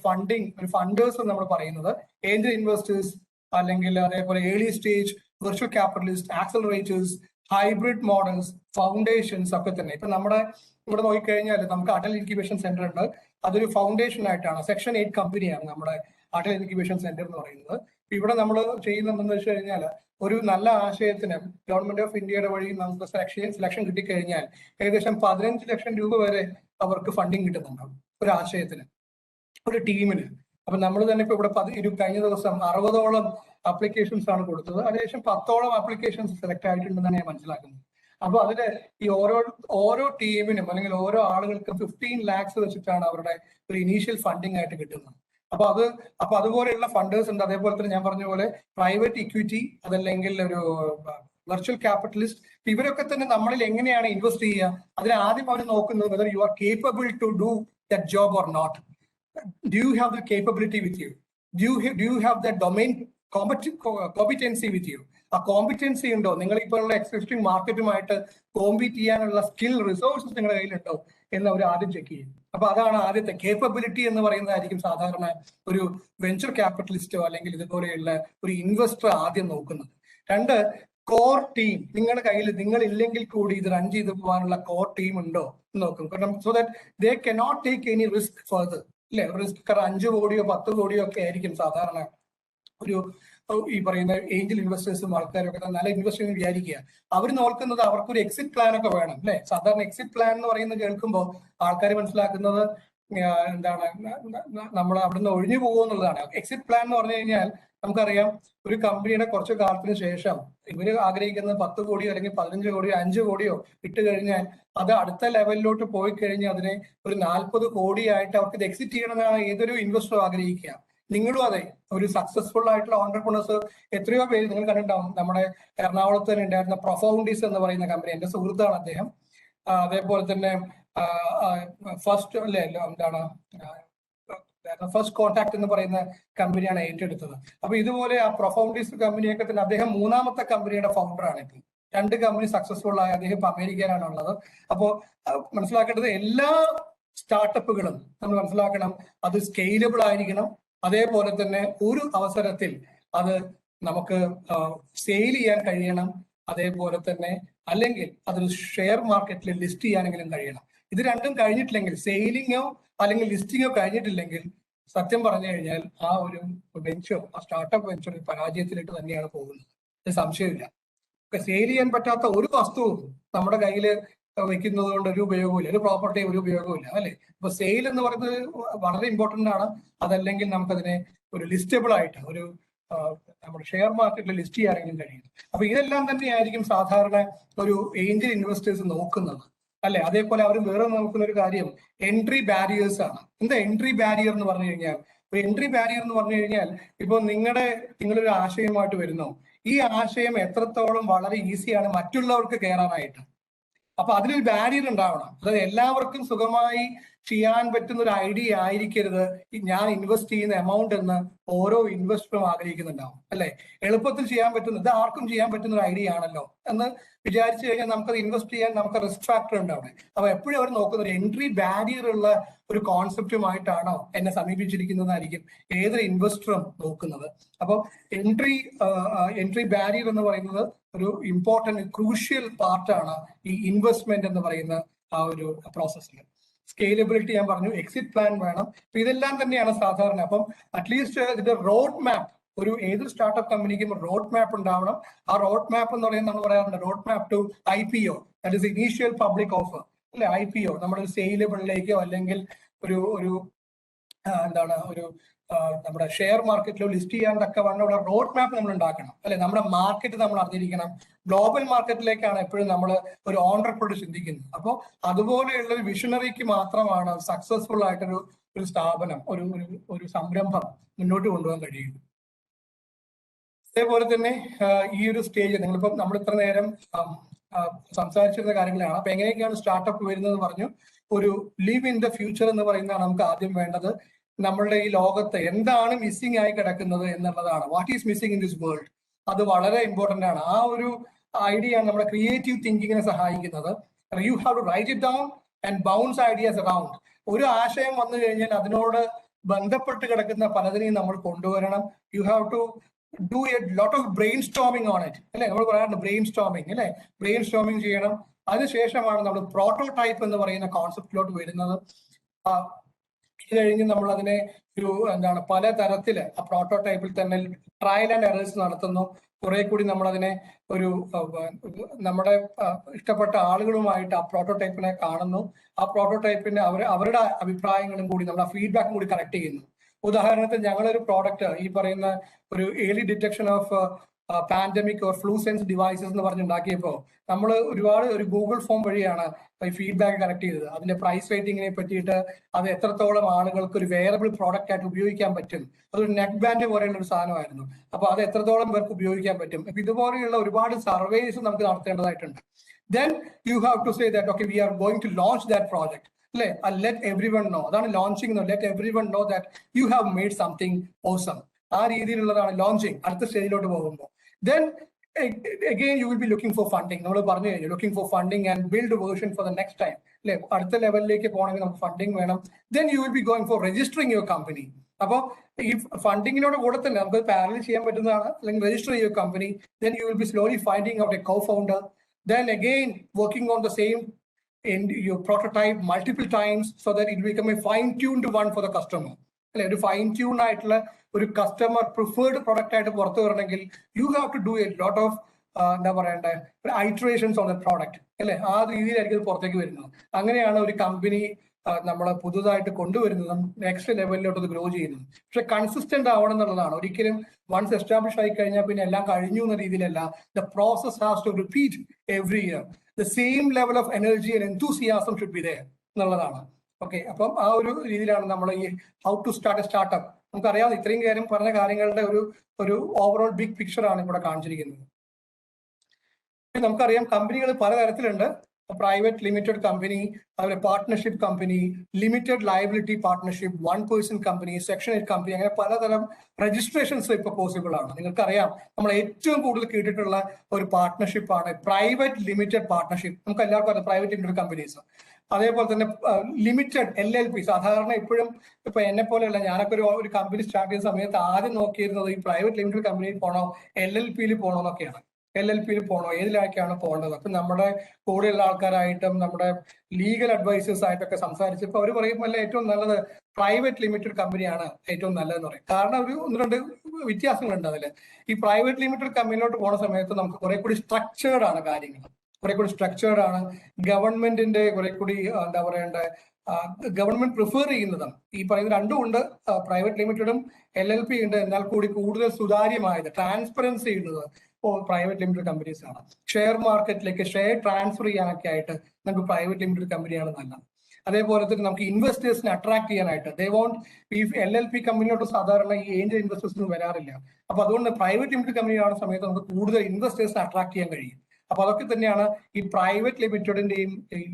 ഫണ്ടേഴ്സ് നമ്മൾ പറയുന്നത്. ഏഞ്ചൽ ഇൻവെസ്റ്റേഴ്സ്, അല്ലെങ്കിൽ അതേപോലെ early stage virtual capitalist, accelerators, hybrid models, foundations ഒക്കെ തന്നെ. ഇപ്പൊ നമ്മുടെ ഇവിടെ നോക്കിക്കഴിഞ്ഞാൽ നമുക്ക് അടൽ ഇൻക്യുബേഷൻ സെന്റർ ഉണ്ട്. അതൊരു ഫൗണ്ടേഷൻ ആയിട്ടാണ്. സെക്ഷൻ 8 കമ്പനിയാണ് നമ്മുടെ അടൽ ഇൻക്യുബേഷൻ സെന്റർ എന്ന് പറയുന്നത്. ഇവിടെ നമ്മൾ ചെയ്യുന്നതെന്ന് വെച്ച് കഴിഞ്ഞാൽ ഒരു നല്ല ആശയത്തിന് ഗവൺമെന്റ് ഓഫ് ഇന്ത്യയുടെ വഴി നമുക്ക് സെലക്ഷൻ കിട്ടിക്കഴിഞ്ഞാൽ ഏകദേശം 15 ലക്ഷം രൂപ വരെ അവർക്ക് ഫണ്ടിങ് കിട്ടുന്നുണ്ടാവും ഒരു ആശയത്തിന്, ഒരു ടീമിന്. അപ്പൊ നമ്മൾ തന്നെ ഇപ്പൊ ഇവിടെ കഴിഞ്ഞ ദിവസം 60ഓളം ആപ്ലിക്കേഷൻസ് ആണ് കൊടുത്തത്. ഏകദേശം 10ഓളം ആപ്ലിക്കേഷൻസ് സെലക്ട് ആയിട്ടുണ്ടെന്നാണ് ഞാൻ മനസ്സിലാക്കുന്നത്. അപ്പൊ അതില് ഈ ഓരോ ടീമിനും അല്ലെങ്കിൽ ഓരോ ആളുകൾക്കും 15 lakhs വെച്ചിട്ടാണ് അവരുടെ ഒരു ഇനീഷ്യൽ ഫണ്ടിങ് ആയിട്ട് കിട്ടുന്നത്. അപ്പൊ അതുപോലെയുള്ള ഫണ്ടേഴ്സ് ഉണ്ട്. അതേപോലെ തന്നെ ഞാൻ പറഞ്ഞ പോലെ പ്രൈവറ്റ് ഇക്വിറ്റി, അതല്ലെങ്കിൽ ഒരു വെർച്വൽ ക്യാപിറ്റലിസ്റ്റ്, ഇവരൊക്കെ തന്നെ നമ്മളിൽ എങ്ങനെയാണ് ഇൻവെസ്റ്റ് ചെയ്യുക, അതിന് ആദ്യം അവർ നോക്കുന്നത് whether you are capable to do that job or not. Do you have the capability with you? Do you have that domain competency with you? ആ കോമ്പിറ്റൻസി ഉണ്ടോ, നിങ്ങൾ ഇപ്പോൾ ഉള്ള എക്സിസ്റ്റിംഗ് മാർക്കറ്റുമായിട്ട് കോമ്പീറ്റ് ചെയ്യാനുള്ള സ്കിൽ റിസോഴ്സസ് നിങ്ങളുടെ കയ്യിലുണ്ടോ എന്ന് അവർ ആദ്യം ചെക്ക് ചെയ്യും. അപ്പൊ അതാണ് ആദ്യത്തെ കേപ്പബിലിറ്റി എന്ന് പറയുന്നതായിരിക്കും സാധാരണ ഒരു വെഞ്ചർ ക്യാപിറ്റലിസ്റ്റോ അല്ലെങ്കിൽ ഇതുപോലെയുള്ള ഒരു ഇൻവെസ്റ്റർ ആദ്യം നോക്കുന്നത്. 2, കോർ ടീം. നിങ്ങളുടെ കയ്യിൽ നിങ്ങൾ ഇല്ലെങ്കിൽ കൂടി ഇത് റൺ ചെയ്ത് പോകാനുള്ള കോർ ടീം ഉണ്ടോ എന്ന് നോക്കും. കാരണം so that they cannot take any risk further. അല്ലെ, റിസ്ക് 5 കോടിയോ 10 കോടിയോ ഒക്കെ ആയിരിക്കും സാധാരണ ഒരു ഈ പറയുന്ന ഏഞ്ചൽ ഇൻവെസ്റ്റേഴ്സും ആൾക്കാരൊക്കെ നല്ല ഇൻവെസ്റ്റ് ചെയ്യുന്ന വിചാരിക്കുക. അവർ നോക്കുന്നത് അവർക്കൊരു എക്സിറ്റ് പ്ലാൻ ഒക്കെ വേണം. അല്ലെ, സാധാരണ എക്സിറ്റ് പ്ലാൻ എന്ന് പറയുന്നത് കേൾക്കുമ്പോൾ ആൾക്കാർ മനസ്സിലാക്കുന്നത് എന്താണ്, നമ്മൾ അവിടുന്ന് ഒഴിഞ്ഞു പോകുമെന്നുള്ളതാണ്. എക്സിറ്റ് പ്ലാൻ എന്ന് പറഞ്ഞു കഴിഞ്ഞാൽ നമുക്കറിയാം, ഒരു കമ്പനിയുടെ കുറച്ച് കാലത്തിന് ശേഷം ഇവര് ആഗ്രഹിക്കുന്നത് 10 കോടിയോ അല്ലെങ്കിൽ 15 കോടിയോ 5 കോടിയോ ഇട്ട് കഴിഞ്ഞാൽ അത് അടുത്ത ലെവലിലോട്ട് പോയി കഴിഞ്ഞാൽ അതിനെ ഒരു 40 കോടിയായിട്ട് അവർക്ക് ഇത് എക്സിറ്റ് ചെയ്യണമെന്നാണ് ഏതൊരു ഇൻവെസ്റ്ററും ആഗ്രഹിക്കുക. നിങ്ങളും അതെ, ഒരു സക്സസ്ഫുൾ ആയിട്ടുള്ള ഓണ്ടർപ്രണേഴ്സ് എത്രയോ പേര് നിങ്ങൾ കണ്ടിട്ടുണ്ടാവും. നമ്മുടെ എറണാകുളത്ത് തന്നെ ഉണ്ടായിരുന്ന പ്രൊഫൗണ്ടീസ് എന്ന് പറയുന്ന കമ്പനി, എന്റെ സുഹൃത്താണ് അദ്ദേഹം. അതേപോലെ തന്നെ ഫസ്റ്റ് കോൺടാക്ട് എന്ന് പറയുന്ന കമ്പനിയാണ് ഏറ്റെടുത്തത്. അപ്പൊ ഇതുപോലെ ആ പ്രൊഫൗണ്ടീസ് കമ്പനിയൊക്കെ തന്നെ അദ്ദേഹം 3ാമത്തെ കമ്പനിയുടെ ഫൗണ്ടറാണ്. ഇപ്പം 2 കമ്പനി സക്സസ്ഫുൾ ആയ അദ്ദേഹം ഇപ്പൊ അമേരിക്കയിലാണുള്ളത്. അപ്പോ മനസ്സിലാക്കേണ്ടത് എല്ലാ സ്റ്റാർട്ടപ്പുകളും നമ്മൾ മനസ്സിലാക്കണം, അത് സ്കെയിലബിൾ ആയിരിക്കണം. അതേപോലെ തന്നെ ഒരു അവസരത്തിൽ അത് നമുക്ക് സെയിൽ ചെയ്യാൻ കഴിയണം. അതേപോലെ തന്നെ അല്ലെങ്കിൽ അതൊരു ഷെയർ മാർക്കറ്റിൽ ലിസ്റ്റ് ചെയ്യാനെങ്കിലും കഴിയണം. ഇത് രണ്ടും കഴിഞ്ഞിട്ടില്ലെങ്കിൽ, സെയിലിങ്ങോ അല്ലെങ്കിൽ ലിസ്റ്റിങ്ങോ കഴിഞ്ഞിട്ടില്ലെങ്കിൽ, സത്യം പറഞ്ഞു കഴിഞ്ഞാൽ ആ ഒരു വെഞ്ചർ, ആ സ്റ്റാർട്ടപ്പ് വെഞ്ചർ പരാജയത്തിലേക്ക് തന്നെയാണ് പോകുന്നത്. ഇത് സംശയമില്ല. സെയിൽ ചെയ്യാൻ പറ്റാത്ത ഒരു വസ്തുവും നമ്മുടെ കയ്യിൽ വെക്കുന്നത് കൊണ്ട് ഒരു ഉപയോഗമില്ല, ഒരു പ്രോപ്പർട്ടി ഒരു ഉപയോഗമില്ല, അല്ലെ. അപ്പൊ സെയിൽ എന്ന് പറയുന്നത് വളരെ ഇമ്പോർട്ടന്റ് ആണ്. അതല്ലെങ്കിൽ നമുക്കതിനെ ഒരു ലിസ്റ്റബിൾ ആയിട്ട് ഒരു നമ്മുടെ ഷെയർ മാർക്കറ്റിൽ ലിസ്റ്റ് ചെയ്യാനെങ്കിലും കഴിയും. അപ്പൊ ഇതെല്ലാം തന്നെയായിരിക്കും സാധാരണ ഒരു ഏഞ്ചൽ ഇൻവെസ്റ്റേഴ്സ് നോക്കുന്നത്, അല്ലെ. അതേപോലെ അവർ വേറെ നോക്കുന്ന ഒരു കാര്യം എൻട്രി ബാരിയേഴ്സ് ആണ്. എന്താ എൻട്രി ബാരിയർ എന്ന് പറഞ്ഞു കഴിഞ്ഞാൽ? ഒരു എൻട്രി ബാരിയർ എന്ന് പറഞ്ഞു കഴിഞ്ഞാൽ, ഇപ്പോൾ നിങ്ങളൊരു ആശയമായിട്ട് വരുന്നു, ഈ ആശയം എത്രത്തോളം വളരെ ഈസിയാണ് മറ്റുള്ളവർക്ക് കയറാനായിട്ട്. അപ്പൊ അതിലൊരു ബാരിയർ ഉണ്ടാവണം. അതായത് എല്ലാവർക്കും സുഖമായി ചെയ്യാൻ പറ്റുന്ന ഒരു ഐഡിയ ആയിരിക്കരുത് ഞാൻ ഇൻവെസ്റ്റ് ചെയ്യുന്ന എമൗണ്ട് എന്ന് ഓരോ ഇൻവെസ്റ്ററും ആഗ്രഹിക്കുന്നുണ്ടാവും, അല്ലെ. എളുപ്പത്തിൽ ചെയ്യാൻ പറ്റുന്ന, ഇത് ആർക്കും ചെയ്യാൻ പറ്റുന്ന ഒരു ഐഡിയ ആണല്ലോ എന്ന് വിചാരിച്ചു കഴിഞ്ഞാൽ നമുക്കത് ഇൻവെസ്റ്റ് ചെയ്യാൻ നമുക്ക് റിസ്ക് ഫാക്ടർ ഉണ്ട് അവിടെ. അപ്പൊ എപ്പോഴും അവർ നോക്കുന്ന ഒരു എൻട്രി ബാരിയർ ഉള്ള ഒരു കോൺസെപ്റ്റുമായിട്ടാണോ എന്നെ സമീപിച്ചിരിക്കുന്നതായിരിക്കും ഏതൊരു ഇൻവെസ്റ്ററും നോക്കുന്നത്. അപ്പോൾ എൻട്രി ബാരിയർ എന്ന് പറയുന്നത് ഒരു ഇമ്പോർട്ടന്റ് ക്രൂഷ്യൽ പാർട്ടാണ് ഈ ഇൻവെസ്റ്റ്മെന്റ് എന്ന് പറയുന്ന ആ ഒരു പ്രോസസ്സിൽ. സ്കെയിലബിലിറ്റി ഞാൻ പറഞ്ഞു, എക്സിറ്റ് പ്ലാൻ വേണം. അപ്പൊ ഇതെല്ലാം തന്നെയാണ് സാധാരണ. അപ്പം അറ്റ്ലീസ്റ്റ് ഇതിന്റെ റോഡ് മാപ്പ്, ഏതൊരു സ്റ്റാർട്ടപ്പ് കമ്പനിക്കും റോഡ് മാപ്പ് ഉണ്ടാവണം. ആ റോഡ് മാപ്പ് എന്ന് പറയുന്നത് നമ്മൾ പറയാറുണ്ട് road map to IPO, that is initial public offer, അല്ലെ. IPO നമ്മുടെ ഒരു സെയിലബിളിലേക്കോ അല്ലെങ്കിൽ ഒരു നമ്മുടെ ഷെയർ മാർക്കറ്റിലോ ലിസ്റ്റ് ചെയ്യാൻ തക്കവണ്ണമുള്ള റോഡ് മാപ്പ് നമ്മൾ ഉണ്ടാക്കണം, അല്ലെ. നമ്മുടെ മാർക്കറ്റ് നമ്മൾ അറിഞ്ഞിരിക്കണം. ഗ്ലോബൽ മാർക്കറ്റിലേക്കാണ് എപ്പോഴും നമ്മൾ ഒരു ഓണ്ടർപ്രണർ ചിന്തിക്കുന്നത്. അപ്പോൾ അതുപോലെയുള്ള ഒരു വിഷണറിക്ക് മാത്രമാണ് സക്സസ്ഫുൾ ആയിട്ടൊരു സ്ഥാപനം, ഒരു സംരംഭം മുന്നോട്ട് കൊണ്ടുപോകാൻ കഴിയുന്നത്. അതേപോലെ തന്നെ ഈ ഒരു സ്റ്റേജ് നമ്മൾ ഇത്ര നേരം സംസാരിച്ചിരുന്ന കാര്യങ്ങളാണ്. അപ്പൊ എങ്ങനെയൊക്കെയാണ് സ്റ്റാർട്ടപ്പ് വരുന്നത് പറഞ്ഞു. ഒരു ലിവ് ഇൻ ദ ഫ്യൂച്ചർ എന്ന് പറയുന്നതാണ് നമുക്ക് ആദ്യം വേണ്ടത്. നമ്മളുടെ ഈ ലോകത്ത് എന്താണ് മിസ്സിംഗ് ആയി കിടക്കുന്നത് എന്നുള്ളതാണ്. What is missing in this world, അത് വളരെ ഇമ്പോർട്ടന്റ് ആണ്. ആ ഒരു ഐഡിയ ആണ് നമ്മുടെ ക്രിയേറ്റീവ് തിങ്കിങ്ങിനെ സഹായിക്കുന്നത്. You have to write it down and bounce ideas around. ഒരു ആശയം വന്നു കഴിഞ്ഞാൽ അതിനോട് ബന്ധപ്പെട്ട് കിടക്കുന്ന പലതിനെയും നമ്മൾ കൊണ്ടുവരണം. You have to do a lot of brainstorming on it, അല്ലെ. നമ്മൾ പറയാറുണ്ട് ബ്രെയിൻ സ്റ്റോമിങ്, അല്ലെ. ബ്രെയിൻ സ്റ്റോമിങ് ചെയ്യണം. അതിനുശേഷമാണ് നമ്മൾ പ്രോട്ടോടൈപ്പ് എന്ന് പറയുന്ന കോൺസെപ്റ്റിലോട്ട് വരുന്നത്. ഇത് കഴിഞ്ഞ് നമ്മൾ അതിനെ ഒരു എന്താണ് പല തരത്തില് ആ പ്രോട്ടോടൈപ്പിൽ തന്നെ ട്രയൽ ആൻഡ് എറേഴ്സ് നടത്തുന്നു. കുറെ കൂടി നമ്മൾ അതിനെ ഒരു നമ്മുടെ ഇഷ്ടപ്പെട്ട ആളുകളുമായിട്ട് ആ പ്രോട്ടോടൈപ്പിനെ കാണുന്നു. ആ പ്രോട്ടോടൈപ്പിന്റെ അവരുടെ അഭിപ്രായങ്ങളും കൂടി നമ്മൾ ആ ഫീഡ്ബാക്കും കൂടി കളക്ട് ചെയ്യുന്നു. ഉദാഹരണത്തിന് ഞങ്ങളൊരു പ്രോഡക്റ്റ് ഈ പറയുന്ന ഒരു early detection of pandemic or flu sense devices എന്ന് പറഞ്ഞുണ്ടാക്കിയപ്പോൾ നമ്മൾ ഒരുപാട് ഒരു ഗൂഗിൾ ഫോം വഴിയാണ് ഈ ഫീഡ്ബാക്ക് കളക്ട് ചെയ്തത്. അതിന്റെ പ്രൈസ് റേറ്റിങ്ങിനെ പറ്റിയിട്ട് അത് എത്രത്തോളം ആളുകൾക്ക് ഒരു വെയറബിൾ പ്രോഡക്റ്റ് ആയിട്ട് ഉപയോഗിക്കാൻ പറ്റും, അതൊരു നെക്ക് ബാൻഡ് പോലെയുള്ള ഒരു സാധനമായിരുന്നു. അപ്പൊ അത് എത്രത്തോളം പേർക്ക് ഉപയോഗിക്കാൻ പറ്റും. അപ്പൊ ഇതുപോലെയുള്ള ഒരുപാട് സർവേസ് നമുക്ക് നടത്തേണ്ടതായിട്ടുണ്ട്. Then you have to say that okay, we are going to launch that project. Let everyone know. അതാണ് launching. Let everyone know that you have made something awesome. ആ രീതിയിലുള്ളതാണ് launching. അടുത്ത സ്റ്റേജിലോട്ട് പോകുമ്പോൾ then again you will be looking for funding. നമ്മൾ പറഞ്ഞു കഴിഞ്ഞു, looking for funding and build a version for the next time. അടുത്ത ലെവലിലേക്ക് പോകണമെങ്കിൽ നമുക്ക് ഫണ്ടിങ് വേണം. Then you will be going for registering your company. അപ്പോൾ ഈ ഫണ്ടിങ്ങിനോട് കൂടെ തന്നെ നമുക്ക് പാരലൽ ചെയ്യാൻ പറ്റുന്നതാണ്, അല്ലെങ്കിൽ രജിസ്റ്റർ ചെയ്യുക company. Then you will be slowly finding out a co-founder. Then again working on the same in your prototype multiple times so that it will become a fine-tuned one for the customer. ഒരു fine tune ആയിട്ടുള്ള ഒരു customer preferred product ആയിട്ട് പുറത്തു വരണമെങ്കിൽ you have to do a lot of എന്താ പറയണ്ടേ ഐറ്ററേഷൻസ് on the product അല്ലെ. ആ രീതിയിലായിരിക്കും ഇത് പുറത്തേക്ക് വരുന്നത്. അങ്ങനെയാണ് ഒരു കമ്പനി നമ്മൾ പുതുതായിട്ട് കൊണ്ടുവരുന്നതും നെക്സ്റ്റ് ലെവലിലോട്ട് അത് ഗ്രോ ചെയ്യുന്നതും. പക്ഷെ കൺസിസ്റ്റന്റ് ആവണം എന്നുള്ളതാണ്. ഒരിക്കലും വൺസ് എസ്റ്റാബ്ലിഷ് ആയി കഴിഞ്ഞാൽ പിന്നെ എല്ലാം കഴിഞ്ഞു എന്ന രീതിയിലല്ല. The process has to repeat every year. The same level of energy and enthusiasm should be there എന്നുള്ളതാണ്. ഓക്കെ, അപ്പം ആ ഒരു രീതിയിലാണ് നമ്മൾ ഈ how to start a startup. നമുക്കറിയാം ഇത്രയും കാര്യം പറഞ്ഞ കാര്യങ്ങളുടെ ഒരു ഓവറോൾ ബിഗ് പിക്ചർ ആണ് ഇവിടെ കാണിച്ചിരിക്കുന്നത്. നമുക്കറിയാം കമ്പനികൾ പലതരത്തിലുണ്ട്. പ്രൈവറ്റ് ലിമിറ്റഡ് കമ്പനി, അതുപോലെ partnership company, limited liability partnership, 1 person company, section 8 company, അങ്ങനെ പലതരം രജിസ്ട്രേഷൻസ് ഇപ്പൊ പോസിബിൾ ആണ്. നിങ്ങൾക്കറിയാം നമ്മൾ ഏറ്റവും കൂടുതൽ കേട്ടിട്ടുള്ള ഒരു പാർട്ട്ണർഷിപ്പ് ആണ് പ്രൈവറ്റ് ലിമിറ്റഡ് പാർട്ട്ണർഷിപ്പ്. നമുക്ക് എല്ലാവർക്കും അറിയാം പ്രൈവറ്റ് ലിമിറ്റഡ് കമ്പനീസ്. അതേപോലെ തന്നെ ലിമിറ്റഡ് LLP. സാധാരണ ഇപ്പോഴും ഇപ്പൊ എന്നെ പോലെയല്ല, ഞാനൊക്കെ ഒരു കമ്പനി സ്റ്റാർട്ട് ചെയ്യുന്ന സമയത്ത് ആദ്യം നോക്കിയിരുന്നത് ഈ പ്രൈവറ്റ് ലിമിറ്റഡ് കമ്പനിയിൽ പോകണോ LLPയിൽ പോകണോ എന്നൊക്കെയാണ്. LLPയിൽ പോകണോ, ഏതിലേക്കാണ് പോകേണ്ടത്. അപ്പൊ നമ്മുടെ കൂടെയുള്ള ആൾക്കാരായിട്ടും നമ്മുടെ ലീഗൽ അഡ്വൈസേഴ്സ് ആയിട്ടൊക്കെ സംസാരിച്ചപ്പോൾ അവർ പറയുമ്പോൾ ഏറ്റവും നല്ലത് പ്രൈവറ്റ് ലിമിറ്റഡ് കമ്പനിയാണ് ഏറ്റവും നല്ലതെന്ന് പറയും. കാരണം ഒരു 1-2 വ്യത്യാസങ്ങളുണ്ട് അതിൽ. ഈ പ്രൈവറ്റ് ലിമിറ്റഡ് കമ്പനിയിലോട്ട് പോകുന്ന സമയത്ത് നമുക്ക് കുറെ കൂടി സ്ട്രക്ചേർഡ് ആണ് കാര്യങ്ങൾ, കുറെ കൂടി സ്ട്രക്ചേർഡ് ആണ്. ഗവൺമെന്റിന്റെ കുറെ കൂടി എന്താ പറയണ്ടേ, ഗവൺമെന്റ് പ്രിഫർ ചെയ്യുന്നതും ഈ പറയുന്ന രണ്ടും ഉണ്ട്. പ്രൈവറ്റ് ലിമിറ്റഡും LLP ഉണ്ട്. എന്നാൽ കൂടി കൂടുതൽ സുതാര്യമായത്, ട്രാൻസ്പെറൻസി ചെയ്യുന്നത് പ്രൈവറ്റ് ലിമിറ്റഡ് കമ്പനീസ് ആണ്. ഷെയർ മാർക്കറ്റിലേക്ക് ഷെയർ ട്രാൻസ്ഫർ ചെയ്യാനൊക്കെ ആയിട്ട് നമുക്ക് പ്രൈവറ്റ് ലിമിറ്റഡ് കമ്പനിയാണ് നല്ലത്. അതേപോലെ തന്നെ നമുക്ക് ഇൻവെസ്റ്റേഴ്സിനെ അട്രാക്ട് ചെയ്യാനായിട്ട് ഈ LLP കമ്പനിയോട്ട് സാധാരണ ഈ ഏഞ്ചൽ ഇൻവെസ്റ്റേഴ്സിന് വരാറില്ല. അപ്പൊ അതുകൊണ്ട് പ്രൈവറ്റ് ലിമിറ്റഡ് കമ്പനിയാണ് സമയത്ത് നമുക്ക് കൂടുതൽ ഇൻവെസ്റ്റേഴ്സിനെ അട്രാക്ട് ചെയ്യാൻ കഴിയും. അപ്പൊ അതൊക്കെ തന്നെയാണ് ഈ പ്രൈവറ്റ് ലിമിറ്റഡിന്റെയും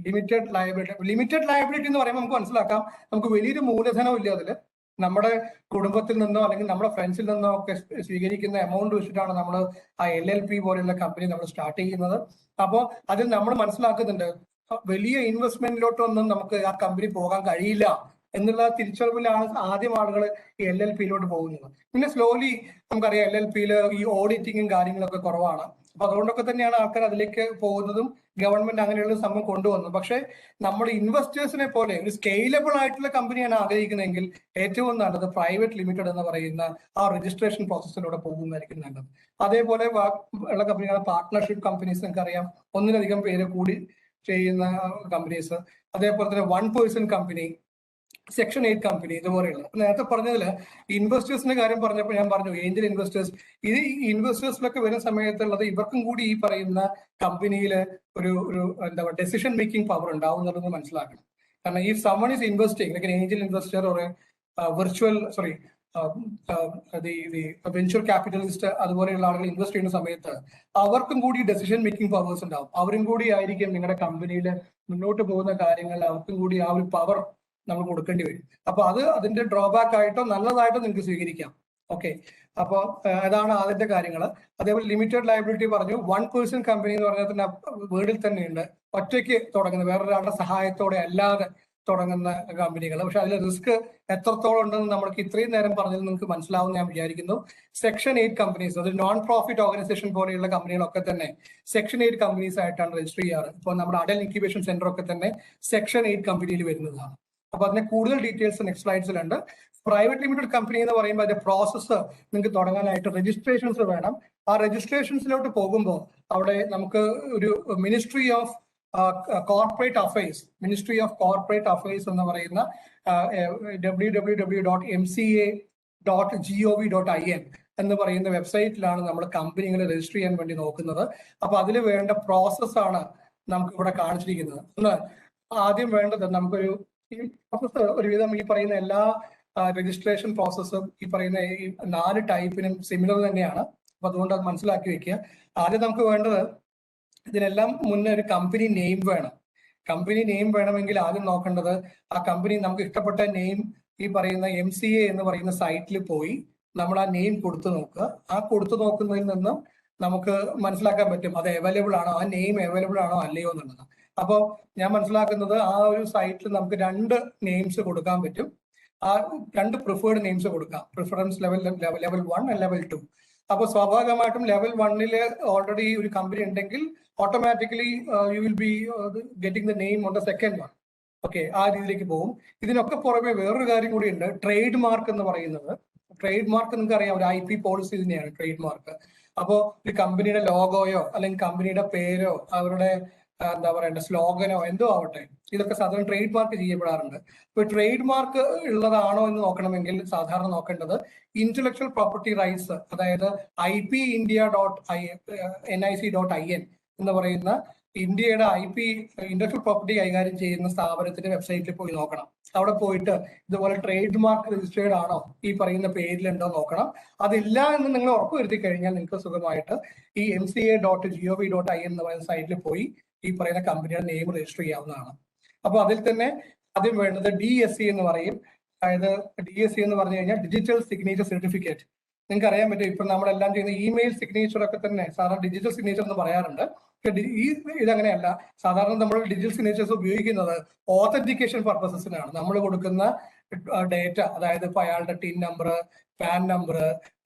ലിമിറ്റഡ് ലയബിലിറ്റി എന്ന് പറയുമ്പോൾ നമുക്ക് മനസ്സിലാക്കാം, നമുക്ക് വലിയൊരു മൂലധനം ഇല്ല അതില്. നമ്മുടെ കുടുംബത്തിൽ നിന്നോ അല്ലെങ്കിൽ നമ്മുടെ ഫ്രണ്ട്സിൽ നിന്നോ ഒക്കെ സ്വീകരിക്കുന്ന എമൗണ്ട് വെച്ചിട്ടാണ് നമ്മൾ ആ LLP പോലെയുള്ള കമ്പനി നമ്മൾ സ്റ്റാർട്ട് ചെയ്യുന്നത്. അപ്പോൾ അതിൽ നമ്മൾ മനസ്സിലാക്കുന്നുണ്ട് വലിയ ഇൻവെസ്റ്റ്മെന്റിലോട്ടൊന്നും നമുക്ക് ആ കമ്പനി പോകാൻ കഴിയില്ല എന്നുള്ള തിരിച്ചറിവിലാണ് ആദ്യം ആളുകൾ ഈ LLPയിലോട്ട് പോകുന്നത്. പിന്നെ സ്ലോലി നമുക്കറിയാം LLPയിൽ ഈ ഓഡിറ്റിങ്ങും കാര്യങ്ങളൊക്കെ കുറവാണ്. അപ്പൊ അതുകൊണ്ടൊക്കെ തന്നെയാണ് ആൾക്കാർ അതിലേക്ക് പോകുന്നതും ഗവൺമെന്റ് അങ്ങനെയുള്ള സംഭവം കൊണ്ടുവന്നത്. പക്ഷെ നമ്മുടെ ഇൻവെസ്റ്റേഴ്സിനെ പോലെ ഒരു സ്കെയിലബിൾ ആയിട്ടുള്ള കമ്പനിയാണ് ആഗ്രഹിക്കുന്നതെങ്കിൽ ഏറ്റവും നല്ലത് പ്രൈവറ്റ് ലിമിറ്റഡ് എന്ന് പറയുന്ന ആ രജിസ്ട്രേഷൻ പ്രോസസ്സിലൂടെ പോകുന്നതായിരിക്കും നല്ലത്. അതേപോലെ ഉള്ള കമ്പനികളാണ് പാർട്ട്ണർഷിപ്പ് കമ്പനീസ്. നിങ്ങൾക്കറിയാം ഒന്നിലധികം പേര് കൂടി ചെയ്യുന്ന കമ്പനീസ്. അതേപോലെ തന്നെ 1 person കമ്പനി, സെക്ഷൻ 8 കമ്പനി, ഇതുപോലെയുള്ള. നേരത്തെ പറഞ്ഞതിൽ ഇൻവെസ്റ്റേഴ്സിന്റെ കാര്യം പറഞ്ഞപ്പോൾ ഞാൻ പറഞ്ഞു ഏഞ്ചൽ ഇൻവെസ്റ്റേഴ്സ്. ഇത് ഇൻവെസ്റ്റേഴ്സിലൊക്കെ വരുന്ന സമയത്തുള്ളത് ഇവർക്കും കൂടി ഈ പറയുന്ന കമ്പനിയിൽ ഒരു എന്താ പറയുക ഡെസിഷൻ മേക്കിംഗ് പവർ ഉണ്ടാവുന്നതെന്ന് മനസ്സിലാക്കണം. കാരണം ഈ someone is investing like Angel investor ഒരു വെഞ്ചർ ക്യാപിറ്റലിസ്റ്റ് അതുപോലെയുള്ള ആളുകൾ ഇൻവെസ്റ്റ് ചെയ്യുന്ന സമയത്ത് അവർക്കും കൂടി ഡെസിഷൻ മേക്കിംഗ് പവേഴ്സ് ഉണ്ടാവും. അവരും കൂടി ആയിരിക്കും നിങ്ങളുടെ കമ്പനിയിൽ മുന്നോട്ട് പോകുന്ന കാര്യങ്ങളിൽ അവർക്കും കൂടി ആ ഒരു പവർ നമ്മൾ കൊടുക്കേണ്ടി വരും. അപ്പൊ അതിന്റെ ഡ്രോബാക്ക് ആയിട്ടോ നല്ലതായിട്ടോ നിങ്ങൾക്ക് സ്വീകരിക്കാം. ഓക്കെ, അപ്പൊ അതാണ് അതിന്റെ കാര്യങ്ങൾ. അതേപോലെ ലിമിറ്റഡ് ലയബിലിറ്റി പറഞ്ഞു. 1 person കമ്പനി എന്ന് പറഞ്ഞാൽ തന്നെ വേർഡിൽ തന്നെയുണ്ട്, ഒറ്റയ്ക്ക് തുടങ്ങുന്നത്, വേറൊരാളുടെ സഹായത്തോടെ അല്ലാതെ തുടങ്ങുന്ന കമ്പനികൾ. പക്ഷെ അതിൽ റിസ്ക് എത്രത്തോളം ഉണ്ടെന്ന് നമ്മൾക്ക് ഇത്രയും നേരം പറഞ്ഞത് നിങ്ങൾക്ക് മനസ്സിലാവും ഞാൻ വിചാരിക്കുന്നു. സെക്ഷൻ 8 കമ്പനീസ്, അത് നോൺ പ്രോഫിറ്റ് ഓർഗനൈസേഷൻ പോലെയുള്ള കമ്പനികളൊക്കെ തന്നെ സെക്ഷൻ 8 കമ്പനീസ് ആയിട്ടാണ് രജിസ്റ്റർ ചെയ്യാറ്. ഇപ്പോൾ നമ്മുടെ അഡൽ ഇൻക്യുബേഷൻ സെന്റർ ഒക്കെ തന്നെ സെക്ഷൻ 8 കമ്പനിയിൽ വരുന്നതാണ്. അപ്പൊ അതിന്റെ കൂടുതൽ ഡീറ്റെയിൽസ് നെക്സ്റ്റ് സ്ലൈഡ്സിലുണ്ട്. പ്രൈവറ്റ് ലിമിറ്റഡ് കമ്പനി എന്ന് പറയുമ്പോൾ അതിന്റെ പ്രോസസ്സ് നിങ്ങൾക്ക് തുടങ്ങാനായിട്ട് രജിസ്ട്രേഷൻസ് വേണം. ആ രജിസ്ട്രേഷൻസിലോട്ട് പോകുമ്പോൾ അവിടെ നമുക്ക് ഒരു മിനിസ്ട്രി ഓഫ് കോർപ്പറേറ്റ് അഫയേഴ്സ് എന്ന് പറയുന്ന www.mca.gov.in എന്ന് പറയുന്ന വെബ്സൈറ്റിലാണ് നമ്മൾ കമ്പനികളെ രജിസ്റ്റർ ചെയ്യാൻ വേണ്ടി നോക്കുന്നത്. അപ്പൊ അതിൽ വേണ്ട പ്രോസസ്സാണ് നമുക്ക് ഇവിടെ കാണിച്ചിരിക്കുന്നത്. ഒന്ന് ആദ്യം വേണ്ടത് നമുക്കൊരു ഈ പ്രോസസ്സ് ഒരുവിധം ഈ പറയുന്ന എല്ലാ രജിസ്ട്രേഷൻ പ്രോസസ്സും ഈ പറയുന്ന ഈ 4 ടൈപ്പിനും സിമിലർ തന്നെയാണ്. അപ്പൊ അതുകൊണ്ട് അത് മനസ്സിലാക്കി വെക്കുക. ആദ്യം നമുക്ക് വേണ്ടത് ഇതിനെല്ലാം മുന്നേ ഒരു കമ്പനി നെയിം വേണം. കമ്പനി നെയിം വേണമെങ്കിൽ ആദ്യം നോക്കേണ്ടത് ആ കമ്പനി നമുക്ക് ഇഷ്ടപ്പെട്ട നെയിം ഈ പറയുന്ന MCA എന്ന് പറയുന്ന സൈറ്റിൽ പോയി നമ്മൾ ആ നെയിം കൊടുത്തു നോക്കുക. ആ കൊടുത്തു നോക്കുന്നതിൽ നിന്നും നമുക്ക് മനസ്സിലാക്കാൻ പറ്റും അത് അവൈലബിൾ ആണോ, ആ നെയിം അവൈലബിൾ ആണോ അല്ലയോ എന്നുള്ളത്. അപ്പോൾ ഞാൻ മനസ്സിലാക്കുന്നത് ആ ഒരു സൈറ്റിൽ നമുക്ക് 2 നെയിംസ് കൊടുക്കാൻ പറ്റും. ആ 2 പ്രിഫേർഡ് നെയിംസ് കൊടുക്കാം. Preference level 1 and level 2. അപ്പോൾ സ്വാഭാവികമായിട്ടും ലെവൽ 1 ഓൾറെഡി ഒരു കമ്പനി ഉണ്ടെങ്കിൽ automatically you will be getting the name on the second one. Okay, ആ രീതിയിലേക്ക് പോകും. ഇതിനൊക്കെ പുറമെ വേറൊരു കാര്യം കൂടി ഉണ്ട്, ട്രേഡ് മാർക്ക് എന്ന് പറയുന്നത്. ട്രേഡ് മാർക്ക് നിങ്ങൾക്ക് അറിയാം, ഒരു IP പോളിസി തന്നെയാണ് ട്രേഡ് മാർക്ക്. അപ്പോൾ ഒരു കമ്പനിയുടെ ലോഗോയോ അല്ലെങ്കിൽ കമ്പനിയുടെ പേരോ അവരുടെ എന്താ പറയണ്ട സ്ലോഗനോ എന്തോ ആവട്ടെ, ഇതൊക്കെ സാധാരണ ട്രേഡ് മാർക്ക് ചെയ്യപ്പെടാറുണ്ട്. ഇപ്പൊ ട്രേഡ് മാർക്ക് ഉള്ളതാണോ എന്ന് നോക്കണമെങ്കിൽ സാധാരണ നോക്കേണ്ടത് ഇന്റലക്ച്വൽ പ്രോപ്പർട്ടി റൈറ്റ്സ്, അതായത് IPindia.nic.in എന്ന് പറയുന്ന ഇന്ത്യയുടെ IP ഇന്റലക്ച്വൽ പ്രോപ്പർട്ടി കൈകാര്യം ചെയ്യുന്ന സ്ഥാപനത്തിന്റെ വെബ്സൈറ്റിൽ പോയി നോക്കണം. അവിടെ പോയിട്ട് ഇതുപോലെ ട്രേഡ് മാർക്ക് രജിസ്റ്റേർഡ് ആണോ, ഈ പറയുന്ന പേരിലുണ്ടോ നോക്കണം. അതില്ല എന്ന് നിങ്ങൾ ഉറപ്പുവരുത്തി കഴിഞ്ഞാൽ നിങ്ങൾക്ക് സുഖമായിട്ട് ഈ MCA.gov.in എന്ന് പറയുന്ന സൈറ്റിൽ പോയി ഈ പറയുന്ന കമ്പനിയുടെ നെയിം രജിസ്റ്റർ ചെയ്യാവുന്നതാണ്. അപ്പൊ അതിൽ തന്നെ ആദ്യം വേണ്ടത് DSC എന്ന് പറയും. അതായത് DSC എന്ന് പറഞ്ഞു കഴിഞ്ഞാൽ ഡിജിറ്റൽ സിഗ്നേച്ചർ സർട്ടിഫിക്കറ്റ്. നിങ്ങൾക്ക് അറിയാൻ പറ്റും ഇപ്പൊ നമ്മളെല്ലാം ചെയ്യുന്ന ഇമെയിൽ സിഗ്നേച്ചർ ഒക്കെ തന്നെ സാധാരണ ഡിജിറ്റൽ സിഗ്നേച്ചർ എന്ന് പറയാറുണ്ട്. ഇതങ്ങനെയല്ല. സാധാരണ നമ്മൾ ഡിജിറ്റൽ സിഗ്നേച്ചേഴ്സ് ഉപയോഗിക്കുന്നത് ഓതന്റിക്കേഷൻ പർപ്പസസിനാണ്. നമ്മൾ കൊടുക്കുന്ന ഡേറ്റ, അതായത് ഇപ്പൊ അയാളുടെ ടിൻ നമ്പർ, പാൻ നമ്പർ,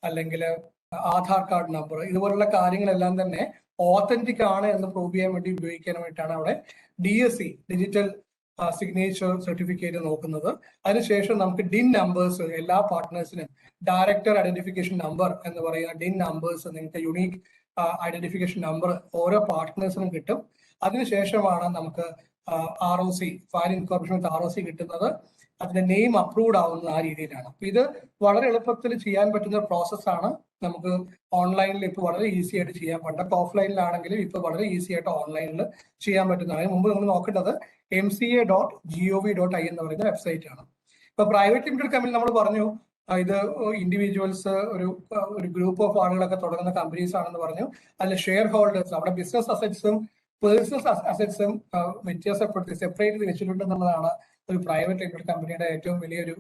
അല്ലെങ്കിൽ ആധാർ കാർഡ് നമ്പർ, ഇതുപോലുള്ള കാര്യങ്ങളെല്ലാം തന്നെ ഓതന്റിക് ആണ് എന്ന് പ്രൂവ് ചെയ്യാൻ വേണ്ടി ഉപയോഗിക്കാൻ വേണ്ടിയിട്ടാണ് അവിടെ DSC ഡിജിറ്റൽ സിഗ്നേച്ചർ സർട്ടിഫിക്കറ്റ് നോക്കുന്നത്. അതിനുശേഷം നമുക്ക് DIN നമ്പേഴ്സ് എല്ലാ പാർട്ട്നേഴ്സിനും, ഡയറക്ടർ ഐഡന്റിഫിക്കേഷൻ നമ്പർ എന്ന് പറയുന്ന DIN നമ്പേഴ്സ്, നിങ്ങൾക്ക് യുണീക് ഐഡന്റിഫിക്കേഷൻ നമ്പർ ഓരോ പാർട്ട്നേഴ്സിനും കിട്ടും. അതിനുശേഷമാണ് നമുക്ക് ROC, ഫയൽ ഇൻകോർപ്പറേഷൻ വിത്ത് ROC കിട്ടുന്നത്. അതിന്റെ നെയിം അപ്രൂവ്ഡ് ആവുന്നത് ആ രീതിയിലാണ്. അപ്പൊ ഇത് വളരെ എളുപ്പത്തിൽ ചെയ്യാൻ പറ്റുന്ന പ്രോസസ്സാണ്. നമുക്ക് ഓൺലൈനിൽ ഇപ്പോൾ വളരെ ഈസി ആയിട്ട് ചെയ്യാൻ പറ്റും. ഓഫ്ലൈനിലാണെങ്കിലും ഇപ്പോൾ വളരെ ഈസി ആയിട്ട് ഓൺലൈനിൽ ചെയ്യാൻ പറ്റുന്നതാണ്. അതിന് മുമ്പ് നമ്മൾ നോക്കേണ്ടത് MCA.gov.in എന്ന് പറയുന്ന വെബ്സൈറ്റ് ആണ്. ഇപ്പൊ പ്രൈവറ്റ് ലിമിറ്റഡ് കമ്പനി നമ്മൾ പറഞ്ഞു ഇത് ഇൻഡിവിജ്വൽസ് ഒരു ഗ്രൂപ്പ് ഓഫ് ആളുകളൊക്കെ തുടങ്ങുന്ന കമ്പനീസ് ആണെന്ന് പറഞ്ഞു. അതിൽ ഷെയർ ഹോൾഡേഴ്സ്, അവിടെ ബിസിനസ് അസറ്റ്സും പേഴ്സണൽ അസറ്റ്സും വ്യത്യാസപ്പെടുത്തി സെപ്പറേറ്റ് ചെയ്ത് വെച്ചിട്ടുണ്ടെന്നുള്ളതാണ് ഒരു പ്രൈവറ്റ് ലിമിറ്റഡ് കമ്പനിയുടെ ഏറ്റവും വലിയൊരു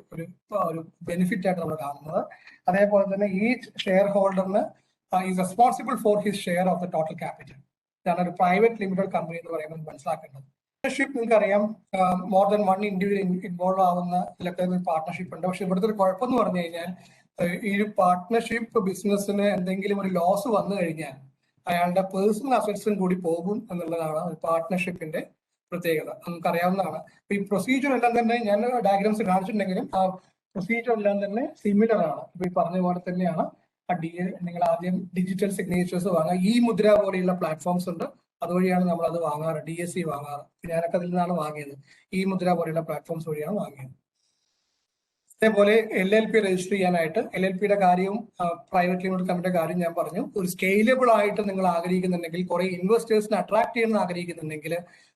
ഒരു ബെനിഫിറ്റ് ആയിട്ട് നമ്മൾ കാണുന്നത്. അതേപോലെ തന്നെ ഈ ഷെയർ ഹോൾഡറിന് is responsible for his share of the total capital. ഇതാണ് ഒരു പ്രൈവറ്റ് ലിമിറ്റഡ് കമ്പനി എന്ന് പറയുന്നത് മനസ്സിലാക്കേണ്ടത്. പാർട്ണർഷിപ്പ് നിങ്ങൾക്കറിയാം, മോർ ദാൻ 1 ഇൻഡിവിജ്വൽ ഇൻവോൾവ് ആവുന്ന ഇതിലൊക്കെ പാർട്ണർഷിപ്പ് ഉണ്ട്. പക്ഷെ ഇവിടുത്തെ ഒരു കുഴപ്പം എന്ന് പറഞ്ഞു കഴിഞ്ഞാൽ ഈ ഒരു പാർട്ണർഷിപ്പ് ബിസിനസ്സിന് എന്തെങ്കിലും ഒരു ലോസ് വന്നു കഴിഞ്ഞാൽ അയാളുടെ പേഴ്സണൽ അസറ്റ്സും കൂടി പോകും എന്നുള്ളതാണ് ഒരു പാർട്ണർഷിപ്പിന്റെ പ്രത്യേകത. നമുക്കറിയാവുന്നതാണ്. ഈ പ്രൊസീജിയർ എല്ലാം തന്നെ ഞാൻ ഡയഗ്രാംസ് കാണിച്ചിട്ടുണ്ടെങ്കിലും ആ പ്രൊസീജിയർ എല്ലാം തന്നെ സിമിലർ ആണ്. ഇപ്പൊ ഈ പറഞ്ഞ പോലെ തന്നെയാണ്. നിങ്ങൾ ആദ്യം ഡിജിറ്റൽ സിഗ്നേച്ചേഴ്സ് വാങ്ങുക. ഈ മുദ്ര പോലെയുള്ള പ്ലാറ്റ്ഫോംസ് ഉണ്ട്, അതുവഴിയാണ് നമ്മൾ അത് വാങ്ങാറ്, DSC വാങ്ങാറ്. ഞാനൊക്കെ അതിൽ നിന്നാണ് വാങ്ങിയത്. ഈ മുദ്ര പോലെയുള്ള പ്ലാറ്റ്ഫോംസ് വഴിയാണ് വാങ്ങിയത്. അതേപോലെ LLP രജിസ്റ്റർ ചെയ്യാനായിട്ട് LLPയുടെ കാര്യവും പ്രൈവറ്റ് ലിമിറ്റഡ് കമ്പനിയുടെ കാര്യം ഞാൻ പറഞ്ഞു. ഒരു സ്കെയിലബിൾ ആയിട്ട് നിങ്ങൾ ആഗ്രഹിക്കുന്നുണ്ടെങ്കിൽ, കുറെ ഇൻവെസ്റ്റേഴ്സിനെ അട്രാക്ട് ചെയ്യുന്ന ആഗ്രഹിക്കുന്നുണ്ടെങ്കിൽ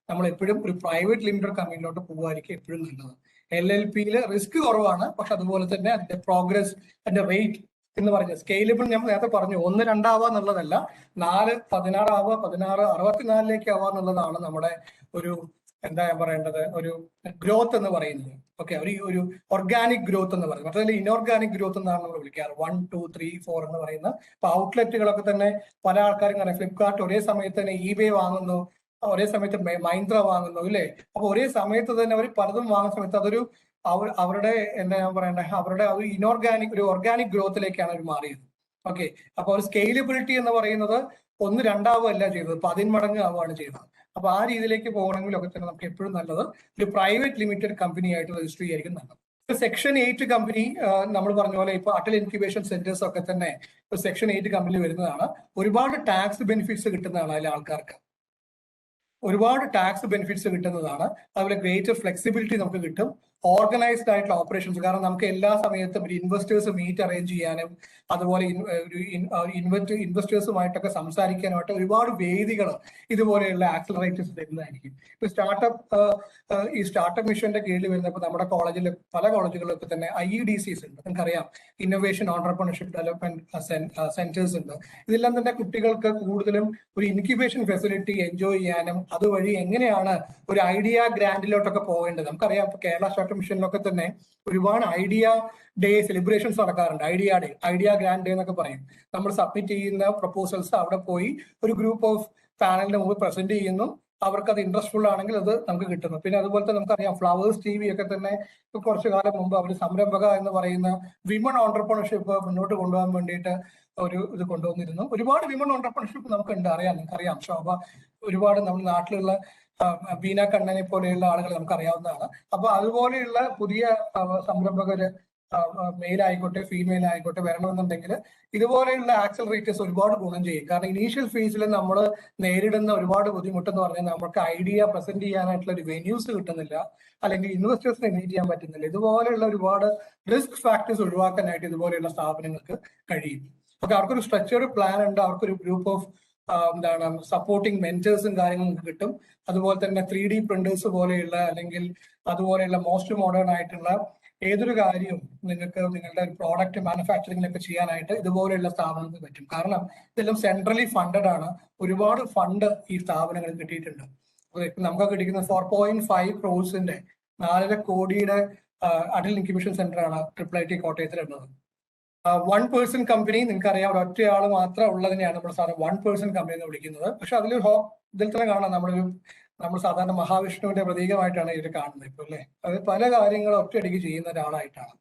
നമ്മൾ എപ്പോഴും ഒരു പ്രൈവറ്റ് ലിമിറ്റഡ് കമ്പനിയിലോട്ട് പോകുമായിരിക്കും എപ്പോഴും നല്ലത്. LLPയിൽ റിസ്ക് കുറവാണ്, പക്ഷെ അതുപോലെ തന്നെ അതിന്റെ പ്രോഗ്രസ്, അതിന്റെ റേറ്റ് എന്ന് പറഞ്ഞ സ്കെയിലബിൾ ഞാൻ നേരത്തെ പറഞ്ഞു 1, 2 ആവുക എന്നുള്ളതല്ല, 4, 16 ആവുക, 16, 64 ആവാന്നുള്ളതാണ് നമ്മുടെ ഒരു എന്താ പറയേണ്ടത് ഒരു ഗ്രോത്ത് എന്ന് പറയുന്നത്. ഓക്കെ, ഒരു ഓർഗാനിക് ഗ്രോത്ത് എന്ന് പറയുന്നത്. മറ്റേ ഇൻഓർഗാനിക് ഗ്രോത്ത് എന്നാണ് നമ്മൾ വിളിക്കാറ്. 1, 2, 3, 4 എന്ന് പറയുന്ന. ഇപ്പൊ ഔട്ട്ലെറ്റുകളൊക്കെ തന്നെ പല ആൾക്കാരും കാണാം. ഫ്ലിപ്കാർട്ട് ഒരേ സമയത്ത് തന്നെ eBay വാങ്ങുന്നു, ഒരേ സമയത്ത് മൈന്ത്ര വാങ്ങുന്നു, ഇല്ലേ? അപ്പൊ ഒരേ സമയത്ത് തന്നെ അവർ പലതും വാങ്ങുന്ന സമയത്ത് അതൊരു അവരുടെ എന്താ ഞാൻ പറയണ്ടേ അവരുടെ ഒരു ഇനോർഗാനിക് ഒരു ഓർഗാനിക് ഗ്രോത്തിലേക്കാണ് അവർ മാറിയത്. ഓക്കെ, അപ്പോൾ ഒരു സ്കെയിലബിലിറ്റി എന്ന് പറയുന്നത് 1 2 ചെയ്തത്, 10 മടങ്ങ് ആവുകയാണ് ചെയ്തത്. അപ്പൊ ആ രീതിയിലേക്ക് പോകണമെങ്കിലൊക്കെ തന്നെ നമുക്ക് എപ്പോഴും നല്ലത് ഒരു പ്രൈവറ്റ് ലിമിറ്റഡ് കമ്പനി ആയിട്ട് രജിസ്റ്റർ ചെയ്യായിരിക്കും നല്ലത്. സെക്ഷൻ 8 കമ്പനി നമ്മൾ പറഞ്ഞ പോലെ ഇപ്പൊ അടൽ ഇൻക്യുബേഷൻ സെന്റേഴ്സ് ഒക്കെ തന്നെ സെക്ഷൻ 8 കമ്പനി വരുന്നതാണ്. ഒരുപാട് ടാക്സ് ബെനിഫിറ്റ്സ് കിട്ടുന്നതാണ് അതിലെ ആൾക്കാർക്ക്, ഒരുപാട് ടാക്സ് ബെനിഫിറ്റ്സ് കിട്ടുന്നതാണ്. അതുപോലെ ഗ്രേറ്റർ ഫ്ലെക്സിബിലിറ്റി നമുക്ക് കിട്ടും. ഓർഗനൈസ്ഡ് ആയിട്ടുള്ള ഓപ്പറേഷൻസ്, കാരണം നമുക്ക് എല്ലാ സമയത്തും ഒരു ഇൻവെസ്റ്റേഴ്സ് മീറ്റ് അറേഞ്ച് ചെയ്യാനും അതുപോലെ ഇൻവെസ്റ്റേഴ്സുമായിട്ടൊക്കെ സംസാരിക്കാനായിട്ട് ഒരുപാട് വേദികൾ ഇതുപോലെയുള്ള ആക്സിലറേറ്റേഴ്സ് തരുന്നതായിരിക്കും. ഇപ്പൊ ഈ സ്റ്റാർട്ടപ്പ് മിഷന്റെ കീഴിൽ വരുന്നപ്പോൾ നമ്മുടെ കോളേജിൽ പല കോളേജുകളിലൊക്കെ തന്നെ IEDCs ഉണ്ട്, നിങ്ങൾക്കറിയാം, ഇന്നോവേഷൻ ഓൺട്രപ്രണർഷിപ്പ് ഡെവലപ്മെന്റ് സെന്റേഴ്സ് ഉണ്ട്. ഇതെല്ലാം തന്നെ കുട്ടികൾക്ക് കൂടുതലും ഒരു ഇൻക്യുബേഷൻ ഫെസിലിറ്റി എൻജോയ് ചെയ്യാനും അതുവഴി എങ്ങനെയാണ് ഒരു ഐഡിയ ഗ്രാൻഡിലോട്ടൊക്കെ പോകേണ്ടത്. നമുക്കറിയാം ഇപ്പൊ കേരള സ്റ്റാർട്ടപ്പ് മിഷനിലൊക്കെ തന്നെ ഒരുപാട് ഐഡിയ ഡേ സെലിബ്രേഷൻസ് നടക്കാറുണ്ട്. ഐഡിയ ഗ്രാൻഡ് ഡേ എന്നൊക്കെ പറയും. നമ്മൾ സബ്മിറ്റ് ചെയ്യുന്ന പ്രപ്പോസൽസ് അവിടെ പോയി ഒരു ഗ്രൂപ്പ് ഓഫ് പാനലിന് മുമ്പ് പ്രസന്റ് ചെയ്യുന്നു. അവർക്ക് അത് ഇൻട്രസ്റ്റ്ഫുൾ ആണെങ്കിൽ അത് നമുക്ക് കിട്ടുന്നു. പിന്നെ അതുപോലെ തന്നെ നമുക്കറിയാം ഫ്ലവേഴ്സ് TV ഒക്കെ തന്നെ കുറച്ചു കാലം മുമ്പ് അവർ സംരംഭക എന്ന് പറയുന്ന വിമൺ ഓൺട്രപ്രണർഷിപ്പ് മുന്നോട്ട് കൊണ്ടുപോകാൻ വേണ്ടിയിട്ട് ഒരു ഇത് കൊണ്ടുവന്നിരുന്നു. ഒരുപാട് വിമൺ ഓൺട്രപ്രണർഷിപ്പ് നമുക്കുണ്ട്, നിങ്ങൾക്കറിയാം. ശോഭ, ഒരുപാട് നമ്മുടെ നാട്ടിലുള്ള ബീന കണ്ണനെ പോലെയുള്ള ആളുകൾ നമുക്കറിയാവുന്നതാണ്. അപ്പൊ അതുപോലെയുള്ള പുതിയ സംരംഭകര് മെയിൽ ആയിക്കോട്ടെ ഫീമെയിൽ ആയിക്കോട്ടെ വരണമെന്നുണ്ടെങ്കിൽ ഇതുപോലെയുള്ള ആക്സലറേറ്റേഴ്സ് ഒരുപാട് ഗുണം ചെയ്യും. കാരണം ഇനീഷ്യൽ ഫേസിൽ നമ്മൾ നേരിടുന്ന ഒരുപാട് ബുദ്ധിമുട്ടെന്ന് പറഞ്ഞാൽ നമുക്ക് ഐഡിയ പ്രസന്റ് ചെയ്യാനായിട്ടുള്ള ഒരു വെന്യൂസ് കിട്ടുന്നില്ല, അല്ലെങ്കിൽ ഇൻവെസ്റ്റേഴ്സിനെ മീറ്റ് ചെയ്യാൻ പറ്റുന്നില്ല. ഇതുപോലെയുള്ള ഒരുപാട് റിസ്ക് ഫാക്ടേഴ്സ് ഒഴിവാക്കാനായിട്ട് ഇതുപോലെയുള്ള സ്ഥാപനങ്ങൾക്ക് കഴിയും. അപ്പൊ അവർക്കൊരു സ്ട്രക്ചർഡ് പ്ലാൻ ഉണ്ട്, അവർക്കൊരു ഗ്രൂപ്പ് ഓഫ് സപ്പോർട്ടിങ് മെന്റേഴ്സും കാര്യങ്ങളും കിട്ടും. അതുപോലെ തന്നെ 3D പ്രിന്റേഴ്സ് പോലെയുള്ള അല്ലെങ്കിൽ അതുപോലെയുള്ള മോസ്റ്റ് മോഡേൺ ആയിട്ടുള്ള ഏതൊരു കാര്യവും നിങ്ങൾക്ക് നിങ്ങളുടെ ഒരു പ്രോഡക്റ്റ് മാനുഫാക്ചറിങ്ങിലൊക്കെ ചെയ്യാനായിട്ട് ഇതുപോലെയുള്ള സ്ഥാപനങ്ങൾക്ക് പറ്റും. കാരണം ഇതെല്ലാം സെൻട്രലി ഫണ്ടഡ് ആണ്. ഒരുപാട് ഫണ്ട് ഈ സ്ഥാപനങ്ങൾ കിട്ടിയിട്ടുണ്ട്. നമുക്ക് കിട്ടിക്കുന്ന 4.5 crores 4.5 കോടിയുടെ അടൽ ഇൻക്യുബേഷൻ സെന്റർ ആണ് IIIT കോട്ടയത്തിലുള്ളത്. 1 person കമ്പനി, നിങ്ങൾക്കറിയാം, ഒറ്റയാൾ മാത്രം ഉള്ളതിനെയാണ് നമ്മൾ സാധാരണ 1 person കമ്പനി എന്ന് വിളിക്കുന്നത്. പക്ഷെ ഇതിൽ തന്നെ കാണാം നമ്മൾ സാധാരണ മഹാവിഷ്ണുവിന്റെ പ്രതീകമായിട്ടാണ് ഇത് കാണുന്നത് ഇപ്പൊ, അല്ലെ? അത് പല കാര്യങ്ങളും ഒറ്റയടിക്ക് ചെയ്യുന്ന ഒരാളായിട്ടാണ്.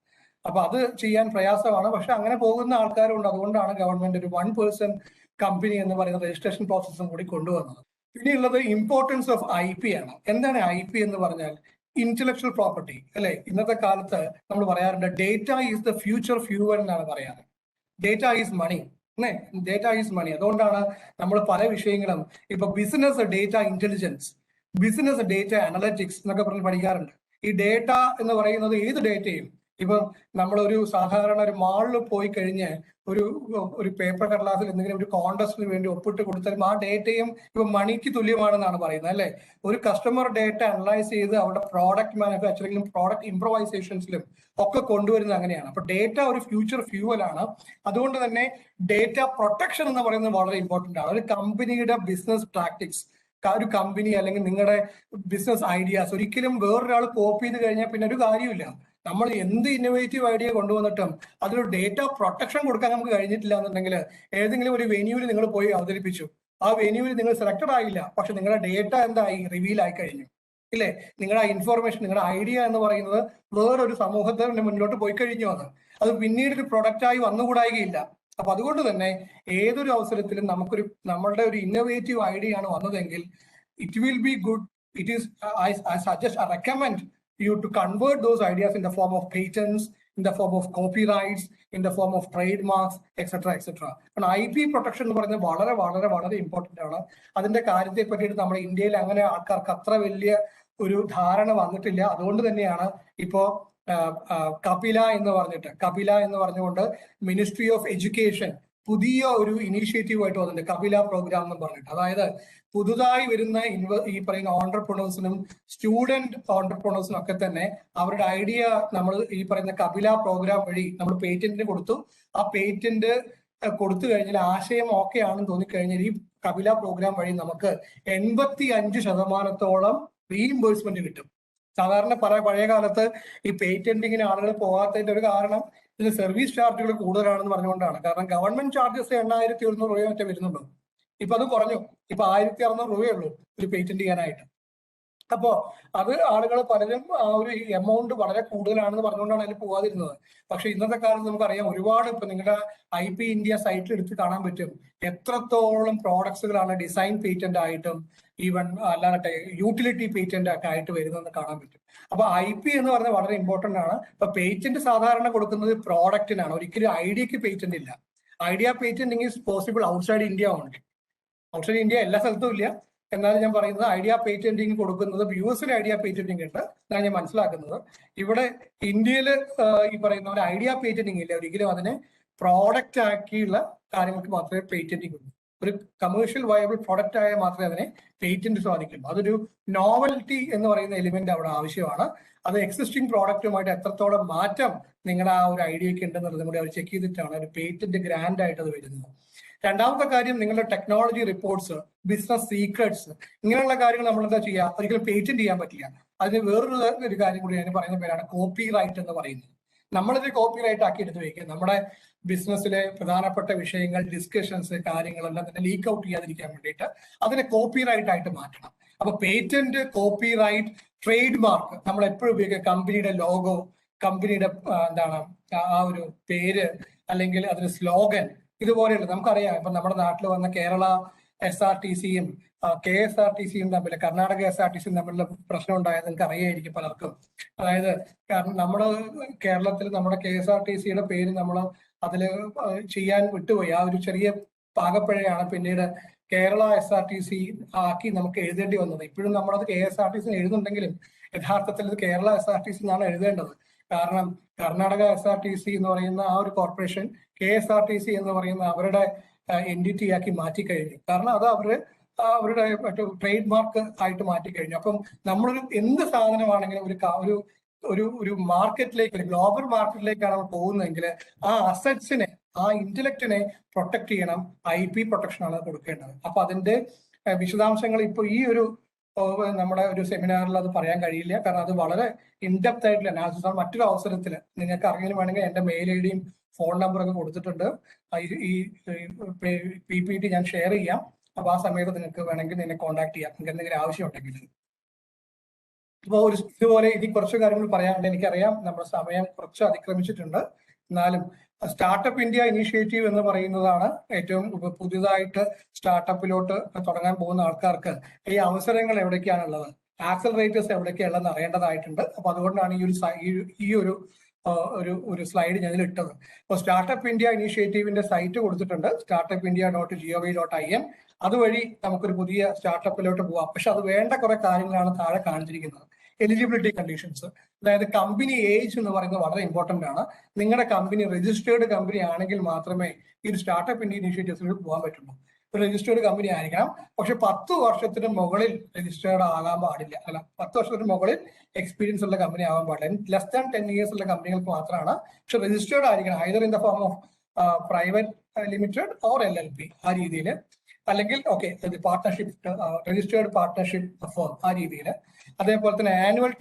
അപ്പൊ അത് ചെയ്യാൻ പ്രയാസമാണ്. പക്ഷെ അങ്ങനെ പോകുന്ന ആൾക്കാരുണ്ട്. അതുകൊണ്ടാണ് ഗവൺമെന്റ് ഒരു 1 person കമ്പനി എന്ന് പറയുന്ന രജിസ്ട്രേഷൻ പ്രോസസ്സും കൂടി കൊണ്ടുവന്നത്. പിന്നെയുള്ളത് ഇമ്പോർട്ടൻസ് ഓഫ് IP ആണ്. എന്താണ് IP എന്ന് പറഞ്ഞാൽ? ഇന്റലക്ച്വൽ പ്രോപ്പർട്ടി, അല്ലെ? ഇന്നത്തെ കാലത്ത് നമ്മൾ പറയാറുണ്ട് data is the future fuel എന്നാണ് പറയാറ്. ഡേറ്റ ഈസ് മണി, അല്ലേ? Data is money. അതുകൊണ്ടാണ് നമ്മൾ പല വിഷയങ്ങളും ഇപ്പൊ business data intelligence, business data analytics എന്നൊക്കെ പറഞ്ഞ് പഠിക്കാറുണ്ട്. ഈ ഡേറ്റ എന്ന് പറയുന്നത് ഏത് ഡേറ്റയും, ഇപ്പൊ നമ്മളൊരു സാധാരണ ഒരു മാളിൽ പോയി കഴിഞ്ഞ് ഒരു പേപ്പർ കടലാസിൽ എന്തെങ്കിലും ഒരു കോൺടസ്റ്റിന് വേണ്ടി ഒപ്പിട്ട് കൊടുത്താലും ആ ഡേറ്റയും ഇപ്പൊ മണിക്ക് തുല്യമാണെന്നാണ് പറയുന്നത്, അല്ലെ? ഒരു കസ്റ്റമർ ഡേറ്റ അനലൈസ് ചെയ്ത് അവരുടെ പ്രോഡക്റ്റ് മാനുഫാക്ചറിംഗിലും പ്രോഡക്റ്റ് ഇംപ്രവൈസേഷൻസിലും ഒക്കെ കൊണ്ടുവരുന്നത് അങ്ങനെയാണ്. അപ്പൊ ഡേറ്റ ഒരു ഫ്യൂച്ചർ ഫ്യൂവൽ ആണ്. അതുകൊണ്ട് തന്നെ ഡേറ്റ പ്രൊട്ടക്ഷൻ എന്ന് പറയുന്നത് വളരെ ഇമ്പോർട്ടന്റ് ആണ്. ഒരു കമ്പനിയുടെ ബിസിനസ് പ്രാക്ടിക്സ്, ഒരു കമ്പനി അല്ലെങ്കിൽ നിങ്ങളുടെ ബിസിനസ് ഐഡിയാസ് ഒരിക്കലും വേറൊരാൾ കോപ്പി ചെയ്ത് കഴിഞ്ഞാൽ പിന്നെ ഒരു കാര്യമില്ല. നമ്മൾ എന്ത് ഇന്നോവേറ്റീവ് ഐഡിയ കൊണ്ടുവന്നിട്ടും അതിലൊരു ഡേറ്റ പ്രൊട്ടക്ഷൻ കൊടുക്കാൻ നമുക്ക് കഴിഞ്ഞിട്ടില്ല എന്നുണ്ടെങ്കിൽ, ഏതെങ്കിലും ഒരു വെന്യൂവിൽ നിങ്ങൾ പോയി അവതരിപ്പിച്ചു, ആ വെന്യൂവിൽ നിങ്ങൾ സെലക്ടഡ് ആയില്ല, പക്ഷെ നിങ്ങളുടെ ഡേറ്റ എന്തായി? റിവീൽ ആയി കഴിഞ്ഞു, ഇല്ലേ? നിങ്ങളുടെ ഇൻഫോർമേഷൻ, നിങ്ങളുടെ ഐഡിയ എന്ന് പറയുന്നത് വേറൊരു സമൂഹത്തിന് മുന്നോട്ട് പോയി കഴിഞ്ഞു. അത് പിന്നീട് ഒരു പ്രൊഡക്റ്റായി വന്നുകൂടായികയില്ല. അപ്പൊ അതുകൊണ്ട് തന്നെ ഏതൊരു അവസരത്തിലും നമ്മളുടെ ഒരു ഇന്നോവേറ്റീവ് ഐഡിയ ആണ് വന്നതെങ്കിൽ it will be good. It is I suggest, I recommend you to convert those ideas in the form of patents, in the form of copyrights, in the form of trademarks, etc. കാരണം IP protection എന്ന് പറയുന്നത് വളരെ വളരെ വളരെ important ആണ്. അതിന്റെ കാര്യത്തെ പറ്റിയിട്ട് നമ്മുടെ ഇന്ത്യയിൽ അങ്ങനെ ആൾക്കാർക്ക് അത്ര വലിയ ഒരു ധാരണ വന്നിട്ടില്ല. അതുകൊണ്ട് തന്നെയാണ് ഇപ്പോ കപില എന്ന് പറഞ്ഞുകൊണ്ട് മിനിസ്ട്രി ഓഫ് എഡ്യൂക്കേഷൻ പുതിയ ഒരു ഇനീഷ്യേറ്റീവ് ആയിട്ട് വന്നിട്ടുണ്ട്, കപില പ്രോഗ്രാം എന്ന് പറഞ്ഞിട്ട്. അതായത് പുതുതായി വരുന്ന ഈ പറയുന്ന ഓൺട്രപ്രണേഴ്സിനും സ്റ്റുഡന്റ് ഓൺട്രപ്രണേഴ്സിനും ഒക്കെ തന്നെ അവരുടെ ഐഡിയ നമ്മൾ ഈ പറയുന്ന കപില പ്രോഗ്രാം വഴി നമ്മൾ പേറ്റന്റിന് കൊടുത്തു. ആ പേറ്റന്റ് കൊടുത്തു കഴിഞ്ഞാൽ ആശയം ഓക്കെ ആണെന്ന് തോന്നിക്കഴിഞ്ഞാൽ ഈ കപില പ്രോഗ്രാം വഴി നമുക്ക് 85% റീഇംബേഴ്സ്മെന്റ് കിട്ടും. സാധാരണ പഴയ കാലത്ത് ഈ പേറ്റന്റിങ്ങിന് ആളുകൾ പോകാത്തതിന്റെ ഒരു കാരണം ഇതിന് സർവീസ് ചാർജുകൾ കൂടുതലാണെന്ന് പറഞ്ഞുകൊണ്ടാണ്. കാരണം ഗവൺമെന്റ് ചാർജസ് 8,100 രൂപ മറ്റേ വരുന്നുള്ളൂ. ഇപ്പൊ അത് കുറഞ്ഞു. ഇപ്പൊ 1,600 രൂപയേ ഉള്ളൂ ഒരു പേറ്റന്റ് ചെയ്യാനായിട്ട്. അപ്പോ അത് ആളുകൾ പലരും ആ ഒരു എമൗണ്ട് വളരെ കൂടുതലാണെന്ന് പറഞ്ഞുകൊണ്ടാണ് അതിൽ പോകാതിരുന്നത്. പക്ഷെ ഇന്നത്തെ കാലത്ത് നമുക്കറിയാം ഒരുപാട് ഇപ്പൊ നിങ്ങളുടെ IP India സൈറ്റിൽ എടുത്ത് കാണാൻ പറ്റും എത്രത്തോളം പ്രോഡക്ട്സുകളാണ് ഡിസൈൻ പേറ്റന്റ് ആയിട്ടും ഈവൻ അല്ലാതെ യൂട്ടിലിറ്റി പേറ്റന്റ് ഒക്കെ ആയിട്ട് വരുന്നതെന്ന് കാണാൻ പറ്റും. അപ്പൊ IP എന്ന് പറഞ്ഞാൽ വളരെ ഇമ്പോർട്ടന്റ് ആണ്. ഇപ്പൊ പേറ്റന്റ് സാധാരണ കൊടുക്കുന്നത് പ്രോഡക്റ്റിനാണ്, ഒരിക്കലും ഐഡിയക്ക് പേറ്റന്റ് ഇല്ല. Idea patenting is possible outside India only. Outside India എല്ലാ സ്ഥലത്തും ഇല്ല. എന്നാലും ഞാൻ പറയുന്നത് ഐഡിയ പേറ്റന്റിങ് കൊടുക്കുന്നത് US ഐഡിയ പേറ്റന്റിങ് ഉണ്ട് എന്നാണ് ഞാൻ മനസ്സിലാക്കുന്നത്. ഇവിടെ ഇന്ത്യയിൽ ഈ പറയുന്ന ഒരു ഐഡിയ പേറ്റന്റിങ് ഇല്ല. ഒരിക്കലും അതിനെ പ്രോഡക്റ്റ് ആക്കിയുള്ള കാര്യങ്ങൾക്ക് മാത്രമേ പേറ്റന്റിങ് ഉള്ളൂ. ഒരു കമേഴ്ഷ്യൽ വയബിൾ പ്രൊഡക്റ്റ് ആയാൽ മാത്രമേ അതിനെ പേറ്റന്റ് സാധിക്കുള്ളൂ. അതൊരു നോവൽറ്റി എന്ന് പറയുന്ന എലിമെന്റ് അവിടെ ആവശ്യമാണ്. അത് എക്സിസ്റ്റിംഗ് പ്രോഡക്റ്റുമായിട്ട് എത്രത്തോളം മാറ്റം നിങ്ങളുടെ ആ ഒരു ഐഡിയക്ക് ഉണ്ടെന്നുള്ളതും കൂടി അവർ ചെക്ക് ചെയ്തിട്ടാണ് ഒരു പേറ്റന്റ് ഗ്രാൻഡ് ആയിട്ട് അത് വരുന്നത്. രണ്ടാമത്തെ കാര്യം, നിങ്ങളുടെ ടെക്നോളജി റിപ്പോർട്ട്സ്, ബിസിനസ് സീക്രട്സ്, ഇങ്ങനെയുള്ള കാര്യങ്ങൾ നമ്മൾ എന്താ ചെയ്യുക, ഒരിക്കലും പേറ്റന്റ് ചെയ്യാൻ പറ്റില്ല. അതിന് വേറൊരു കാര്യം കൂടി ഞാൻ പറയുന്ന പേരാണ് കോപ്പി റൈറ്റ് എന്ന് പറയുന്നത്. നമ്മളിത് കോപ്പി റൈറ്റ് ആക്കി എടുത്ത് വയ്ക്കുക. നമ്മുടെ ബിസിനസ്സിലെ പ്രധാനപ്പെട്ട വിഷയങ്ങൾ, ഡിസ്കഷൻസ്, കാര്യങ്ങളെല്ലാം തന്നെ ലീക്ക് ഔട്ട് ചെയ്യാതിരിക്കാൻ വേണ്ടിയിട്ട് അതിനെ കോപ്പി റൈറ്റ് ആയിട്ട് മാറ്റണം. അപ്പൊ patent, copyright, trademark നമ്മൾ എപ്പോഴും ഉപയോഗിക്കുക. കമ്പനിയുടെ ലോഗോ, കമ്പനിയുടെ എന്താണ് ആ ഒരു പേര്, അല്ലെങ്കിൽ അതിന് സ്ലോഗൻ, ഇതുപോലെയുള്ള നമുക്കറിയാം. ഇപ്പൊ നമ്മുടെ നാട്ടിൽ വന്ന കേരള SRTCയും KSRTCയും തമ്മിൽ, കർണാടക SRTCയും തമ്മിലുള്ള പ്രശ്നം ഉണ്ടായത് നിങ്ങൾക്ക് അറിയായിരിക്കും പലർക്കും. അതായത് കാരണം നമ്മൾ കേരളത്തിൽ നമ്മുടെ KSRTCയുടെ പേര് നമ്മൾ അതിൽ ചെയ്യാൻ വിട്ടുപോയി. ആ ഒരു ചെറിയ പാകപ്പിഴയാണ് പിന്നീട് കേരള SRTC ആക്കി നമുക്ക് എഴുതേണ്ടി വന്നത്. ഇപ്പോഴും നമ്മളത് KSRTC എഴുതുന്നുണ്ടെങ്കിലും യഥാർത്ഥത്തിൽ ഇത് കേരള SRTC എന്നാണ് എഴുതേണ്ടത്. കാരണം കർണാടക SRTC എന്ന് പറയുന്ന ആ ഒരു കോർപ്പറേഷൻ KSRTC എന്ന് പറയുന്ന അവരുടെ എൻറ്റിറ്റി ആക്കി മാറ്റിക്കഴിഞ്ഞു. കാരണം അത് അവരുടെ ട്രേഡ് മാർക്ക് ആയിട്ട് മാറ്റിക്കഴിഞ്ഞു. അപ്പം നമ്മളൊരു എന്ത് സാധനമാണെങ്കിലും ഒരു മാർക്കറ്റിലേക്ക്, ഒരു ഗ്ലോബൽ മാർക്കറ്റിലേക്കാണ് നമ്മൾ പോകുന്നതെങ്കിൽ ആ അസറ്റ്സിനെ, ആ ഇന്റലക്റ്റിനെ പ്രൊട്ടക്ട് ചെയ്യണം. IP പ്രൊട്ടക്ഷൻ ആണ് കൊടുക്കേണ്ടത്. അപ്പൊ അതിന്റെ വിശദാംശങ്ങൾ ഇപ്പോൾ ഈ ഒരു നമ്മുടെ ഒരു സെമിനാറിൽ അത് പറയാൻ കഴിയില്ല. കാരണം അത് വളരെ ഇൻഡെപ്ത് ആയിട്ടുള്ള അനാലിസിസ് ആണ്. മറ്റൊരു അവസരത്തിൽ നിങ്ങൾക്ക് അറിയാൻ വേണമെങ്കിൽ എന്റെ മെയിൽ ID ഫോൺ നമ്പറൊക്കെ കൊടുത്തിട്ടുണ്ട്. ഈ PPT ഞാൻ ഷെയർ ചെയ്യാം. അപ്പൊ ആ സമയത്ത് നിങ്ങൾക്ക് വേണമെങ്കിൽ നിന്നെ കോൺടാക്ട് ചെയ്യാം, നിങ്ങൾക്ക് എന്തെങ്കിലും ആവശ്യം ഉണ്ടെങ്കിൽ. അപ്പോൾ ഇതുപോലെ ഇനി കുറച്ച് കാര്യങ്ങൾ പറയാനുണ്ട്. എനിക്കറിയാം നമ്മുടെ സമയം കുറച്ച് അതിക്രമിച്ചിട്ടുണ്ട്. എന്നാലും സ്റ്റാർട്ടപ്പ് ഇന്ത്യ ഇനീഷ്യേറ്റീവ് എന്ന് പറയുന്നതാണ് ഏറ്റവും പുതിയതായിട്ട് സ്റ്റാർട്ടപ്പിലോട്ട് തുടങ്ങാൻ പോകുന്ന ആൾക്കാർക്ക് ഈ അവസരങ്ങൾ എവിടേക്കാണുള്ളത്, ആക്സലറേറ്റേഴ്സ് എവിടേക്കാണുള്ളതെന്ന് അറിയേണ്ടതായിട്ടുണ്ട്. അപ്പൊ അതുകൊണ്ടാണ് ഈ ഒരു സ്ലൈഡ് ഞാൻ ഇതിലിട്ടത്. അപ്പോൾ സ്റ്റാർട്ടപ്പ് ഇന്ത്യ ഇനീഷ്യേറ്റീവിന്റെ സൈറ്റ് കൊടുത്തിട്ടുണ്ട്, startupindia.gov.in. അതുവഴി നമുക്കൊരു പുതിയ സ്റ്റാർട്ടപ്പിലോട്ട് പോവാം. പക്ഷെ അത് വേണ്ട കുറെ കാര്യങ്ങളാണ് താഴെ കാണിച്ചിരിക്കുന്നത്. എലിജിബിലിറ്റി കണ്ടീഷൻസ്, അതായത് കമ്പനി ഏജ് എന്ന് പറയുന്നത് വളരെ ഇമ്പോർട്ടന്റ് ആണ്. നിങ്ങളുടെ കമ്പനി രജിസ്റ്റേർഡ് കമ്പനി ആണെങ്കിൽ മാത്രമേ ഈ സ്റ്റാർട്ടപ്പ് ഇന്ത്യ ഇനീഷ്യേറ്റീവ്സിലോട്ട് പോകാൻ പറ്റുള്ളൂ. ഒരു രജിസ്റ്റേർഡ് കമ്പനി ആയിരിക്കണം. പക്ഷെ 10 വർഷത്തിന് മുകളിൽ രജിസ്റ്റേർഡ് ആകാൻ പാടില്ല. 10 വർഷത്തിന് മുകളിൽ എക്സ്പീരിയൻസ് ഉള്ള കമ്പനി ആകാൻ പാടില്ല. ലെസ് ദാൻ 10 years ഉള്ള കമ്പനികൾക്ക് മാത്രമാണ്. പക്ഷെ രജിസ്റ്റേർഡ് ആയിരിക്കണം, either in the form of private limited or LLP ആ രീതിയിൽ, അല്ലെങ്കിൽ പാർട്ട്ണർഷിപ്പ്, രജിസ്റ്റേർഡ് പാർട്ട്ണർഷിപ്പ് ഫേം ആ രീതിയിൽ. അതേപോലെ തന്നെ ആനുവൽ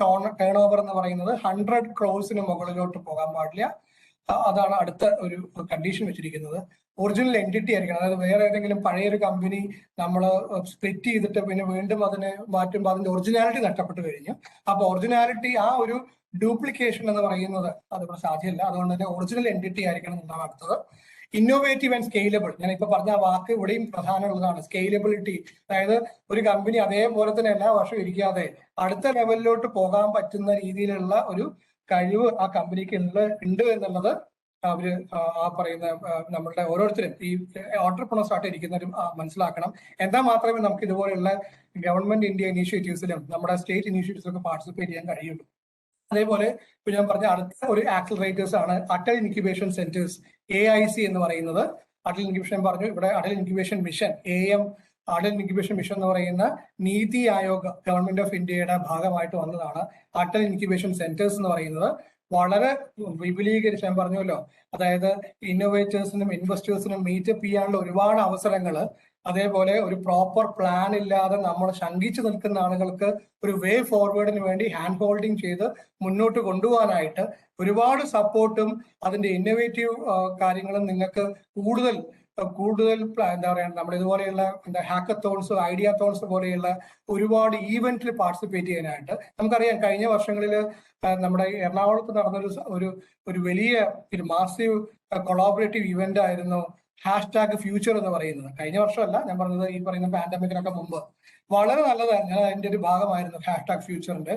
ടേൺ ഓവർ എന്ന് പറയുന്നത് 100 crores മുകളിലോട്ട് പോകാൻ പാടില്ല. അതാണ് അടുത്ത ഒരു കണ്ടീഷൻ വെച്ചിരിക്കുന്നത്. ഒറിജിനൽ എൻറ്റിറ്റി ആയിരിക്കണം. അതായത് വേറെ ഏതെങ്കിലും പഴയൊരു കമ്പനി നമ്മൾ സ്പ്ലിറ്റ് ചെയ്തിട്ട് പിന്നെ വീണ്ടും അതിനെ മാറ്റുമ്പോൾ അതിന്റെ ഒറിജിനാലിറ്റി നഷ്ടപ്പെട്ടു കഴിഞ്ഞു. അപ്പൊ ഒറിജിനാലിറ്റി, ആ ഒരു ഡ്യൂപ്ലിക്കേഷൻ എന്ന് പറയുന്നത് അതിവിടെ സാധ്യമല്ല. അതുകൊണ്ട് തന്നെ ഒറിജിനൽ എൻറ്റിറ്റി ആയിരിക്കണം എന്നാണ് അടുത്തത്. ഇന്നോവേറ്റീവ് ആൻഡ് സ്കെയിലബിൾ, ഞാൻ ഇപ്പൊ പറഞ്ഞ ആ വാക്ക് ഇവിടെയും പ്രധാനമുള്ളതാണ്. സ്കെയിലബിലിറ്റി, അതായത് ഒരു കമ്പനി അതേപോലെ തന്നെ എല്ലാ വർഷവും ഇരിക്കാതെ അടുത്ത ലെവലിലോട്ട് പോകാൻ പറ്റുന്ന രീതിയിലുള്ള ഒരു കഴിവ് ആ കമ്പനിക്ക് ഉണ്ട് എന്നുള്ളത് അവര് ആ പറയുന്ന നമ്മളുടെ ഓരോരുത്തരും ഈ ഓൺട്രപ്രണേഴ്സ് ആയിട്ട് ഇരിക്കുന്നവരും മനസ്സിലാക്കണം. എന്നാൽ മാത്രമേ നമുക്ക് ഇതുപോലെയുള്ള ഗവൺമെന്റ് ഇന്ത്യ ഇനീഷ്യേറ്റീവ്സിലും നമ്മുടെ സ്റ്റേറ്റ് ഇനീഷ്യേറ്റീവ്സിലൊക്കെ പാർട്ടിസിപ്പേറ്റ് ചെയ്യാൻ കഴിയുള്ളൂ. അതേപോലെ ഇപ്പൊ ഞാൻ പറഞ്ഞ അടുത്ത ഒരു ആക്സിലറേറ്റേഴ്സ് ആണ് അടൽ ഇൻക്യുബേഷൻ സെന്റേഴ്സ്, AIC എന്ന് പറയുന്നത്. അടൽ ഇൻക്യുബേഷൻ പറഞ്ഞു, ഇവിടെ Atal incubation mission, AM Atal incubation mission എന്ന് പറയുന്ന നീതി ആയോഗ് ഗവൺമെന്റ് ഓഫ് ഇന്ത്യയുടെ ഭാഗമായിട്ട് വന്നതാണ്. അടൽ ഇൻക്യുബേഷൻ സെന്റേഴ്സ് എന്ന് പറയുന്നത് വളരെ വിപുലീകരിച്ച്, ഞാൻ പറഞ്ഞല്ലോ, അതായത് ഇന്നോവേറ്റേഴ്സിനും ഇൻവെസ്റ്റേഴ്സിനും മീറ്റപ്പ് ചെയ്യാനുള്ള ഒരുപാട് അവസരങ്ങൾ, അതേപോലെ ഒരു പ്രോപ്പർ പ്ലാൻ ഇല്ലാതെ നമ്മൾ ശങ്കിച്ചു നിൽക്കുന്ന ആളുകൾക്ക് ഒരു വേ ഫോർവേഡിന് വേണ്ടി ഹാൻഡ് ഹോൾഡിങ് ചെയ്ത് മുന്നോട്ട് കൊണ്ടുപോകാനായിട്ട് ഒരുപാട് സപ്പോർട്ടും അതിന്റെ ഇന്നോവേറ്റീവ് കാര്യങ്ങളും നിങ്ങൾക്ക് കൂടുതൽ കൂടുതൽ എന്താ പറയുക നമ്മുടെ ഇതുപോലെയുള്ള ഹാക്കത്തോൺസ്, ഐഡിയാത്തോൺസ് പോലെയുള്ള ഒരുപാട് ഈവന്റിൽ പാർട്ടിസിപ്പേറ്റ് ചെയ്യാനായിട്ട്. നമുക്കറിയാം കഴിഞ്ഞ വർഷങ്ങളിൽ നമ്മുടെ എറണാകുളത്ത് നടന്നൊരു ഒരു വലിയ ഒരു മാസീവ് കൊളാബറേറ്റീവ് ഇവന്റ് ആയിരുന്നു #ഫ്യൂച്ചർ എന്ന് പറയുന്നത്. കഴിഞ്ഞ വർഷമല്ല ഞാൻ പറഞ്ഞത്, ഈ പറയുന്ന പാൻഡമിക്കിനൊക്കെ മുമ്പ്. വളരെ നല്ലതായിരുന്നു. ഞാൻ അതിന്റെ ഒരു ഭാഗമായിരുന്നു #ഫ്യൂച്ചറിന്റെ.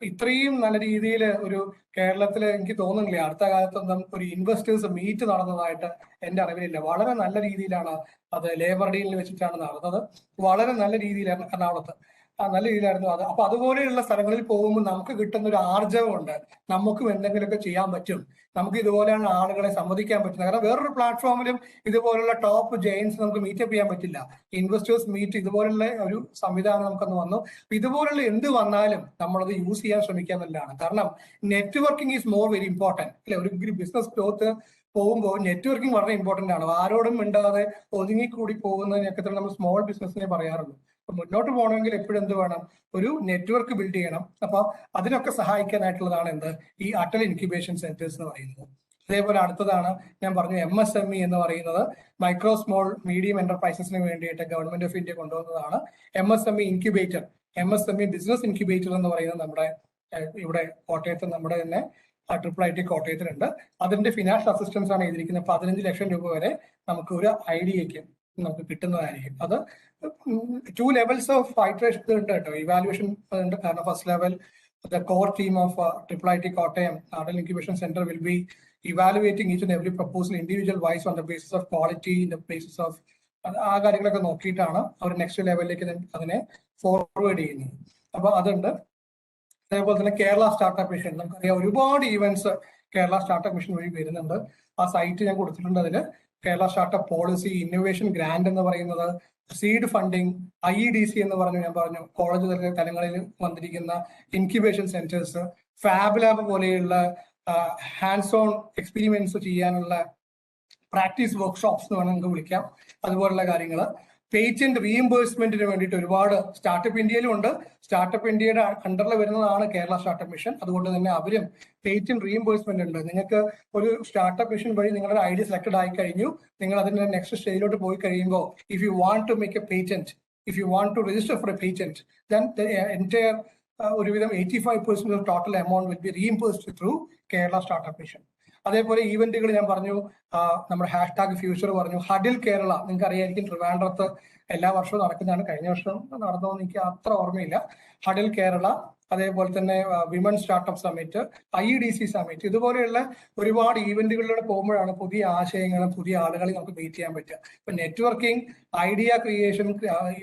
ഇത്രയും നല്ല രീതിയിൽ ഒരു കേരളത്തിൽ എനിക്ക് തോന്നുന്നില്ല അടുത്ത കാലത്തൊന്നും ഒരു ഇൻവെസ്റ്റേഴ്സ് മീറ്റ് നടന്നതായിട്ട് എന്റെ അറിവിലില്ല. വളരെ നല്ല രീതിയിലാണ് അത് ലേബർ ഡീലിൽ വെച്ചിട്ടാണ് നടന്നത്. വളരെ നല്ല രീതിയിലാണ് എറണാകുളത്ത് നല്ല രീതിയിലായിരുന്നു അത്. അപ്പൊ അതുപോലെയുള്ള സ്ഥലങ്ങളിൽ പോകുമ്പോൾ നമുക്ക് കിട്ടുന്ന ഒരു ആർജവമുണ്ട്. നമുക്കും എന്തെങ്കിലുമൊക്കെ ചെയ്യാൻ പറ്റും, നമുക്ക് ഇതുപോലെയുള്ള ആളുകളെ സമ്മതിക്കാൻ പറ്റുന്നത്. കാരണം വേറൊരു പ്ലാറ്റ്ഫോമിലും ഇതുപോലുള്ള ടോപ്പ് ജെയിൻസ് നമുക്ക് മീറ്റപ്പ് ചെയ്യാൻ പറ്റില്ല. ഇൻവെസ്റ്റേഴ്സ് മീറ്റ് ഇതുപോലുള്ള ഒരു സംവിധാനം നമുക്കൊന്ന് വന്നു. ഇതുപോലുള്ള എന്ത് വന്നാലും നമ്മളത് യൂസ് ചെയ്യാൻ ശ്രമിക്കുക എന്നുള്ളതാണ്. കാരണം networking is more very important അല്ലെ. ഒരു ബിസിനസ് ഗ്രോത്ത് പോകുമ്പോൾ നെറ്റ്വർക്കിംഗ് വളരെ ഇമ്പോർട്ടന്റ് ആണ്. ആരോടും മിണ്ടാതെ ഒതുങ്ങിക്കൂടി പോകുന്നതിനൊക്കെ തന്നെ നമ്മൾ സ്മോൾ ബിസിനസ്സിനെ പറയാറുള്ളൂ. മുന്നോട്ട് പോകണമെങ്കിൽ എപ്പോഴും എന്ത് വേണം, ഒരു നെറ്റ്വർക്ക് ബിൽഡ് ചെയ്യണം. അപ്പൊ അതിനൊക്കെ സഹായിക്കാനായിട്ടുള്ളതാണ് ഈ അടൽ ഇൻക്യുബേഷൻ സെന്റേഴ്സ് എന്ന് പറയുന്നത്. അതേപോലെ അടുത്തതാണ് ഞാൻ പറഞ്ഞു MSME എന്ന് പറയുന്നത്, മൈക്രോ സ്മോൾ മീഡിയം എന്റർപ്രൈസസിന് വേണ്ടിയിട്ട് ഗവൺമെന്റ് ഓഫ് ഇന്ത്യ കൊണ്ടുവന്നതാണ് MSME incubator. MSME business incubator എന്ന് പറയുന്നത് നമ്മുടെ ഇവിടെ കോട്ടയത്ത് നമ്മുടെ തന്നെ IIIT കോട്ടയത്തിലുണ്ട്. അതിന്റെ ഫിനാൻഷ്യൽ അസിസ്റ്റൻസ് ആണ് ചെയ്തിരിക്കുന്നത്. 15 ലക്ഷം രൂപ വരെ നമുക്ക് ഒരു ഐഡിയക്ക് നമുക്ക് കിട്ടുന്നതായിരിക്കും. അത് 2 ലെവൽസ് ഓഫ് ഇറ്ററേഷൻ ഉണ്ട് കേട്ടോ, ഇവാലുവേഷൻ ഉണ്ട്. കാരണം first level the core team of IIIT Kottayam Adal Incubation Center will be evaluating each and every proposal individual wise on the basis of quality, the basis of ആ കാര്യങ്ങളൊക്കെ നോക്കിയിട്ടാണ് അവർ next ലെവലിലേക്ക് അതിനെ forward ചെയ്യുന്നത്. അപ്പൊ അതുണ്ട്. അതേപോലെ തന്നെ കേരള സ്റ്റാർട്ടപ്പ് മിഷൻ, നമുക്കറിയാം ഒരുപാട് ഈവന്റ്സ് കേരള സ്റ്റാർട്ടപ്പ് മിഷൻ വഴി വരുന്നുണ്ട്. ആ സൈറ്റ് ഞാൻ കൊടുത്തിട്ടുണ്ട്. അതില് Kerala startup policy, innovation grand എന്ന് പറയുന്നത്, സീഡ് ഫണ്ടിങ്, IEDC എന്ന് ഞാൻ പറഞ്ഞു കോളേജ് തലങ്ങളിൽ വന്നിരിക്കുന്ന ഇൻക്യുബേഷൻ സെന്റേഴ്സ്, ഫാബ് ലാബ് പോലെയുള്ള ഹാൻഡ്സ് ഓൺ എക്സ്പീരിമെന്റ്സ് ചെയ്യാനുള്ള പ്രാക്ടീസ് വർക്ക്ഷോപ്സ് എന്ന് വേണമെങ്കിൽ വിളിക്കാം. അതുപോലുള്ള കാര്യങ്ങൾ, പേറ്റന്റ് റീഇംബേഴ്സ്മെന്റിന് വേണ്ടിയിട്ട് ഒരുപാട് സ്റ്റാർട്ടപ്പ് ഇന്ത്യയിലും ഉണ്ട്. സ്റ്റാർട്ടപ്പ് ഇന്ത്യയുടെ അണ്ടറിൽ വരുന്നതാണ് കേരള സ്റ്റാർട്ടപ്പ് മിഷൻ. അതുകൊണ്ട് തന്നെ അവരും പേറ്റന്റ് റീഇംബേഴ്സ്മെന്റ് ഉണ്ട്. നിങ്ങൾക്ക് ഒരു സ്റ്റാർട്ടപ്പ് മിഷൻ വഴി നിങ്ങളുടെ ഐഡിയ സെലക്ടഡ് ആയി കഴിഞ്ഞു, നിങ്ങൾ അതിന്റെ നെക്സ്റ്റ് സ്റ്റേജിലോട്ട് പോയി കഴിയുമ്പോൾ if you want to make a patent, if you want to register for a patent, then entire ഒരുവിധം 85% total amount will be reimbursed through Kerala startup mission. അതേപോലെ ഈവന്റുകൾ ഞാൻ പറഞ്ഞു, നമ്മുടെ #ഫ്യൂച്ചർ പറഞ്ഞു, ഹഡിൽ കേരള നിങ്ങൾക്ക് അറിയായിരിക്കും, ട്രിവാൻഡ്രത്ത് എല്ലാ വർഷവും നടക്കുന്നതാണ്. കഴിഞ്ഞ വർഷം നടന്നതെന്ന് എനിക്ക് അത്ര ഓർമ്മയില്ല. ഹഡിൽ കേരള, അതേപോലെ തന്നെ women startup summit, IEDC summit, ഇതുപോലെയുള്ള ഒരുപാട് ഈവന്റുകളിലൂടെ പോകുമ്പോഴാണ് പുതിയ ആശയങ്ങളും പുതിയ ആളുകളെ നമുക്ക് മീറ്റ് ചെയ്യാൻ പറ്റുക. ഇപ്പൊ networking, idea creation,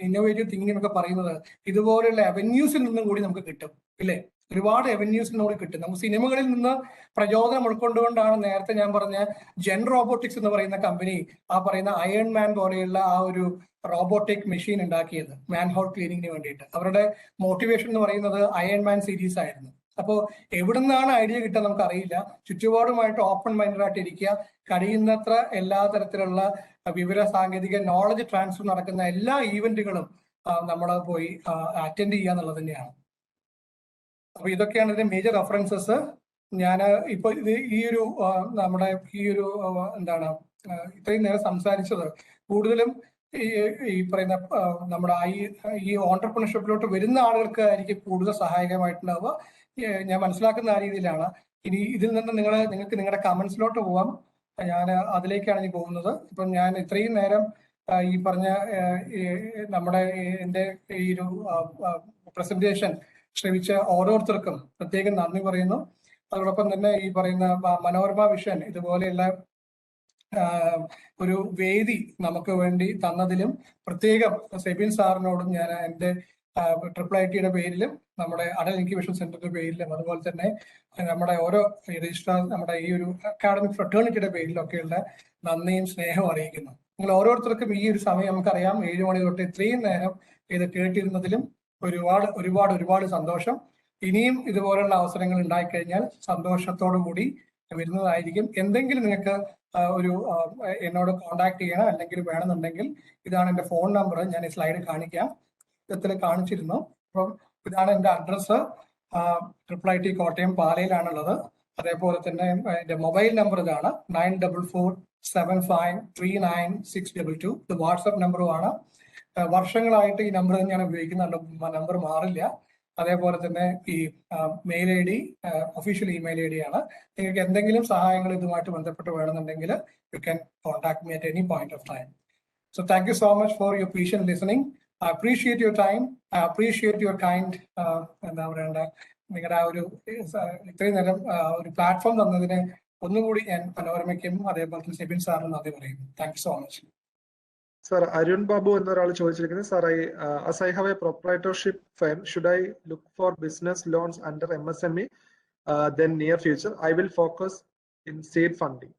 innovative thinking എന്നൊക്കെ പറയുന്നത് ഇതുപോലെയുള്ള അവന്യൂസിൽ നിന്നും കൂടി നമുക്ക് കിട്ടും ഇല്ലേ. ഒരുപാട് അവന്യൂസിനോട് കിട്ടും. നമുക്ക് സിനിമകളിൽ നിന്ന് പ്രചോദനം ഉൾക്കൊണ്ടുകൊണ്ടാണ് നേരത്തെ ഞാൻ പറഞ്ഞ ജെൻ റോബോട്ടിക്സ് എന്ന് പറയുന്ന കമ്പനി ആ പറയുന്ന അയൺ മാൻ പോലെയുള്ള ആ ഒരു റോബോട്ടിക് മെഷീൻ ഉണ്ടാക്കിയത് മാൻ ഹോൾ ക്ലീനിങ്ങിന് വേണ്ടിയിട്ട്. അവരുടെ മോട്ടിവേഷൻ എന്ന് പറയുന്നത് അയൺ മാൻ സീരീസ് ആയിരുന്നു. അപ്പോൾ എവിടുന്നാണ് ഐഡിയ കിട്ടുക നമുക്ക് അറിയില്ല. ചുറ്റുപാടുമായിട്ട് ഓപ്പൺ മൈൻഡഡ് ആയിട്ട് ഇരിക്കുക, കഴിയുന്നത്ര എല്ലാ തരത്തിലുള്ള വിവര സാങ്കേതിക നോളജ് ട്രാൻസ്ഫർ നടക്കുന്ന എല്ലാ ഈവന്റുകളും നമ്മൾ പോയി അറ്റൻഡ് ചെയ്യുക എന്നുള്ളത് തന്നെയാണ്. അപ്പൊ ഇതൊക്കെയാണ് ഇതിന്റെ മേജർ റെഫറൻസസ്. ഞാൻ ഇപ്പൊ ഇത് ഈ ഒരു നമ്മുടെ ഈ ഒരു എന്താണ് ഇത്രയും നേരം സംസാരിച്ചത് കൂടുതലും ഈ പറയുന്ന നമ്മുടെ ഈ ഓണ്ടർപ്രണർഷിപ്പിലോട്ട് വരുന്ന ആളുകൾക്ക് ആയിരിക്കും കൂടുതൽ സഹായകമായിട്ടുണ്ടാവുക. ഞാൻ മനസ്സിലാക്കുന്ന ആ രീതിയിലാണ്. ഇനി ഇതിൽ നിന്ന് നിങ്ങൾക്ക് നിങ്ങളുടെ കമന്റ്സിലോട്ട് പോവാം. ഞാൻ അതിലേക്കാണ് ഇനി പോകുന്നത്. ഇപ്പം ഞാൻ ഇത്രയും നേരം ഈ പറഞ്ഞ നമ്മുടെ എൻ്റെ ഈ ഒരു പ്രസന്റേഷൻ ശ്രമിച്ച ഓരോരുത്തർക്കും പ്രത്യേകം നന്ദി പറയുന്നു. അതോടൊപ്പം തന്നെ ഈ പറയുന്ന മനോരമ വിഷൻ ഇതുപോലെയുള്ള ഒരു വേദി നമുക്ക് വേണ്ടി തന്നതിലും പ്രത്യേകം സെബിൻ സാറിനോടും ഞാൻ എൻ്റെ IIITയുടെ പേരിലും നമ്മുടെ അടൽ ഇൻക്യുബേഷൻ സെന്ററിന്റെ പേരിലും അതുപോലെ തന്നെ നമ്മുടെ ഓരോ രജിസ്ട്രാർ നമ്മുടെ ഈ ഒരു അക്കാഡമിക് ഫ്രട്ടേണിറ്റിയുടെ പേരിലൊക്കെയുള്ള നന്ദിയും സ്നേഹവും അറിയിക്കുന്നു. നിങ്ങൾ ഓരോരുത്തർക്കും ഈ ഒരു സമയം നമുക്കറിയാം 7 മണി തൊട്ട് ഇത്രയും നേരം ഇത് കേട്ടിരുന്നതിലും ഒരുപാട് സന്തോഷം. ഇനിയും ഇതുപോലുള്ള അവസരങ്ങൾ ഉണ്ടായിക്കഴിഞ്ഞാൽ സന്തോഷത്തോടു കൂടി വരുന്നതായിരിക്കും. എന്തെങ്കിലും നിങ്ങൾക്ക് ഒരു എന്നോട് കോണ്ടാക്ട് ചെയ്യണം അല്ലെങ്കിൽ വേണമെന്നുണ്ടെങ്കിൽ ഇതാണ് എൻ്റെ ഫോൺ നമ്പർ. ഞാൻ ഈ സ്ലൈഡ് കാണിക്കാം, ഇതിൽ കാണിച്ചിരുന്നു. അപ്പം ഇതാണ് എൻ്റെ അഡ്രസ്സ്. IIIT കോട്ടയം പാലയിലാണുള്ളത്. അതേപോലെ തന്നെ എൻ്റെ മൊബൈൽ നമ്പർ ഇതാണ് 9447539622. ഇത് വാട്സപ്പ് നമ്പറുമാണ്. വർഷങ്ങളായിട്ട് ഈ നമ്പർ തന്നെയാണ് ഉപയോഗിക്കുന്നത്, നമ്പർ മാറില്ല. അതേപോലെ തന്നെ ഈ mail I D official email I D ആണ്. നിങ്ങൾക്ക് എന്തെങ്കിലും സഹായങ്ങൾ ഇതുമായിട്ട് ബന്ധപ്പെട്ട് വേണമെന്നുണ്ടെങ്കിൽ you can contact me at any point of time. So thank you so much for your patient listening. I appreciate your time. I appreciate your kind എന്താ പറയണ്ട നിങ്ങളുടെ ആ ഒരു ഇത്രയും നേരം ഒരു പ്ലാറ്റ്ഫോം തന്നതിന് ഒന്നുകൂടി ഞാൻ മനോരമയ്ക്കും അതേപോലെ തന്നെ സെബിൻ സാറിനും നന്ദി പറയുന്നു. Thank you so much. Sir, Arun Babu എന്നൊരാൾ ചോദിച്ചിരിക്കുന്നത്, sir, as I have a proprietorship firm, should I look for business loans under MSME? Then near future, I will focus in seed funding.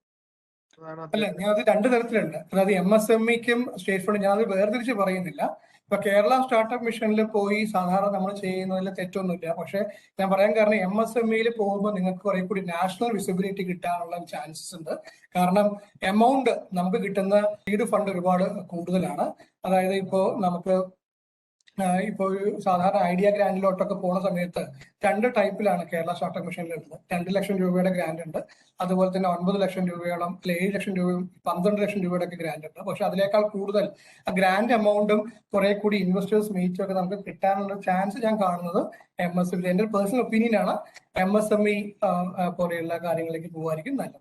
അല്ല, ഞാൻ അത് രണ്ട് തരത്തിലുണ്ട്. അതായത് MSMEക്കും state fund ഞാൻ അത് വേർതിരിച്ച് പറയുന്നില്ല. ഇപ്പൊ കേരള സ്റ്റാർട്ടപ്പ് മിഷനിൽ പോയി സാധാരണ നമ്മൾ ചെയ്യുന്നതിൽ തെറ്റൊന്നുമില്ല. പക്ഷെ ഞാൻ പറയാൻ കാരണം MSMEയിൽ പോകുമ്പോൾ നിങ്ങൾക്ക് കുറെ കൂടി നാഷണൽ വിസിബിലിറ്റി കിട്ടാനുള്ള ചാൻസസ് ഉണ്ട്. കാരണം എമൗണ്ട് നമുക്ക് കിട്ടുന്ന സീഡ് ഫണ്ട് ഒരുപാട് കൂടുതലാണ്. അതായത് ഇപ്പോൾ നമുക്ക് ഇപ്പോൾ സാധാരണ ഐഡിയ ഗ്രാൻഡിലോട്ടൊക്കെ പോണ സമയത്ത് രണ്ട് ടൈപ്പിലാണ് കേരള സ്റ്റാർട്ടപ്പ് മിഷനിലുള്ളത്. 2 ലക്ഷം രൂപയുടെ ഗ്രാൻഡ് ഉണ്ട്, അതുപോലെ തന്നെ 9 ലക്ഷം രൂപയോളം, 7 ലക്ഷം രൂപയും 12 ലക്ഷം രൂപയുടെ ഒക്കെ ഗ്രാൻഡ് ഉണ്ട്. പക്ഷെ അതിനേക്കാൾ കൂടുതൽ ആ ഗ്രാൻഡ് എമൗണ്ടും കുറെ കൂടി ഇൻവെസ്റ്റേഴ്സ് മീറ്റും ഒക്കെ നമുക്ക് കിട്ടാനുള്ള ചാൻസ് ഞാൻ കാണുന്നത് MSME. എന്റെ പേഴ്സണൽ ഒപ്പീനിയൻ ആണ്, MSME പോലെയുള്ള കാര്യങ്ങളിലേക്ക് പോകായിരിക്കും നല്ലത്.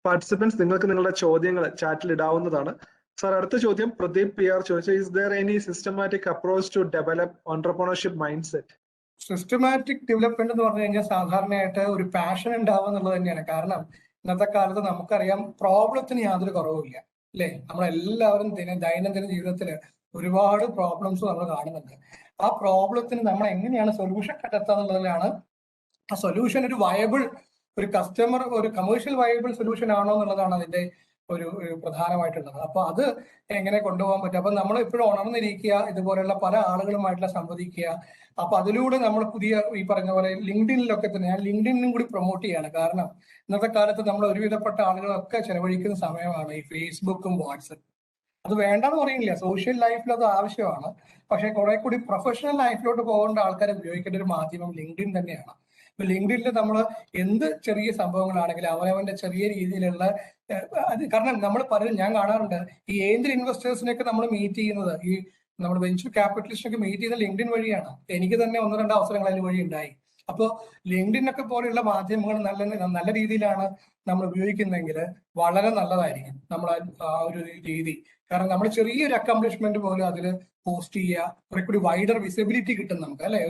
പാർട്ടിസിപ്പൻസ് നിങ്ങൾക്ക് നിങ്ങളുടെ ചോദ്യങ്ങൾ ചാറ്റിൽ ഇടാവുന്നതാണ്. സർ, അടുത്ത ചോദ്യം പ്രദീപ് PR ചോദിച്ചു, is there any systematic approach to develop entrepreneurship mindset? Systematic development എന്ന് പറഞ്ഞു കഴിഞ്ഞാൽ സാധാരണയായിട്ട് ഒരു പാഷൻ ഉണ്ടാവുക എന്നുള്ളത് തന്നെയാണ്. കാരണം ഇന്നത്തെ കാലത്ത് നമുക്കറിയാം പ്രോബ്ലത്തിന് യാതൊരു കുറവുമില്ല, അല്ലെ? നമ്മളെല്ലാവരും ദൈനംദിന ജീവിതത്തിൽ ഒരുപാട് പ്രോബ്ലംസ് നമ്മൾ കാണുന്നുണ്ട്. ആ പ്രോബ്ലത്തിന് നമ്മൾ എങ്ങനെയാണ് സൊല്യൂഷൻ കണ്ടെത്തുക എന്നുള്ളതിലാണ്. ആ സൊല്യൂഷൻ ഒരു വയബിൾ, ഒരു കസ്റ്റമർ, ഒരു കമേഴ്ഷ്യൽ വയബിൾ സൊല്യൂഷൻ ആണോ എന്നുള്ളതാണ് അതിന്റെ ഒരു പ്രധാനമായിട്ടുള്ളത്. അപ്പൊ അത് എങ്ങനെ കൊണ്ടുപോകാൻ പറ്റും? അപ്പൊ നമ്മൾ എപ്പോഴും ഉണർന്നിരിക്കുക, ഇതുപോലെയുള്ള പല ആളുകളുമായിട്ടുള്ള സംവദിക്കുക. അപ്പൊ അതിലൂടെ നമ്മൾ പുതിയ ഈ പറഞ്ഞ പോലെ ലിങ്ക്ഡിനിലൊക്കെ തന്നെ, ഞാൻ ലിങ്ക്ഡിനും കൂടി പ്രൊമോട്ട് ചെയ്യാണ്. കാരണം ഇന്നത്തെ കാലത്ത് നമ്മൾ ഒരുവിധപ്പെട്ട ആളുകളൊക്കെ ചെലവഴിക്കുന്ന സമയമാണ് ഈ ഫേസ്ബുക്കും വാട്സപ്പും. അത് വേണ്ടെന്ന് പറയുന്നില്ല, സോഷ്യൽ ലൈഫിൽ അത് ആവശ്യമാണ്. പക്ഷെ കുറെ കൂടി പ്രൊഫഷണൽ ലൈഫിലോട്ട് പോകേണ്ട ആൾക്കാരെ ഉപയോഗിക്കേണ്ട ഒരു മാധ്യമം ലിങ്ക്ഡിൻ തന്നെയാണ്. ഇപ്പൊ ലിങ്ക്ഡിനിൽ നമ്മൾ എന്ത് ചെറിയ സംഭവങ്ങളാണെങ്കിലും അവനവന്റെ ചെറിയ രീതിയിലുള്ള കാരണം നമ്മൾ പലരും ഞാൻ കാണാറുണ്ട്, ഈ ഏഞ്ചൽ ഇൻവെസ്റ്റേഴ്സിനെയൊക്കെ നമ്മൾ മീറ്റ് ചെയ്യുന്നത്, ഈ നമ്മൾ വെഞ്ചർ ക്യാപിറ്റലിസ്റ്റിനൊക്കെ മീറ്റ് ചെയ്യുന്നത് ലിങ്ക്ഡിൻ വഴിയാണ്. എനിക്ക് തന്നെ 1-2 അവസരങ്ങൾ അതിന് വഴി ഉണ്ടായി. അപ്പോൾ ലിങ്ക്ഡിനൊക്കെ പോലെയുള്ള മാധ്യമങ്ങൾ നല്ല രീതിയിലാണ് നമ്മൾ ഉപയോഗിക്കുന്നതെങ്കിൽ വളരെ നല്ലതായിരിക്കും നമ്മൾ ആ ഒരു രീതി. കാരണം നമ്മൾ ചെറിയൊരു അക്കംപ്ലിഷ്മെന്റ് പോലും അതിൽ പോസ്റ്റ് ചെയ്യുക, കുറെ കൂടി വൈഡർ വിസിബിലിറ്റി കിട്ടും നമുക്ക്, അല്ലെ?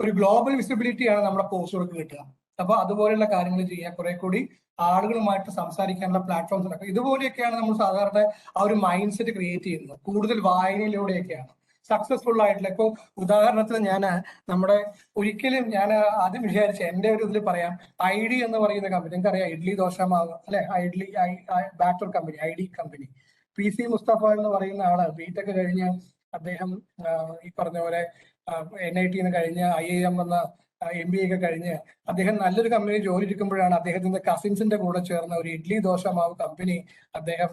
ഒരു ഗ്ലോബൽ വിസിബിലിറ്റിയാണ് നമ്മുടെ പോസ്റ്റുകൾക്ക് കിട്ടുക. അപ്പൊ അതുപോലെയുള്ള കാര്യങ്ങൾ ചെയ്യുക, കുറെ കൂടി ആളുകളുമായിട്ട് സംസാരിക്കാനുള്ള പ്ലാറ്റ്ഫോംസ് ഉണ്ടാക്കുക. ഇതുപോലെയൊക്കെയാണ് നമ്മൾ സാധാരണ ആ ഒരു മൈൻഡ് സെറ്റ് ക്രിയേറ്റ് ചെയ്യുന്നത്. കൂടുതൽ വായനയിലൂടെയൊക്കെയാണ് സക്സസ്ഫുൾ ആയിട്ടുള്ള. ഇപ്പോൾ ഉദാഹരണത്തിന് ഒരിക്കലും ഞാൻ ആദ്യം വിചാരിച്ച എന്റെ ഒരു ഇതിൽ പറയാം, ID എന്ന് പറയുന്ന കമ്പനി, നിങ്ങൾക്കറിയാം ഇഡ്ലി ദോശ മാവ്, അല്ലെ? Batter company, ID company. PC Mustafa എന്ന് പറയുന്ന ആള് ബിടെക് കഴിഞ്ഞ് അദ്ദേഹം ഈ പറഞ്ഞ പോലെ NIT കഴിഞ്ഞ് IIM എന്ന MBA ഒക്കെ കഴിഞ്ഞ് അദ്ദേഹം നല്ലൊരു കമ്പനി ജോലി എടുക്കുമ്പോഴാണ് അദ്ദേഹത്തിന്റെ കസിൻസിന്റെ കൂടെ ചേർന്ന ഒരു ഇഡ്ലി ദോശ മാവ് കമ്പനി അദ്ദേഹം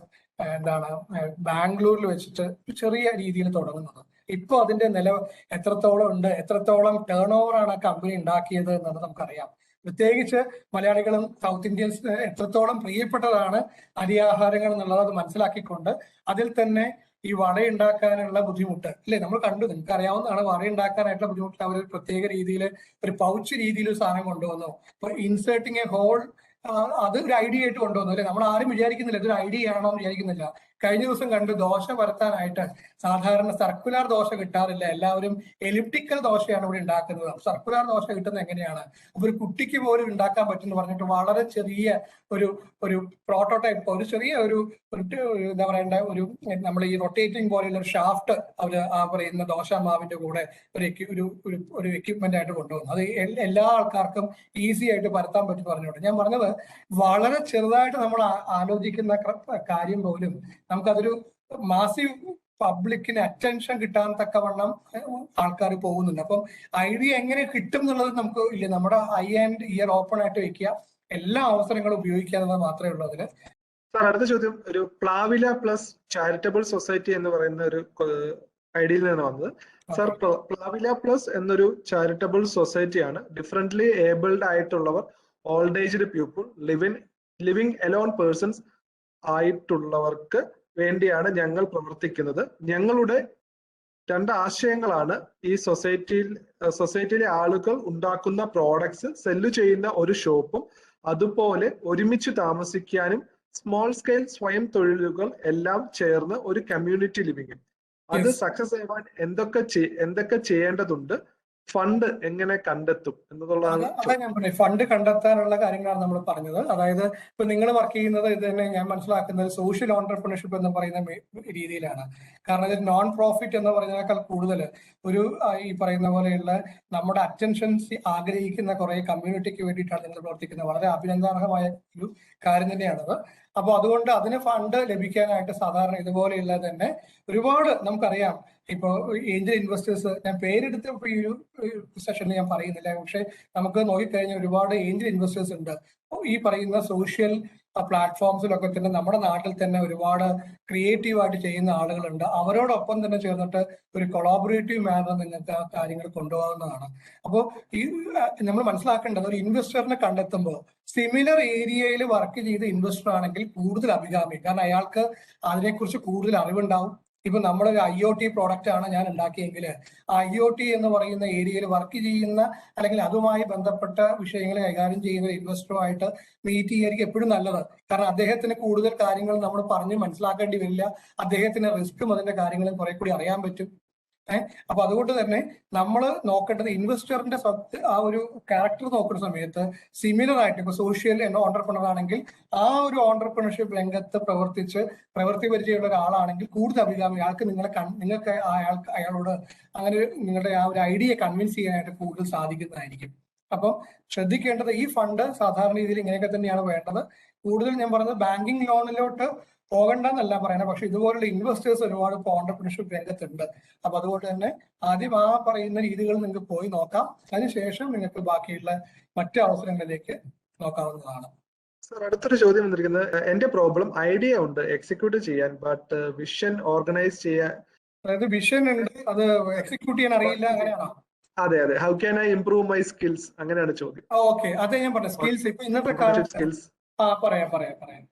ബാംഗ്ലൂരിൽ വെച്ചിട്ട് ചെറിയ രീതിയിൽ തുടങ്ങുന്നത്. ഇപ്പൊ അതിന്റെ എത്രത്തോളം ഉണ്ട്, എത്രത്തോളം ടേൺ ഓവർ ആണ് ആ കമ്പനി ഉണ്ടാക്കിയത് എന്നുള്ളത് നമുക്കറിയാം. പ്രത്യേകിച്ച് മലയാളികളും സൗത്ത് ഇന്ത്യൻസ് എത്രത്തോളം പ്രിയപ്പെട്ടതാണ് അരിയാഹാരങ്ങൾ എന്നുള്ളത് അത് മനസ്സിലാക്കിക്കൊണ്ട് അതിൽ തന്നെ ഈ വട ഉണ്ടാക്കാനുള്ള ബുദ്ധിമുട്ട്, അല്ലെ? നമ്മൾ കണ്ടു, നിങ്ങൾക്ക് അറിയാവുന്നതാണ്, വട ഉണ്ടാക്കാനായിട്ടുള്ള ബുദ്ധിമുട്ട് അവർ പ്രത്യേക രീതിയിൽ ഒരു പൗച്ച് രീതിയിൽ ഒരു സാധനം കൊണ്ടുവന്നു. ഇപ്പൊ ഇൻസേർട്ടിങ് എ ഹോൾ, അത് ഒരു ഐഡിയ ആയിട്ട് കൊണ്ടുവന്നു, അല്ലെ? നമ്മൾ ആരും വിചാരിക്കുന്നില്ല ഇതൊരു ഐഡിയ ആണോ എന്ന് വിചാരിക്കുന്നില്ല. കഴിഞ്ഞ ദിവസം കണ്ടു, ദോശ പരത്താനായിട്ട് സാധാരണ സർക്കുലർ ദോശ കിട്ടാറില്ല, എല്ലാവരും എലിപ്റ്റിക്കൽ ദോശയാണ് ഇവിടെ ഉണ്ടാക്കുന്നത്. സർക്കുലർ ദോശ കിട്ടുന്നത് എങ്ങനെയാണ്? അപ്പൊ ഒരു കുട്ടിക്ക് പോലും ഉണ്ടാക്കാൻ പറ്റുമെന്ന് പറഞ്ഞിട്ട് വളരെ ചെറിയ ഒരു പ്രോട്ടോടൈപ്പ്, ഒരു ചെറിയ ഒരു എന്താ പറയണ്ട, നമ്മൾ ഈ റൊട്ടേറ്റിംഗ് പോലെയുള്ള ഒരു ഷാഫ്റ്റ് അവർ ആ പറയുന്ന ദോശമാവിന്റെ കൂടെ ഒരു എക്യുപ്മെന്റ് ആയിട്ട് കൊണ്ടുവന്നു. അത് എല്ലാ ആൾക്കാർക്കും ഈസി ആയിട്ട് പരത്താൻ പറ്റും പറഞ്ഞുകൊണ്ട്. ഞാൻ പറഞ്ഞത് വളരെ ചെറുതായിട്ട് നമ്മൾ ആലോചിക്കുന്ന കാര്യം പോലും നമുക്കതൊരു മാസീവ് പബ്ലിക്കിന് അറ്റൻഷൻ കിട്ടാൻ തക്കവണ്ണം ആൾക്കാർ പോകുന്നുണ്ട്. അപ്പം ഐഡിയ എങ്ങനെ കിട്ടും എന്നുള്ളത് നമുക്ക് ഇല്ല. നമ്മുടെ ഐ ആൻഡ് ഇയർ ഓപ്പൺ ആയിട്ട് വെക്കുക, എല്ലാ അവസരങ്ങളും ഉപയോഗിക്കുക എന്നത് മാത്രമേ ഉള്ളൂ അതിന്. സാർ, അടുത്ത ചോദ്യം ഒരു പ്ലാവില പ്ലസ് ചാരിറ്റബിൾ സൊസൈറ്റി എന്ന് പറയുന്ന ഒരു ഐഡിയയിൽ നിന്നാണ് വന്നത്. സാർ, പ്ലാവില പ്ലസ് എന്നൊരു ചാരിറ്റബിൾ സൊസൈറ്റിയാണ് ഡിഫറently ഏബിൾഡ് ആയിട്ടുള്ളവർ old aged people, living alone persons ആയിട്ടുള്ളവർക്ക് വേണ്ടിയാണ് ഞങ്ങൾ പ്രവർത്തിക്കുന്നത്. ഞങ്ങളുടെ 2 ആശയങ്ങളാണ് ഈ സൊസൈറ്റിയിലെ ആളുകൾ ഉണ്ടാക്കുന്ന പ്രോഡക്ട്സ് സെല്ല് ചെയ്യുന്ന ഒരു ഷോപ്പും അതുപോലെ ഒരുമിച്ച് താമസിക്കാനും സ്മോൾ സ്കെയിൽ സ്വയം തൊഴിലുകൾ എല്ലാം ചേർന്ന് ഒരു കമ്മ്യൂണിറ്റി ലിവിംഗ്. അത് സക്സസ് ആവാൻ എന്തൊക്കെ ചെയ്യേണ്ടതുണ്ട്, ഫണ്ട് എങ്ങനെ കണ്ടെത്തും എന്നതുള്ളതാണ്. അതാ ഞാൻ പറഞ്ഞത്, ഫണ്ട് കണ്ടെത്താനുള്ള കാര്യങ്ങളാണ് നമ്മൾ പറഞ്ഞത്. അതായത് ഇപ്പൊ നിങ്ങൾ വർക്ക് ചെയ്യുന്നത് ഇത് തന്നെ ഞാൻ മനസ്സിലാക്കുന്നത് സോഷ്യൽ ഓൺടർപ്രണർഷിപ്പ് എന്ന് പറയുന്ന രീതിയിലാണ്. കാരണം ഇത് നോൺ പ്രോഫിറ്റ് എന്ന് പറയുന്നതിനേക്കാൾ കൂടുതൽ ഒരു ഈ പറയുന്ന പോലെയുള്ള നമ്മുടെ അറ്റൻഷൻസ് ആഗ്രഹിക്കുന്ന കുറെ കമ്മ്യൂണിറ്റിക്ക് വേണ്ടിയിട്ടാണ് നിങ്ങൾ പ്രവർത്തിക്കുന്നത്. വളരെ അഭിനന്ദനാർഹമായ ഒരു കാര്യം തന്നെയാണത്. അപ്പോൾ അതുകൊണ്ട് അതിന് ഫണ്ട് ലഭിക്കാനായിട്ട് സാധാരണ ഇതുപോലെയുള്ള തന്നെ ഒരുപാട് നമുക്കറിയാം. ഇപ്പോ ഏഞ്ചൽ ഇൻവെസ്റ്റേഴ്സ്, ഞാൻ പേരെടുത്ത് ഈ ഒരു സെഷനിൽ ഞാൻ പറയുന്നില്ല, പക്ഷെ നമുക്ക് നോക്കിക്കഴിഞ്ഞാൽ ഒരുപാട് ഏഞ്ചൽ ഇൻവെസ്റ്റേഴ്സ് ഉണ്ട്. ഈ പറയുന്ന സോഷ്യൽ പ്ലാറ്റ്ഫോംസിലൊക്കെ തന്നെ നമ്മുടെ നാട്ടിൽ തന്നെ ഒരുപാട് ക്രിയേറ്റീവായിട്ട് ചെയ്യുന്ന ആളുകളുണ്ട്. അവരോടൊപ്പം തന്നെ ചേർന്നിട്ട് ഒരു കൊളാബറേറ്റീവ് മാനർ നിങ്ങൾക്ക് ആ കാര്യങ്ങൾ കൊണ്ടുപോകുന്നതാണ്. അപ്പോൾ ഈ നമ്മൾ മനസ്സിലാക്കേണ്ടത്, ഒരു ഇൻവെസ്റ്ററിനെ കണ്ടെത്തുമ്പോൾ സിമിലർ ഏരിയയിൽ വർക്ക് ചെയ്ത ഇൻവെസ്റ്റർ ആണെങ്കിൽ കൂടുതൽ അഭികാമ്യം. കാരണം അയാൾക്ക് അതിനെക്കുറിച്ച് കൂടുതൽ അറിവുണ്ടാവും. ഇപ്പൊ നമ്മളൊരു IoT പ്രോഡക്റ്റ് ആണ് ഞാൻ ഉണ്ടാക്കിയെങ്കിൽ IoT എന്ന് പറയുന്ന ഏരിയയിൽ വർക്ക് ചെയ്യുന്ന അല്ലെങ്കിൽ അതുമായി ബന്ധപ്പെട്ട വിഷയങ്ങൾ കൈകാര്യം ചെയ്യുന്ന ഇൻവെസ്റ്ററുമായിട്ട് മീറ്റ് ചെയ്യായിരിക്കും എപ്പോഴും നല്ലത്. കാരണം അദ്ദേഹത്തിന് കൂടുതൽ കാര്യങ്ങൾ നമ്മൾ പറഞ്ഞ് മനസ്സിലാക്കേണ്ടി വരില്ല. അദ്ദേഹത്തിന് റിസ്ക്കും അതിന്റെ കാര്യങ്ങളും കുറെ കൂടി അറിയാൻ പറ്റും. അപ്പൊ അതുകൊണ്ട് തന്നെ നമ്മൾ നോക്കേണ്ടത് ഇൻവെസ്റ്ററിന്റെ ആ ഒരു ക്യാരക്ടർ നോക്കുന്ന സമയത്ത് സിമിലർ ആയിട്ട് ഇപ്പൊ സോഷ്യൽ ഓണ്ടർപ്രണർ ആണെങ്കിൽ ആ ഒരു ഓണ്ടർപ്രണർഷിപ്പ് രംഗത്ത് പ്രവൃത്തി പരിചയമുള്ള ഒരാളാണെങ്കിൽ കൂടുതൽ അഭികാമ്യം. നിങ്ങൾക്ക് അയാളോട് അങ്ങനെ നിങ്ങളുടെ ആ ഒരു ഐഡിയ കൺവിൻസ് ചെയ്യാനായിട്ട് കൂടുതൽ സാധിക്കുന്നതായിരിക്കും. അപ്പം ശ്രദ്ധിക്കേണ്ടത് ഈ ഫണ്ട് സാധാരണ രീതിയിൽ ഇങ്ങനെയൊക്കെ തന്നെയാണ് വേണ്ടത്. കൂടുതൽ ഞാൻ പറഞ്ഞത് ബാങ്കിങ് ലോണിലോട്ട് പോകണ്ടെന്നല്ല പറയണത്, പക്ഷെ ഇതുപോലുള്ള ഇൻവെസ്റ്റേഴ്സ് ഒരുപാട് ഇപ്പോൾ ഓണ്ടർപ്രണർഷിപ്പ് രംഗത്തുണ്ട്. അപ്പൊ അതുകൊണ്ട് തന്നെ ആദ്യം ആ പറയുന്ന രീതികൾ നിങ്ങൾക്ക് പോയി നോക്കാം. അതിനുശേഷം നിങ്ങൾക്ക് ബാക്കിയുള്ള മറ്റു അവസരങ്ങളിലേക്ക് നോക്കാവുന്നതാണ്. സർ, അടുത്തൊരു ചോദ്യം വന്നിരിക്കുന്നത്, എന്റെ പ്രോബ്ലം ഐഡിയ ഉണ്ട് എക്സിക്യൂട്ട് ചെയ്യാൻ, ബട്ട് വിഷൻ ഓർഗനൈസ് ചെയ്യാൻ, അതായത് വിഷൻ ഉണ്ട്, അത് എക്സിക്യൂട്ട് ചെയ്യാൻ അറിയില്ല, അങ്ങനെയാണോ? അതെ. How can I improve my skills, അങ്ങനെയാണ് ചോദ്യം. ഓക്കെ, അതെ ഞാൻ പറഞ്ഞ സ്കിൽസ് ഇപ്പൊ ഇന്നത്തെ കാലത്ത് പറയാം.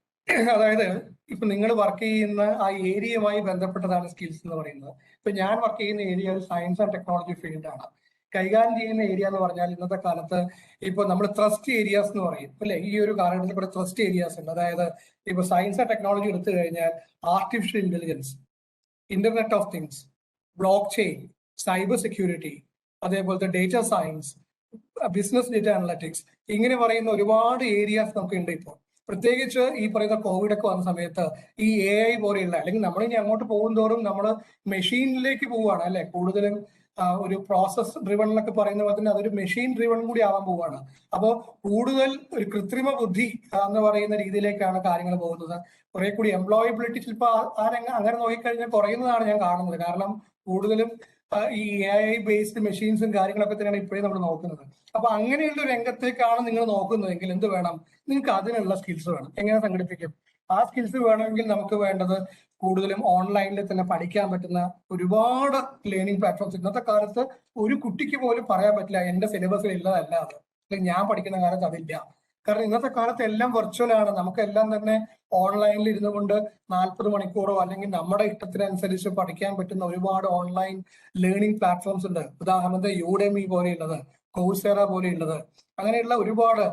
അതായത് ഇപ്പൊ നിങ്ങൾ വർക്ക് ചെയ്യുന്ന ആ ഏരിയയുമായി ബന്ധപ്പെട്ടതാണ് സ്കിൽസ് എന്ന് പറയുന്നത്. ഇപ്പൊ ഞാൻ വർക്ക് ചെയ്യുന്ന ഏരിയ ഒരു സയൻസ് ആൻഡ് ടെക്നോളജി ഫീൽഡാണ്. കൈകാര്യം ചെയ്യുന്ന ഏരിയ എന്ന് പറഞ്ഞാൽ ഇന്നത്തെ കാലത്ത് ഇപ്പൊ നമ്മൾ ട്രസ്റ്റ് ഏരിയാസ് എന്ന് പറയും അല്ലെ. ഈ ഒരു കാലഘട്ടത്തിൽ കൂടെ ട്രസ്റ്റ് ഏരിയാസ് ഉണ്ട്. അതായത് ഇപ്പൊ സയൻസ് ആൻഡ് ടെക്നോളജി എടുത്തു കഴിഞ്ഞാൽ artificial intelligence, internet of things, block chain, cyber security, അതേപോലത്തെ data science, business data analytics, ഇങ്ങനെ പറയുന്ന ഒരുപാട് ഏരിയാസ് നമുക്ക് ഉണ്ട്. ഇപ്പോൾ പ്രത്യേകിച്ച് ഈ പറയുന്ന കോവിഡ് ഒക്കെ വന്ന സമയത്ത് ഈ AI പോലെയുള്ള, അല്ലെങ്കിൽ നമ്മൾ ഇനി അങ്ങോട്ട് പോകും തോറും നമ്മൾ മെഷീനിലേക്ക് പോവുകയാണ് അല്ലെ. കൂടുതലും ഒരു പ്രോസസ് ഡ്രിവൺ എന്നൊക്കെ പറയുന്ന പോലെ തന്നെ അതൊരു മെഷീൻ ഡ്രിവൺ കൂടി ആവാൻ പോവുകയാണ്. അപ്പോൾ കൂടുതൽ ഒരു കൃത്രിമ ബുദ്ധി എന്ന് പറയുന്ന രീതിയിലേക്കാണ് കാര്യങ്ങൾ പോകുന്നത്. കുറെ കൂടി എംപ്ലോയബിലിറ്റി ചിലപ്പോൾ ആ രംഗം അങ്ങനെ നോക്കിക്കഴിഞ്ഞാൽ കുറയുന്നതാണ് ഞാൻ കാണുന്നത്. കാരണം കൂടുതലും ഈ AI ബേസ്ഡ് മെഷീൻസും കാര്യങ്ങളൊക്കെ തന്നെയാണ് ഇപ്പോഴും നമ്മൾ നോക്കുന്നത്. അപ്പൊ അങ്ങനെയുള്ള ഒരു രംഗത്തേക്കാണ് നിങ്ങൾ നോക്കുന്നതെങ്കിൽ എന്ത് വേണം? നിങ്ങൾക്ക് അതിനുള്ള സ്കിൽസ് വേണം. എങ്ങനെ സംഘടിപ്പിക്കും? ആ സ്കിൽസ് വേണമെങ്കിൽ നമുക്ക് വേണ്ടത് കൂടുതലും ഓൺലൈനിൽ തന്നെ പഠിക്കാൻ പറ്റുന്ന ഒരുപാട് ലേണിംഗ് പ്ലാറ്റ്ഫോംസ്. ഇന്നത്തെ കാലത്ത് ഒരു കുട്ടിക്ക് പോലും പറയാൻ പറ്റില്ല എന്റെ സിലബസിൽ ഉള്ളതല്ല അത്, അല്ലെങ്കിൽ ഞാൻ പഠിക്കുന്ന കാലത്ത് അതില്ല. കാരണം ഇന്നത്തെ കാലത്ത് എല്ലാം വെർച്വൽ ആണ്. നമുക്കെല്ലാം തന്നെ ഓൺലൈനിൽ ഇരുന്നു കൊണ്ട് 40 മണിക്കൂറോ അല്ലെങ്കിൽ നമ്മുടെ ഇഷ്ടത്തിനനുസരിച്ച് പഠിക്കാൻ പറ്റുന്ന ഒരുപാട് ഓൺലൈൻ ലേണിംഗ് പ്ലാറ്റ്ഫോംസ് ഉണ്ട്. ഉദാഹരണത്തിന് യൂഡെമി പോലെയുള്ളത്, കോഴ്സെറ പോലെയുള്ളത്, അങ്ങനെയുള്ള ഒരുപാട്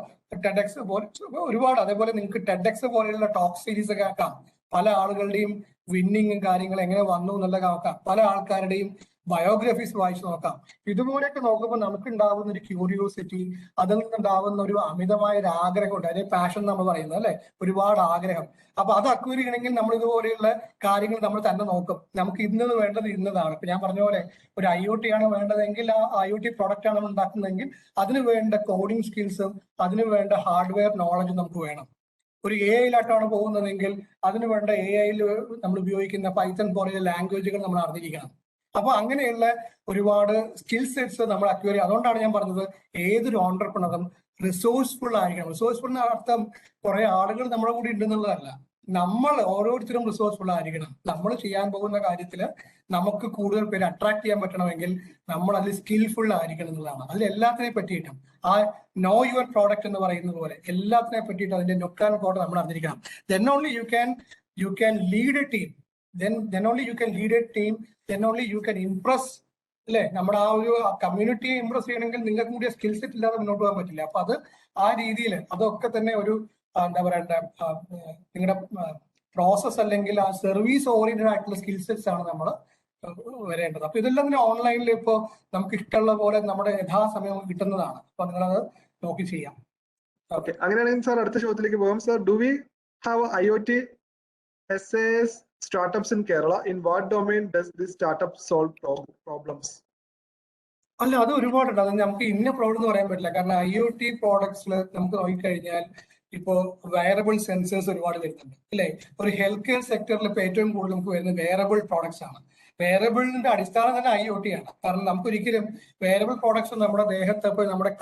ടെഡെക്സ് പോലെ ഒരുപാട്. അതേപോലെ നിങ്ങൾക്ക് ടെഡെക്സ് പോലെയുള്ള ടോക്ക് സീരീസ് ഒക്കെ ആക്കാം. പല ആളുകളുടെയും വിന്നിങ്ങും കാര്യങ്ങൾ എങ്ങനെ വന്നു എന്നുള്ള നോക്കാം. പല ആൾക്കാരുടെയും ബയോഗ്രഫീസ് വായിച്ചു നോക്കാം. ഇതുപോലെയൊക്കെ നോക്കുമ്പോൾ നമുക്ക് ഉണ്ടാവുന്ന ഒരു ക്യൂരിയോസിറ്റി, അതിൽ നിന്നുണ്ടാവുന്ന ഒരു അമിതമായ ഒരു ആഗ്രഹമുണ്ട്. അതിനെ പാഷൻ നമ്മൾ പറയുന്നത് അല്ലെ, ഒരുപാട് ആഗ്രഹം. അപ്പൊ അത് അക്വയർ ചെയ്യണമെങ്കിൽ നമ്മൾ ഇതുപോലെയുള്ള കാര്യങ്ങൾ നമ്മൾ തന്നെ നോക്കും. നമുക്ക് ഇന്നത് വേണ്ടത് ഇന്നതാണ്. ഇപ്പൊ ഞാൻ പറഞ്ഞ പോലെ ഒരു IoT ആണ് വേണ്ടതെങ്കിൽ ആ IoT പ്രോഡക്റ്റ് ആണ് ഉണ്ടാക്കുന്നതെങ്കിൽ അതിന് വേണ്ട കോഡിംഗ് സ്കിൽസും അതിന് വേണ്ട ഹാർഡ്വെയർ നോളജും നമുക്ക് വേണം. ഒരു AI-യിലായിട്ടാണ് പോകുന്നതെങ്കിൽ അതിന് വേണ്ട AI-യിൽ നമ്മൾ ഉപയോഗിക്കുന്ന പൈത്തൺ പോലെയുള്ള ലാംഗ്വേജുകൾ നമ്മൾ അറിഞ്ഞിരിക്കണം. അപ്പൊ അങ്ങനെയുള്ള ഒരുപാട് സ്കിൽ സെറ്റ്സ് നമ്മൾ അക്വയർ ചെയ്യും. അതുകൊണ്ടാണ് ഞാൻ പറഞ്ഞത് ഏതൊരു ഓണ്ടർപ്രണറും റിസോഴ്സ്ഫുൾ ആയിരിക്കണം. റിസോഴ്സ്ഫുൾ എന്ന അർത്ഥം കുറെ ആളുകൾ നമ്മുടെ കൂടെ ഉണ്ടെന്നുള്ളതല്ല. നമ്മൾ ഓരോരുത്തരും റിസോഴ്സ്ഫുൾ ആയിരിക്കണം. നമ്മൾ ചെയ്യാൻ പോകുന്ന കാര്യത്തിൽ നമുക്ക് കൂടുതൽ പേര് അട്രാക്ട് ചെയ്യാൻ പറ്റണമെങ്കിൽ നമ്മൾ അതിൽ സ്കിൽഫുൾ ആയിരിക്കണം എന്നുള്ളതാണ്. അതിൽ എല്ലാത്തിനെ പറ്റിയിട്ടും ആ നോ യുവർ പ്രോഡക്റ്റ് എന്ന് പറയുന്നത് പോലെ എല്ലാത്തിനെ പറ്റിയിട്ട് അതിന്റെ നുക്ക് ആൻഡ് കോഡ് നമ്മൾ അറിഞ്ഞിരിക്കണം. then only you can lead a team, then only you can lead a team, then only you can impress, അല്ലെ? നമ്മുടെ ആ ഒരു കമ്മ്യൂണിറ്റിയെ ഇംപ്രസ് ചെയ്യണമെങ്കിൽ നിങ്ങൾക്ക് കൂടിയ സ്കിൽ സെറ്റ് ഇല്ലാതെ മുന്നോട്ട് പോകാൻ പറ്റില്ല. അപ്പൊ അത് ആ രീതിയിൽ അതൊക്കെ തന്നെ ഒരു എന്താ പറയണ്ട നിങ്ങളുടെ പ്രോസസ് അല്ലെങ്കിൽ ആ സർവീസ് ഓറിയന്റഡ് ആയിട്ടുള്ള സ്കിൽ സെറ്റ്സ് ആണ് നമ്മൾ വരേണ്ടത്. അപ്പൊ ഇതെല്ലാം തന്നെ ഓൺലൈനിൽ ഇപ്പോ നമുക്ക് ഇഷ്ടമുള്ള പോലെ നമ്മുടെ യഥാസമയം കിട്ടുന്നതാണ്. അപ്പൊ നിങ്ങളത് നോക്കി ചെയ്യാം. ഓക്കെ, അങ്ങനെയാണെങ്കിൽ സാർ അടുത്ത ചോദ്യത്തിലേക്ക് പോകാം. Sir, do we have IoT SAS startups in Kerala? In what domain does this startup solve problems? അല്ല, അത് ഒരുപാടുണ്ട്. അത് നമുക്ക് ഇന്ന പ്രോബ്ലം എന്ന് പറയാൻ പറ്റില്ല. കാരണം IoT പ്രോഡക്ട്സിൽ നമുക്ക് നോക്കിക്കഴിഞ്ഞാൽ ഇപ്പോ വയറബിൾ സെൻസേഴ്സ് ഒരുപാട് വരുന്നുണ്ട്, അല്ലെ? ഒരു ഹെൽത്ത് കെയർ സെക്ടറിൽ ഇപ്പൊ ഏറ്റവും കൂടുതൽ നമുക്ക് വരുന്നത് വെയറബിൾ പ്രോഡക്ട്സ് ആണ്. വെയറബിളിന്റെ അടിസ്ഥാനം തന്നെ IoT ആണ്. കാരണം നമുക്കൊരിക്കലും വെയറബിൾ പ്രോഡക്ട്സ് നമ്മുടെ ദേഹത്ത് ഇപ്പൊ നമ്മുടെ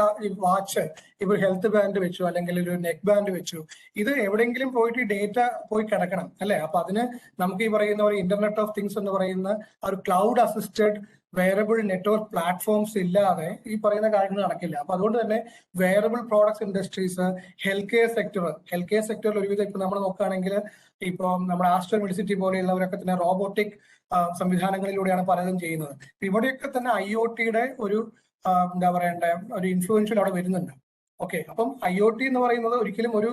വാച്ച് ഇപ്പൊ ഹെൽത്ത് ബാൻഡ് വെച്ചു അല്ലെങ്കിൽ ഒരു നെക്ക് ബാൻഡ് വെച്ചു, ഇത് എവിടെയെങ്കിലും പോയിട്ട് ഡേറ്റ പോയി കിടക്കണം, അല്ലെ? അപ്പൊ അതിന് നമുക്ക് ഈ പറയുന്ന ഒരു ഇന്റർനെറ്റ് ഓഫ് തിങ്സ് എന്ന് പറയുന്ന ഒരു cloud assisted wearable network platforms ഇല്ലാതെ ഈ പറയുന്ന കാര്യങ്ങൾ നടക്കില്ല. അപ്പൊ അതുകൊണ്ട് തന്നെ wearable products industries, health care സെക്ടറിൽ ഒരുവിധം ഇപ്പൊ നമ്മൾ നോക്കുകയാണെങ്കിൽ ഇപ്പൊ നമ്മുടെ ആസ്ട്രൽ മെഡിസിറ്റി പോലെയുള്ളവരൊക്കെ തന്നെ റോബോട്ടിക് സംവിധാനങ്ങളിലൂടെയാണ് പലതും ചെയ്യുന്നത്. ഇവിടെയൊക്കെ തന്നെ IoTയുടെ ഒരു എന്താ പറയണ്ട ഒരു ഇൻഫ്ലുവൻഷ്യൽ അവിടെ വരുന്നുണ്ട്. ഓക്കെ, അപ്പം IoT എന്ന് പറയുന്നത് ഒരിക്കലും ഒരു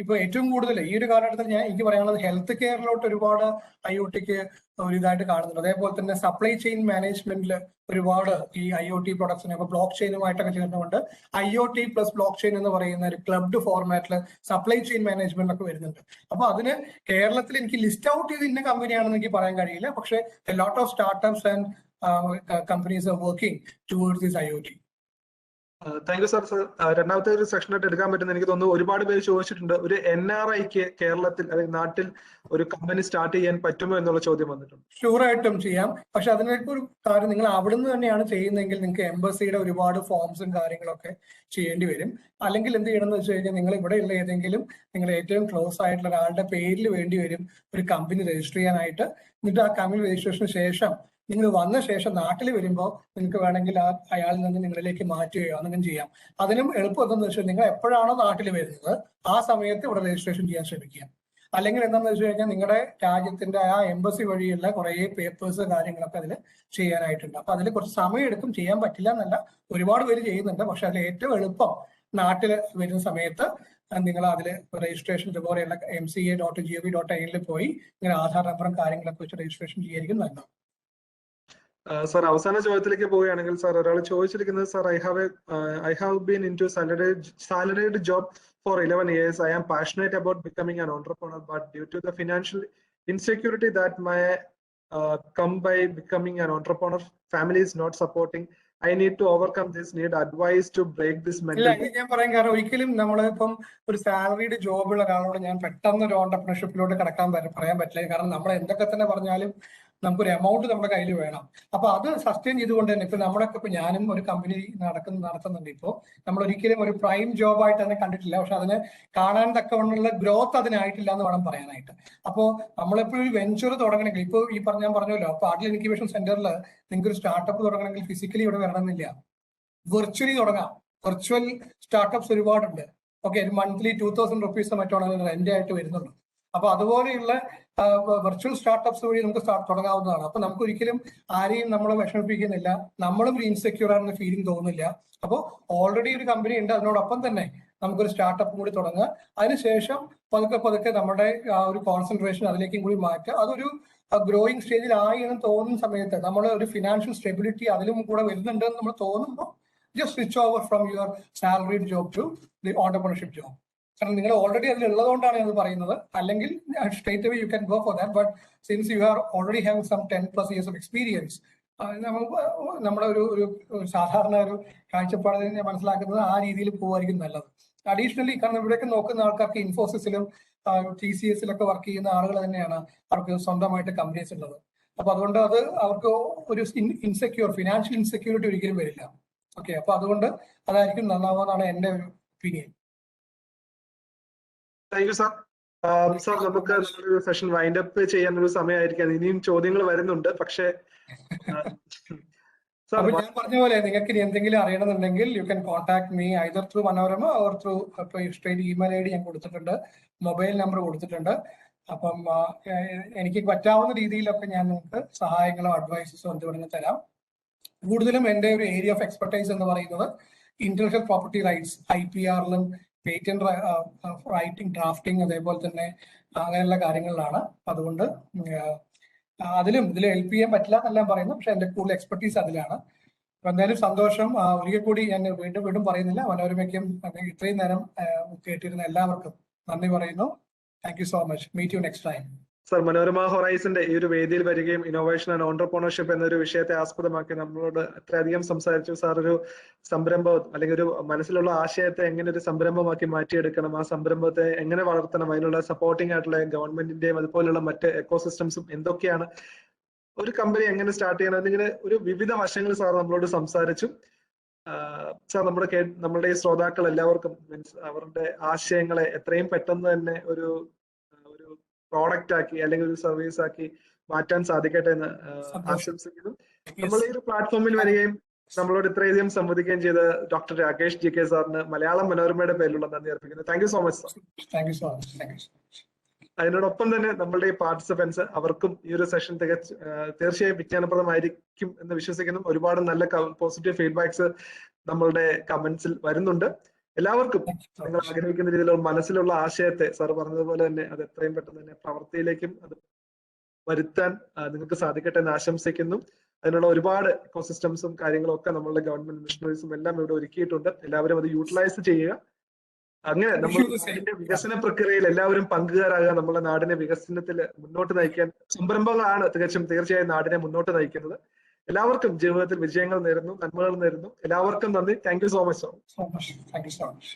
ഇപ്പൊ ഏറ്റവും കൂടുതൽ ഈ ഒരു കാലഘട്ടത്തിൽ എനിക്ക് പറയാനുള്ളത് ഹെൽത്ത് കെയറിലോട്ട് ഒരുപാട് IoTക്ക് ഒരു ഇതായിട്ട് കാണുന്നുണ്ട്. അതേപോലെ തന്നെ സപ്ലൈ ചെയിൻ മാനേജ്മെന്റിൽ ഒരുപാട് ഈ IoT പ്രൊഡക്ട്സിനെ ഇപ്പൊ ബ്ലോക്ക് ചെയിനുമായിട്ടൊക്കെ ചേർന്നുകൊണ്ട് IoT പ്ലസ് ബ്ലോക്ക് ചെയിൻ എന്ന് പറയുന്ന ഒരു ക്ലബ്ഡ് ഫോർമാറ്റിൽ സപ്ലൈ ചെയിൻ മാനേജ്മെന്റ് ഒക്കെ വരുന്നുണ്ട്. അപ്പൊ അതിന് കേരളത്തിൽ എനിക്ക് ലിസ്റ്റ് ഔട്ട് ചെയ്ത് ഇന്ന കമ്പനിയാണെന്ന് എനിക്ക് പറയാൻ കഴിയില്ല. പക്ഷേ A lot of startups and companies are working towards this IoT. Thank you sir. രണ്ടാമത്തെ ഒരു സെക്ഷനായിട്ട് എടുക്കാൻ പറ്റുന്ന എനിക്ക് തോന്നുന്നു ഒരുപാട് പേര് ചോദിച്ചിട്ടുണ്ട്, ഒരു NRIക്ക് കേരളത്തിൽ അല്ലെങ്കിൽ നാട്ടിൽ ഒരു കമ്പനി സ്റ്റാർട്ട് ചെയ്യാൻ പറ്റുമോ എന്നുള്ള ചോദ്യം വന്നിട്ടുണ്ട്. ഷുവറായിട്ടും ചെയ്യാം. പക്ഷെ അതിനൊക്കെ ഒരു കാര്യം, നിങ്ങൾ അവിടുന്ന് തന്നെയാണ് ചെയ്യുന്നതെങ്കിൽ നിങ്ങൾക്ക് എംബസിയുടെ ഒരുപാട് ഫോംസും കാര്യങ്ങളൊക്കെ ചെയ്യേണ്ടി വരും. അല്ലെങ്കിൽ എന്ത് ചെയ്യണം എന്ന് വെച്ച് കഴിഞ്ഞാൽ നിങ്ങൾ ഇവിടെയുള്ള ഏതെങ്കിലും നിങ്ങൾ ഏറ്റവും ക്ലോസ് ആയിട്ടുള്ള ഒരാളുടെ പേരിൽ വേണ്ടി വരും ഒരു കമ്പനി രജിസ്റ്റർ ചെയ്യാനായിട്ട്. എന്നിട്ട് ആ കമ്പനി രജിസ്ട്രേഷന് ശേഷം നിങ്ങൾ വന്ന ശേഷം നാട്ടിൽ വരുമ്പോൾ നിങ്ങൾക്ക് വേണമെങ്കിൽ അയാളിൽ നിന്ന് നിങ്ങളിലേക്ക് മാറ്റുകയോ അങ്ങനെ ചെയ്യാം. അതിനും എളുപ്പം എന്താണെന്ന് വെച്ചാൽ നിങ്ങൾ എപ്പോഴാണോ നാട്ടിൽ വരുന്നത് ആ സമയത്ത് ഇവിടെ രജിസ്ട്രേഷൻ ചെയ്യാൻ ശ്രമിക്കുക. അല്ലെങ്കിൽ എന്താണെന്ന് വെച്ച് കഴിഞ്ഞാൽ നിങ്ങളുടെ രാജ്യത്തിന്റെ ആ എംബസി വഴിയുള്ള കുറെ പേപ്പേഴ്സ് കാര്യങ്ങളൊക്കെ അതിൽ ചെയ്യാനായിട്ടുണ്ട്. അപ്പൊ അതിൽ കുറച്ച് സമയം എടുക്കും, ചെയ്യാൻ പറ്റില്ല എന്നല്ല, ഒരുപാട് പേര് ചെയ്യുന്നുണ്ട്. പക്ഷെ അതിൽ ഏറ്റവും എളുപ്പം നാട്ടിൽ വരുന്ന സമയത്ത് നിങ്ങൾ അതിൽ രജിസ്ട്രേഷൻ ഇതുപോലെയുള്ള mca.gov.in പോയി നിങ്ങൾ ആധാർ നമ്പറും കാര്യങ്ങളൊക്കെ വെച്ച് രജിസ്ട്രേഷൻ ചെയ്യായിരിക്കും നല്ലത്. സാർ, അവസാന ചോദ്യത്തിലേക്ക് പോവുകയാണെങ്കിൽ സാർ, ഒരാൾ ചോദിച്ചിരിക്കുന്നത്, sir, I have been into salaried job for 11 years. I am passionate about becoming an entrepreneur, but due to the financial insecurity that may come by becoming an entrepreneur, family is not supporting. I need to overcome this. Need advice to break this mental. ഞാൻ പറയാൻ കാരണം ഒരിക്കലും നമ്മളിപ്പം ഒരു salaried ജോബുള്ള ഒരാളോട് ഞാൻ പെട്ടെന്ന് ഒരു ഓണ്ടർപ്രണർഷിപ്പിലോട്ട് കടക്കാൻ പറയാൻ പറ്റില്ല. കാരണം നമ്മൾ എന്തൊക്കെ തന്നെ പറഞ്ഞാലും നമുക്കൊരു എമൗണ്ട് നമ്മുടെ കയ്യിൽ വേണം. അപ്പൊ അത് സസ്റ്റെയിൻ ചെയ്തുകൊണ്ട് തന്നെ ഇപ്പൊ നമ്മളൊക്കെ ഇപ്പൊ ഞാനും ഒരു കമ്പനി നടത്തുന്നുണ്ട്. ഇപ്പോൾ നമ്മൾ ഒരിക്കലും ഒരു പ്രൈം ജോബായിട്ട് തന്നെ കണ്ടിട്ടില്ല. പക്ഷെ അതിന് കാണാൻ തക്കവണ്ണുള്ള ഗ്രോത്ത് അതിനായിട്ടില്ല എന്ന് വേണം പറയാനായിട്ട്. അപ്പോൾ നമ്മളെപ്പോഴും ഒരു വെഞ്ചർ തുടങ്ങണമെങ്കിൽ ഇപ്പോൾ ഈ ഞാൻ പറഞ്ഞല്ലോ, അപ്പൊ ആർട്ടിൽ ഇൻക്യുബേഷൻ സെന്ററിൽ നിങ്ങൾക്ക് ഒരു സ്റ്റാർട്ടപ്പ് തുടങ്ങണമെങ്കിൽ ഫിസിക്കലി ഇവിടെ വരണമെന്നില്ല, വെർച്വലി തുടങ്ങാം. വെർച്വൽ സ്റ്റാർട്ടപ്സ് ഒരുപാടുണ്ട്. ഓക്കെ, മന്ത്ലി 2000 rupees മറ്റാണ് റെന്റ് ആയിട്ട് വരുന്നുള്ളൂ. അപ്പൊ അതുപോലെയുള്ള വെർച്വൽ സ്റ്റാർട്ടപ്സ് വഴി നമുക്ക് തുടങ്ങാവുന്നതാണ്. അപ്പൊ നമുക്ക് ഒരിക്കലും ആരെയും നമ്മൾ വിഷമിപ്പിക്കുന്നില്ല, നമ്മളും ഒരു ഇൻസെക്യൂർ ആണെന്ന ഫീലിംഗ് തോന്നുന്നില്ല. അപ്പോൾ ഓൾറെഡി ഒരു കമ്പനി ഉണ്ട്, അതിനോടൊപ്പം തന്നെ നമുക്കൊരു സ്റ്റാർട്ടപ്പ് കൂടി തുടങ്ങുക. അതിനുശേഷം പതുക്കെ നമ്മുടെ ആ ഒരു കോൺസെൻട്രേഷൻ അതിലേക്കും കൂടി മാറ്റുക. അതൊരു ഗ്രോയിങ് സ്റ്റേജിലായി എന്ന് തോന്നുന്ന സമയത്ത് നമ്മൾ ഒരു ഫിനാൻഷ്യൽ സ്റ്റെബിലിറ്റി അതിലും കൂടെ വരുന്നുണ്ട് എന്ന് നമ്മൾ തോന്നുമ്പോൾ just switch over from your salaried job to the entrepreneurship job. കാരണം നിങ്ങൾ ഓൾറെഡി അതിലുള്ളതുകൊണ്ടാണ് ഞാൻ പറയുന്നത്. അല്ലെങ്കിൽ straight away you can go for that, but since you are already having some 10+ years of experience, നമ്മുടെ ഒരു സാധാരണ ഒരു കാഴ്ചപ്പാട് ഞാൻ മനസ്സിലാക്കുന്നത് ആ രീതിയിൽ പോവായിരിക്കും നല്ലത്. അഡീഷണലി കാരണം ഇവിടെയൊക്കെ നോക്കുന്ന ആൾക്കാർക്ക് ഇൻഫോസിസിലും TCSലൊക്കെ വർക്ക് ചെയ്യുന്ന ആളുകൾ തന്നെയാണ് അവർക്ക് സ്വന്തമായിട്ട് കമ്പനീസ് ഉള്ളത്. അപ്പൊ അതുകൊണ്ട് അത് അവർക്ക് ഒരു ഫിനാൻഷ്യൽ ഇൻസെക്യൂരിറ്റി ഒരിക്കലും വരില്ല. ഓക്കെ, അപ്പൊ അതുകൊണ്ട് അതായിരിക്കും നന്നാവുമെന്നാണ് എന്റെ ഒരു opinion. Thank you sir. Sir നമുക്ക് ഒരു സെഷൻ വൈൻഡ് അപ്പ് ചെയ്യാനൊരു സമയമായിരിക്കാം. ഇനിയും ചോദ്യങ്ങൾ വരുന്നുണ്ട്. പക്ഷേ അപ്പൊ ഞാൻ പറഞ്ഞ പോലെ നിങ്ങൾക്ക് ഇനി എന്തെങ്കിലും അറിയണമെന്നുണ്ടെങ്കിൽ you can contact me either through Manorama or through straight email I D ഞാൻ കൊടുത്തിട്ടുണ്ട്, മൊബൈൽ നമ്പർ കൊടുത്തിട്ടുണ്ട്. അപ്പം എനിക്ക് പറ്റാവുന്ന രീതിയിലൊക്കെ ഞാൻ നിങ്ങൾക്ക് സഹായങ്ങളോ അഡ്വൈസസോ എന്തുവേണമെങ്കിലും തരാം. കൂടുതലും എൻ്റെ ഒരു ഏരിയ ഓഫ് എക്സ്പെർട്ടൈസ് എന്ന് പറയുന്നത് ഇന്റലക്ച്വൽ പ്രോപ്പർട്ടി റൈറ്റ്സ്, IPR-ലും പേറ്റന്റ് റൈറ്റിംഗ്, ഡ്രാഫ്റ്റിംഗ്, അതേപോലെ തന്നെ അങ്ങനെയുള്ള കാര്യങ്ങളിലാണ്. അതുകൊണ്ട് ഇതിൽ ഹെൽപ്പ് ചെയ്യാൻ പറ്റില്ല എന്നെല്ലാം പറയുന്നു, പക്ഷെ എൻ്റെ കൂടുതൽ എക്സ്പെർട്ടീസ് അതിലാണ്. അപ്പൊ എന്തായാലും സന്തോഷം. ഒരിക്കൽ കൂടി ഞാൻ വീണ്ടും പറയുന്നില്ല, മനോരമയ്ക്കും ഇത്രയും നേരം കേട്ടിരുന്ന എല്ലാവർക്കും നന്ദി പറയുന്നു. Thank you so much. Meet you next time. Sir, Manorama ഹൊറൈസന്റെ ഈ ഒരു വേദിയിൽ വരികയും ഇന്നോവേഷൻ ആൻഡ് ഓണ്ടർപ്രണർഷിപ്പ് എന്നൊരു വിഷയത്തെ ആസ്പദമാക്കി നമ്മളോട് അത്രയധികം സംസാരിച്ചു. സാർ ഒരു സംരംഭം അല്ലെങ്കിൽ ഒരു മനസ്സിലുള്ള ആശയത്തെ എങ്ങനെ ഒരു സംരംഭമാക്കി മാറ്റിയെടുക്കണം, ആ സംരംഭത്തെ എങ്ങനെ വളർത്തണം, അതിനുള്ള സപ്പോർട്ടിംഗ് ആയിട്ടുള്ള ഗവൺമെന്റിന്റെയും അതുപോലുള്ള മറ്റ് എക്കോസിസ്റ്റംസും എന്തൊക്കെയാണ്, ഒരു കമ്പനി എങ്ങനെ സ്റ്റാർട്ട് ചെയ്യണം എന്നിങ്ങനെ ഒരു വിവിധ വശങ്ങൾ സാർ നമ്മളോട് സംസാരിച്ചു. സാർ, നമ്മുടെ ഈ ശ്രോതാക്കൾ എല്ലാവർക്കും അവരുടെ ആശയങ്ങളെ എത്രയും പെട്ടെന്ന് തന്നെ ഒരു പ്രോഡക്റ്റ് ആക്കി അല്ലെങ്കിൽ ഒരു സർവീസ് ആക്കി മാറ്റാൻ സാധിക്കട്ടെ എന്ന് ആശംസിക്കുന്നു. നമ്മൾ ഈ ഒരു പ്ലാറ്റ്ഫോമിൽ വരികയും നമ്മളോട് ഇത്രയധികം സംവദിക്കുകയും ചെയ്ത ഡോക്ടർ രാകേഷ് GK സാറിന് മലയാളം മനോരമയുടെ പേരിലുള്ള നന്ദി അർപ്പിക്കുന്നു. Thank you so much sir. Thank you so much. അതിനോടൊപ്പം തന്നെ നമ്മളുടെ ഈ പാർട്ടിസിപ്പൻസ് അവർക്കും ഈ ഒരു സെഷൻ തീർച്ചയായും വിജ്ഞാനപ്രദമായിരിക്കും എന്ന് വിശ്വസിക്കുന്നു. ഒരുപാട് നല്ല പോസിറ്റീവ് ഫീഡ്ബാക്സ് നമ്മളുടെ കമന്റ്സിൽ വരുന്നുണ്ട്. എല്ലാവർക്കും നിങ്ങൾ ആഗ്രഹിക്കുന്ന രീതിയിലുള്ള മനസ്സിലുള്ള ആശയത്തെ സാർ പറഞ്ഞതുപോലെ തന്നെ അത് എത്രയും പെട്ടെന്ന് തന്നെ പ്രവൃത്തിയിലേക്കും അത് വരുത്താൻ നിങ്ങൾക്ക് സാധിക്കട്ടെ എന്ന് ആശംസിക്കുന്നു. അതിനുള്ള ഒരുപാട് എക്കോസിസ്റ്റംസും കാര്യങ്ങളും ഒക്കെ നമ്മളുടെ ഗവൺമെന്റ് മിഷണറീസും എല്ലാം ഇവിടെ ഒരുക്കിയിട്ടുണ്ട്. എല്ലാവരും അത് യൂട്ടിലൈസ് ചെയ്യുക. അങ്ങനെ നമ്മൾ നാടിന്റെ വികസന പ്രക്രിയയിൽ എല്ലാവരും പങ്കുകാരാകുക. നമ്മളെ നാടിനെ വികസനത്തിൽ മുന്നോട്ട് നയിക്കാൻ സംരംഭങ്ങളാണ് തീർച്ചയായും നാടിനെ മുന്നോട്ട് നയിക്കുന്നത്. എല്ലാവർക്കും ജീവിതത്തിൽ വിജയങ്ങൾ നേരുന്നു, നന്മകൾ നേരുന്നു. എല്ലാവർക്കും നന്ദി. Thank you so much. Thank you so much.